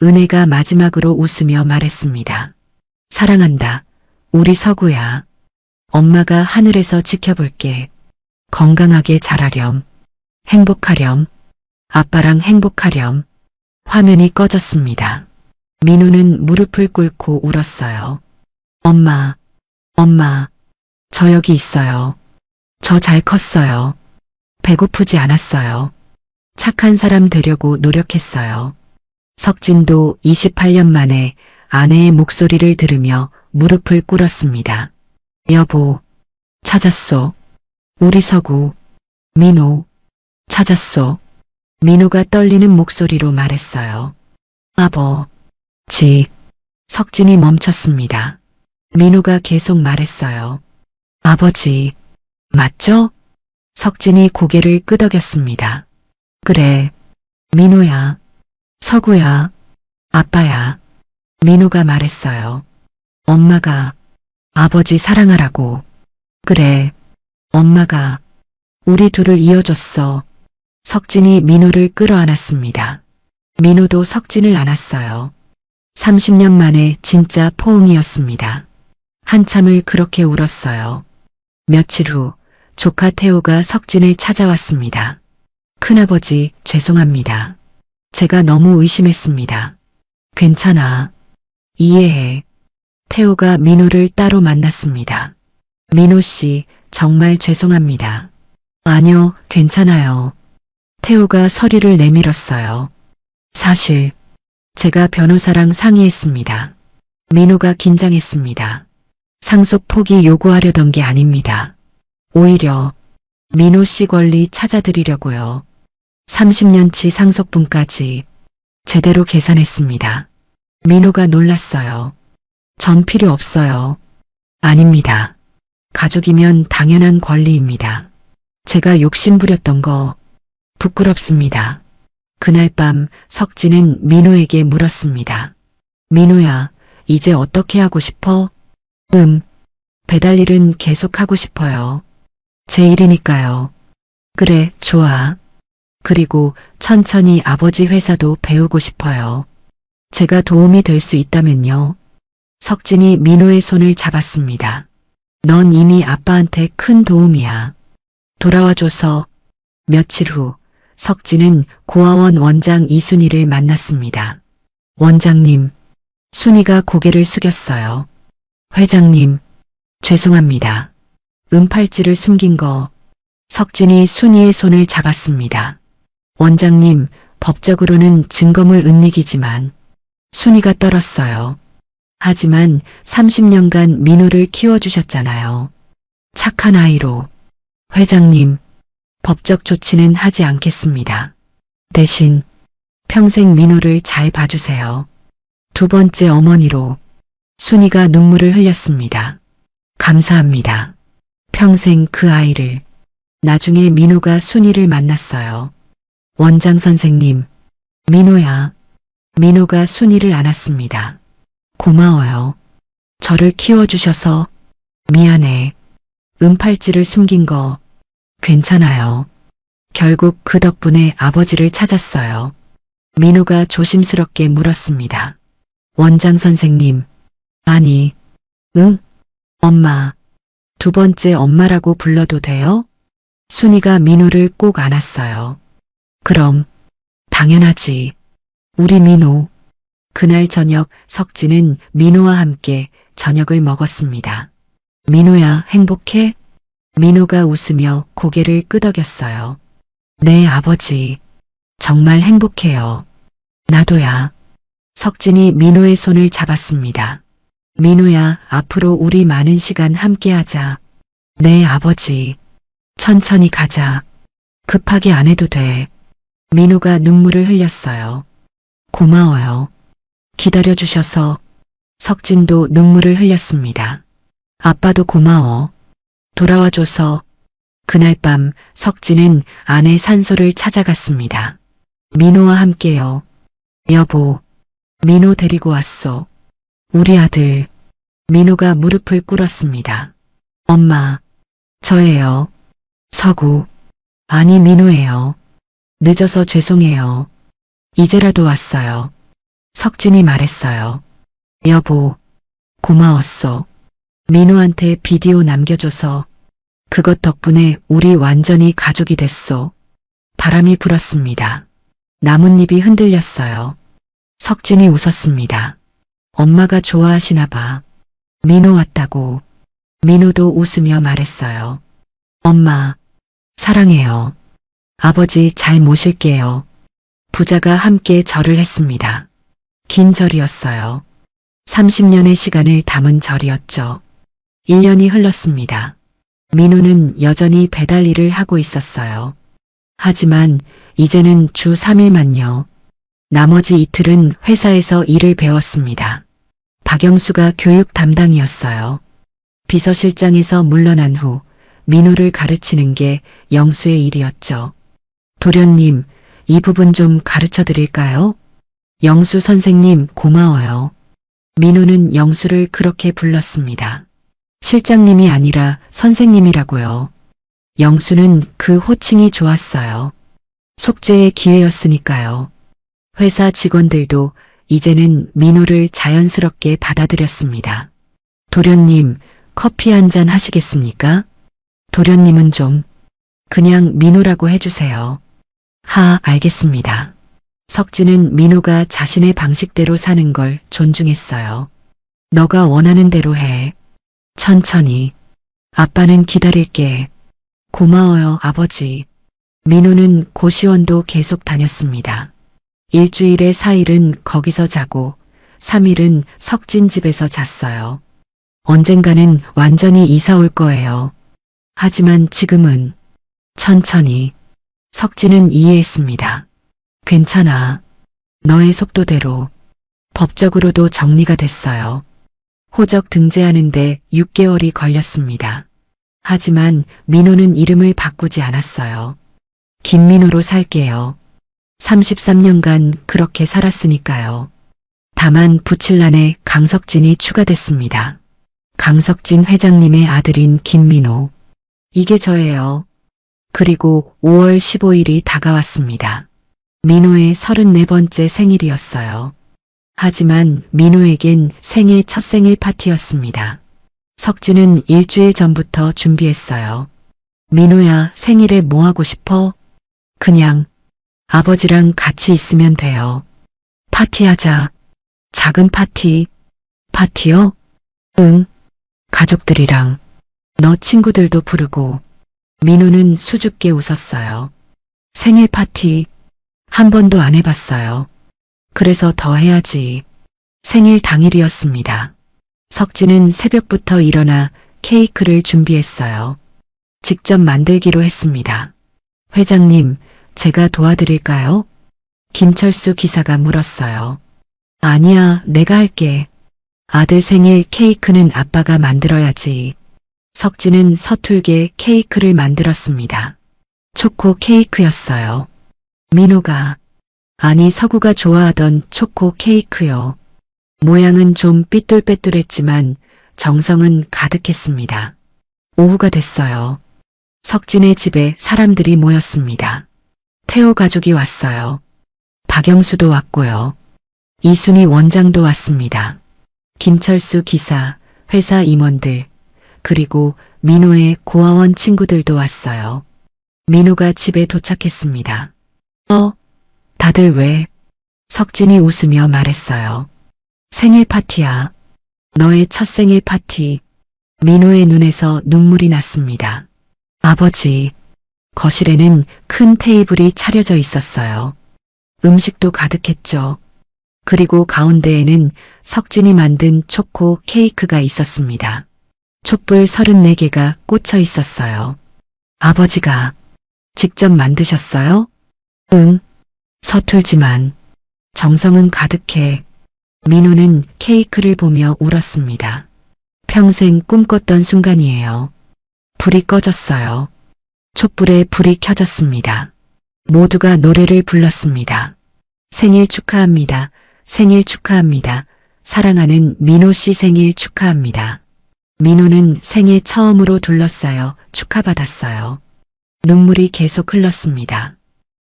은혜가 마지막으로 웃으며 말했습니다. 사랑한다. 우리 서구야. 엄마가 하늘에서 지켜볼게. 건강하게 자라렴. 행복하렴. 아빠랑 행복하렴. 화면이 꺼졌습니다. 민호는 무릎을 꿇고 울었어요. 엄마, 엄마, 저 여기 있어요. 저 잘 컸어요. 배고프지 않았어요. 착한 사람 되려고 노력했어요. 석진도 28년 만에 아내의 목소리를 들으며 무릎을 꿇었습니다. 여보, 찾았소. 우리 서구, 민호, 찾았소. 민호가 떨리는 목소리로 말했어요. 아버지. 석진이 멈췄습니다. 민호가 계속 말했어요. 아버지, 맞죠? 석진이 고개를 끄덕였습니다. 그래, 민호야, 서구야, 아빠야. 민호가 말했어요. 엄마가 아버지 사랑하라고. 그래, 엄마가 우리 둘을 이어줬어. 석진이 민호를 끌어안았습니다. 민호도 석진을 안았어요. 30년 만에 진짜 포옹이었습니다. 한참을 그렇게 울었어요. 며칠 후 조카 태호가 석진을 찾아왔습니다. 큰아버지, 죄송합니다. 제가 너무 의심했습니다. 괜찮아. 이해해. 태호가 민호를 따로 만났습니다. 민호 씨, 정말 죄송합니다. 아니요, 괜찮아요. 태호가 서류를 내밀었어요. 사실 제가 변호사랑 상의했습니다. 민호가 긴장했습니다. 상속 포기 요구하려던 게 아닙니다. 오히려 민호 씨 권리 찾아드리려고요. 30년치 상속분까지 제대로 계산했습니다. 민호가 놀랐어요. 전 필요 없어요. 아닙니다. 가족이면 당연한 권리입니다. 제가 욕심부렸던 거 부끄럽습니다. 그날 밤 석진은 민호에게 물었습니다. 민호야, 이제 어떻게 하고 싶어? 배달일은 계속하고 싶어요. 제 일이니까요. 그래, 좋아. 그리고 천천히 아버지 회사도 배우고 싶어요. 제가 도움이 될 수 있다면요. 석진이 민호의 손을 잡았습니다. 넌 이미 아빠한테 큰 도움이야. 돌아와줘서. 며칠 후 석진은 고아원 원장 이순희를 만났습니다. 원장님, 순희가 고개를 숙였어요. 회장님, 죄송합니다. 은팔찌를 숨긴 거. 석진이 순희의 손을 잡았습니다. 원장님, 법적으로는 증거물 은닉이지만 순희가 떨었어요. 하지만 30년간 민호를 키워주셨잖아요. 착한 아이로. 회장님, 법적 조치는 하지 않겠습니다. 대신 평생 민호를 잘 봐주세요. 두 번째 어머니로. 순희가 눈물을 흘렸습니다. 감사합니다. 평생 그 아이를. 나중에 민호가 순희를 만났어요. 원장 선생님, 민호야. 민호가 순희를 안았습니다. 고마워요. 저를 키워주셔서. 미안해. 은팔찌를 숨긴 거 괜찮아요. 결국 그 덕분에 아버지를 찾았어요. 민호가 조심스럽게 물었습니다. 원장 선생님, 아니, 응? 엄마. 두 번째 엄마라고 불러도 돼요? 순희가 민호를 꼭 안았어요. 그럼, 당연하지. 우리 민호. 그날 저녁 석진은 민호와 함께 저녁을 먹었습니다. 민호야, 행복해? 민호가 웃으며 고개를 끄덕였어요. 네, 아버지. 정말 행복해요. 나도야. 석진이 민호의 손을 잡았습니다. 민호야, 앞으로 우리 많은 시간 함께하자. 네, 아버지. 천천히 가자. 급하게 안 해도 돼. 민호가 눈물을 흘렸어요. 고마워요. 기다려주셔서. 석진도 눈물을 흘렸습니다. 아빠도 고마워. 돌아와줘서. 그날 밤 석진은 아내 산소를 찾아갔습니다. 민호와 함께요. 여보, 민호 데리고 왔소. 우리 아들. 민호가 무릎을 꿇었습니다. 엄마, 저예요. 서구. 아니, 민호예요. 늦어서 죄송해요. 이제라도 왔어요. 석진이 말했어요. 여보, 고마웠어. 민호한테 비디오 남겨줘서. 그것 덕분에 우리 완전히 가족이 됐소. 바람이 불었습니다. 나뭇잎이 흔들렸어요. 석진이 웃었습니다. 엄마가 좋아하시나 봐. 민호 왔다고. 민호도 웃으며 말했어요. 엄마, 사랑해요. 아버지 잘 모실게요. 부자가 함께 절을 했습니다. 긴 절이었어요. 30년의 시간을 담은 절이었죠. 1년이 흘렀습니다. 민호는 여전히 배달 일을 하고 있었어요. 하지만 이제는 주 3일만요. 나머지 이틀은 회사에서 일을 배웠습니다. 박영수가 교육 담당이었어요. 비서실장에서 물러난 후 민호를 가르치는 게 영수의 일이었죠. 도련님, 이 부분 좀 가르쳐 드릴까요? 영수 선생님 고마워요. 민호는 영수를 그렇게 불렀습니다. 실장님이 아니라 선생님이라고요. 영수는 그 호칭이 좋았어요. 속죄의 기회였으니까요. 회사 직원들도 이제는 민호를 자연스럽게 받아들였습니다. 도련님, 커피 한 잔 하시겠습니까? 도련님은 좀 그냥 민호라고 해주세요. 알겠습니다. 석진은 민호가 자신의 방식대로 사는 걸 존중했어요. 너가 원하는 대로 해. 천천히. 아빠는 기다릴게. 고마워요, 아버지. 민호는 고시원도 계속 다녔습니다. 일주일에 4일은 거기서 자고 3일은 석진 집에서 잤어요. 언젠가는 완전히 이사 올 거예요. 하지만 지금은 천천히. 석진은 이해했습니다. 괜찮아. 너의 속도대로. 법적으로도 정리가 됐어요. 호적 등재하는데 6개월이 걸렸습니다. 하지만 민호는 이름을 바꾸지 않았어요. 김민호로 살게요. 33년간 그렇게 살았으니까요. 다만 부칠란에 강석진이 추가됐습니다. 강석진 회장님의 아들인 김민호. 이게 저예요. 그리고 5월 15일이 다가왔습니다. 민호의 34번째 생일이었어요. 하지만 민호에겐 생애 첫 생일 파티였습니다. 석진은 일주일 전부터 준비했어요. 민호야, 생일에 뭐 하고 싶어? 그냥 아버지랑 같이 있으면 돼요. 파티하자. 작은 파티. 파티요? 응. 가족들이랑. 너 친구들도 부르고. 민호는 수줍게 웃었어요. 생일 파티. 한 번도 안 해봤어요. 그래서 더 해야지. 생일 당일이었습니다. 석진은 새벽부터 일어나 케이크를 준비했어요. 직접 만들기로 했습니다. 회장님, 제가 도와드릴까요? 김철수 기사가 물었어요. 아니야, 내가 할게. 아들 생일 케이크는 아빠가 만들어야지. 석진은 서툴게 케이크를 만들었습니다. 초코 케이크였어요. 민호가, 아니 서구가 좋아하던 초코 케이크요. 모양은 좀 삐뚤빼뚤했지만 정성은 가득했습니다. 오후가 됐어요. 석진의 집에 사람들이 모였습니다. 태호 가족이 왔어요. 박영수도 왔고요. 이순희 원장도 왔습니다. 김철수 기사, 회사 임원들, 그리고 민호의 고아원 친구들도 왔어요. 민호가 집에 도착했습니다. 다들 왜? 석진이 웃으며 말했어요. 생일 파티야. 너의 첫 생일 파티. 민호의 눈에서 눈물이 났습니다. 아버지, 거실에는 큰 테이블이 차려져 있었어요. 음식도 가득했죠. 그리고 가운데에는 석진이 만든 초코 케이크가 있었습니다. 촛불 34개가 꽂혀 있었어요. 아버지가 직접 만드셨어요? 응. 서툴지만 정성은 가득해. 민호는 케이크를 보며 울었습니다. 평생 꿈꿨던 순간이에요. 불이 꺼졌어요. 촛불에 불이 켜졌습니다. 모두가 노래를 불렀습니다. 생일 축하합니다. 생일 축하합니다. 사랑하는 민호 씨 생일 축하합니다. 민호는 생애 처음으로 둘러싸여 축하받았어요. 눈물이 계속 흘렀습니다.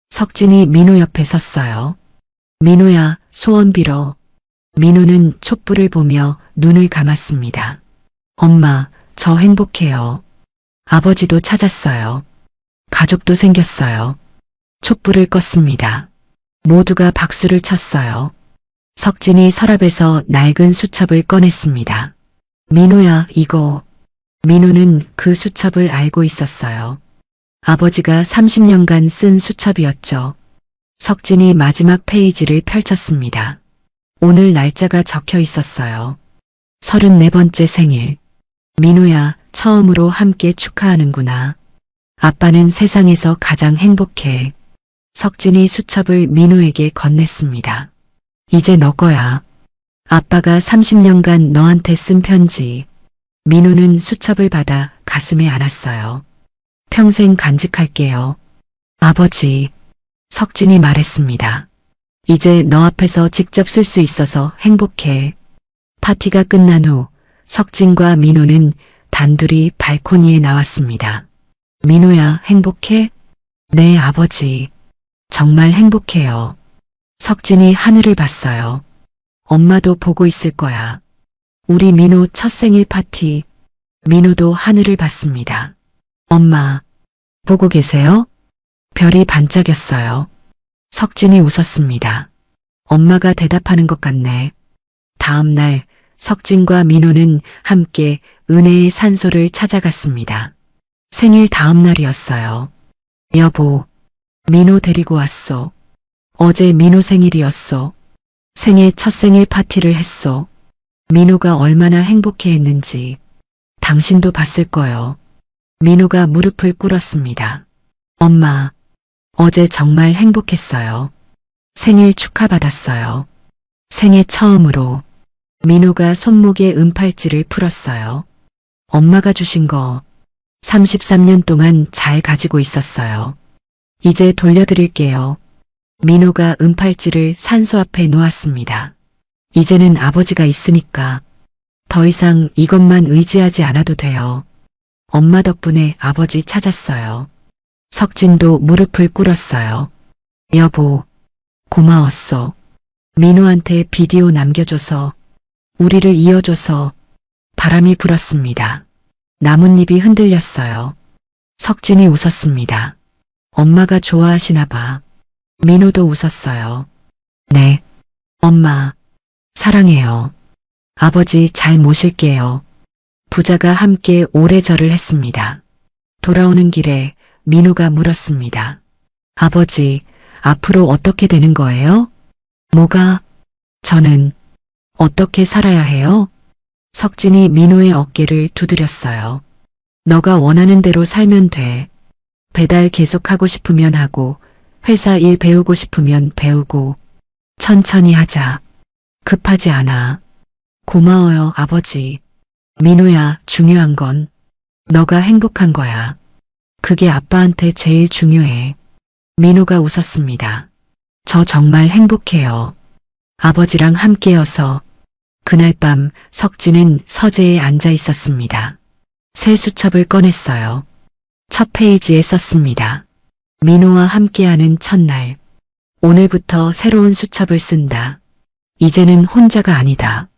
석진이 민호 옆에 섰어요. 민호야, 소원 빌어. 민호는 촛불을 보며 눈을 감았습니다. 엄마, 저 행복해요. 아버지도 찾았어요. 가족도 생겼어요. 촛불을 껐습니다. 모두가 박수를 쳤어요. 석진이 서랍에서 낡은 수첩을 꺼냈습니다. 민호야, 이거. 민호는 그 수첩을 알고 있었어요. 아버지가 30년간 쓴 수첩이었죠. 석진이 마지막 페이지를 펼쳤습니다. 오늘 날짜가 적혀 있었어요. 34번째 생일. 민호야, 처음으로 함께 축하하는구나. 아빠는 세상에서 가장 행복해. 석진이 수첩을 민호에게 건넸습니다. 이제 너 거야. 아빠가 30년간 너한테 쓴 편지. 민호는 수첩을 받아 가슴에 안았어요. 평생 간직할게요. 아버지, 석진이 말했습니다. 이제 너 앞에서 직접 쓸 수 있어서 행복해. 파티가 끝난 후 석진과 민호는 단둘이 발코니에 나왔습니다. 민호야, 행복해? 네, 아버지. 정말 행복해요. 석진이 하늘을 봤어요. 엄마도 보고 있을 거야. 우리 민호 첫 생일 파티. 민호도 하늘을 봤습니다. 엄마, 보고 계세요? 별이 반짝였어요. 석진이 웃었습니다. 엄마가 대답하는 것 같네. 다음 날 석진과 민호는 함께 은혜의 산소를 찾아갔습니다. 생일 다음 날이었어요. 여보, 민호 데리고 왔소. 어제 민호 생일이었소. 생애 첫 생일 파티를 했소. 민호가 얼마나 행복해했는지 당신도 봤을 거요. 민호가 무릎을 꿇었습니다. 엄마, 어제 정말 행복했어요. 생일 축하받았어요. 생애 처음으로. 민호가 손목에 은팔찌를 풀었어요. 엄마가 주신 거 33년 동안 잘 가지고 있었어요. 이제 돌려드릴게요. 민호가 은팔찌를 산소 앞에 놓았습니다. 이제는 아버지가 있으니까 더 이상 이것만 의지하지 않아도 돼요. 엄마 덕분에 아버지 찾았어요. 석진도 무릎을 꿇었어요. 여보, 고마웠어. 민호한테 비디오 남겨줘서, 우리를 이어줘서. 바람이 불었습니다. 나뭇잎이 흔들렸어요. 석진이 웃었습니다. 엄마가 좋아하시나 봐. 민호도 웃었어요. 네, 엄마, 사랑해요. 아버지 잘 모실게요. 부자가 함께 오래절을 했습니다. 돌아오는 길에 민호가 물었습니다. 아버지, 앞으로 어떻게 되는 거예요? 뭐가? 저는 어떻게 살아야 해요? 석진이 민호의 어깨를 두드렸어요. 너가 원하는 대로 살면 돼. 배달 계속하고 싶으면 하고, 회사 일 배우고 싶으면 배우고, 천천히 하자. 급하지 않아. 고마워요, 아버지. 민호야, 중요한 건 너가 행복한 거야. 그게 아빠한테 제일 중요해. 민호가 웃었습니다. 저 정말 행복해요. 아버지랑 함께여서. 그날 밤 석진은 서재에 앉아 있었습니다. 새 수첩을 꺼냈어요. 첫 페이지에 썼습니다. 민호와 함께하는 첫날. 오늘부터 새로운 수첩을 쓴다. 이제는 혼자가 아니다.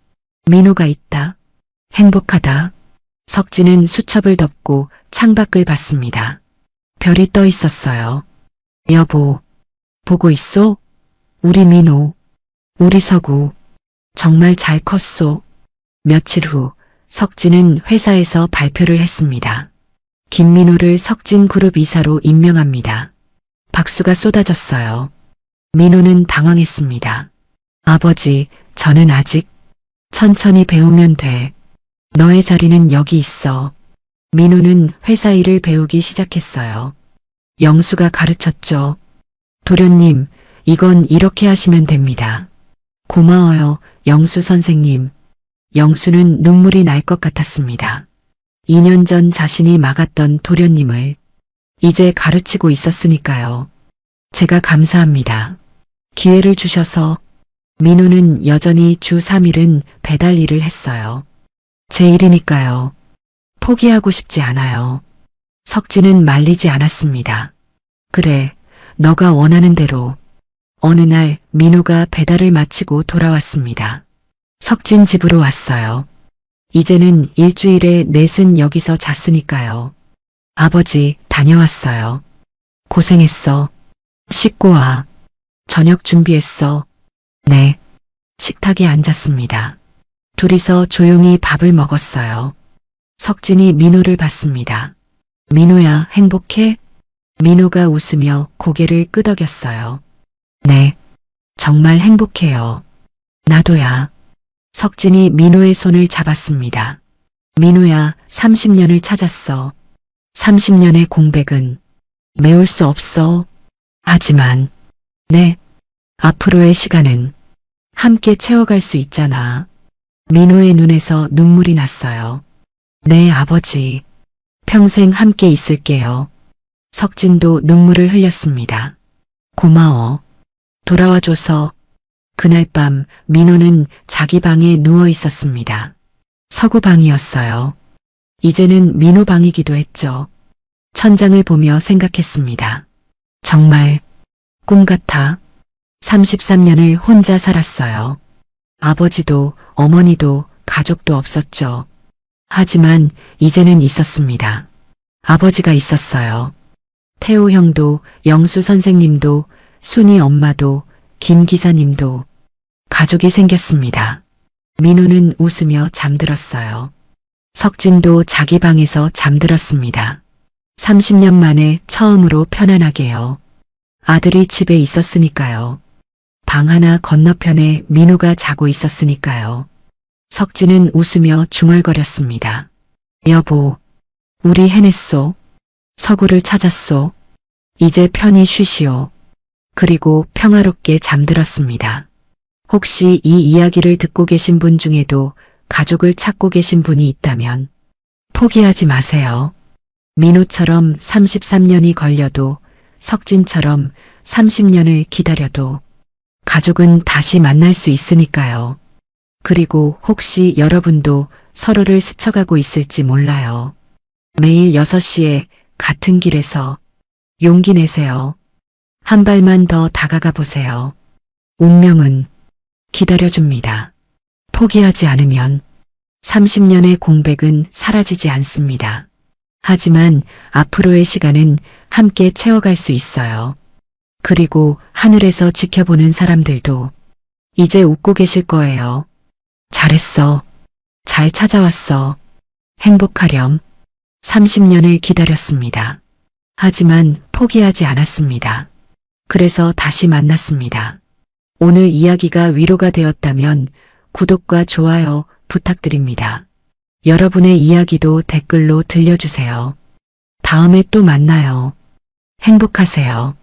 민호가 있다. 행복하다. 석진은 수첩을 덮고 창밖을 봤습니다. 별이 떠 있었어요. 여보, 보고 있소? 우리 민호, 우리 서구, 정말 잘 컸소. 며칠 후 석진은 회사에서 발표를 했습니다. 김민호를 석진 그룹 이사로 임명합니다. 박수가 쏟아졌어요. 민호는 당황했습니다. 아버지, 저는 아직 천천히 배우면 돼. 너의 자리는 여기 있어. 민호는 회사 일을 배우기 시작했어요. 영수가 가르쳤죠. 도련님, 이건 이렇게 하시면 됩니다. 고마워요, 영수 선생님. 영수는 눈물이 날 것 같았습니다. 2년 전 자신이 막았던 도련님을 이제 가르치고 있었으니까요. 제가 감사합니다. 기회를 주셔서. 민호는 여전히 주 3일은 배달 일을 했어요. 제 일이니까요. 포기하고 싶지 않아요. 석진은 말리지 않았습니다. 그래, 너가 원하는 대로. 어느 날 민호가 배달을 마치고 돌아왔습니다. 석진 집으로 왔어요. 이제는 일주일에 넷은 여기서 잤으니까요. 아버지, 다녀왔어요. 고생했어. 씻고 와. 저녁 준비했어. 네. 식탁에 앉았습니다. 둘이서 조용히 밥을 먹었어요. 석진이 민호를 봤습니다. 민호야, 행복해? 민호가 웃으며 고개를 끄덕였어요. 네. 정말 행복해요. 나도야. 석진이 민호의 손을 잡았습니다. 민호야, 30년을 찾았어. 30년의 공백은 메울 수 없어. 하지만, 네. 앞으로의 시간은 함께 채워갈 수 있잖아. 민호의 눈에서 눈물이 났어요. 네, 아버지. 평생 함께 있을게요. 석진도 눈물을 흘렸습니다. 고마워. 돌아와줘서. 그날 밤 민호는 자기 방에 누워 있었습니다. 서구 방이었어요. 이제는 민호 방이기도 했죠. 천장을 보며 생각했습니다. 정말 꿈 같아. 33년을 혼자 살았어요. 아버지도 어머니도 가족도 없었죠. 하지만 이제는 있었습니다. 아버지가 있었어요. 태호 형도, 영수 선생님도, 순이 엄마도, 김 기사님도 가족이 생겼습니다. 민호는 웃으며 잠들었어요. 석진도 자기 방에서 잠들었습니다. 30년 만에 처음으로 편안하게요. 아들이 집에 있었으니까요. 방 하나 건너편에 민호가 자고 있었으니까요. 석진은 웃으며 중얼거렸습니다. 여보, 우리 해냈소. 서구를 찾았소. 이제 편히 쉬시오. 그리고 평화롭게 잠들었습니다. 혹시 이 이야기를 듣고 계신 분 중에도 가족을 찾고 계신 분이 있다면 포기하지 마세요. 민호처럼 33년이 걸려도, 석진처럼 30년을 기다려도 가족은 다시 만날 수 있으니까요. 그리고 혹시 여러분도 서로를 스쳐가고 있을지 몰라요. 매일 6시에 같은 길에서 용기 내세요. 한 발만 더 다가가 보세요. 운명은 기다려줍니다. 포기하지 않으면 30년의 공백은 사라지지 않습니다. 하지만 앞으로의 시간은 함께 채워갈 수 있어요. 그리고 하늘에서 지켜보는 사람들도 이제 웃고 계실 거예요. 잘했어. 잘 찾아왔어. 행복하렴. 30년을 기다렸습니다. 하지만 포기하지 않았습니다. 그래서 다시 만났습니다. 오늘 이야기가 위로가 되었다면 구독과 좋아요 부탁드립니다. 여러분의 이야기도 댓글로 들려주세요. 다음에 또 만나요. 행복하세요.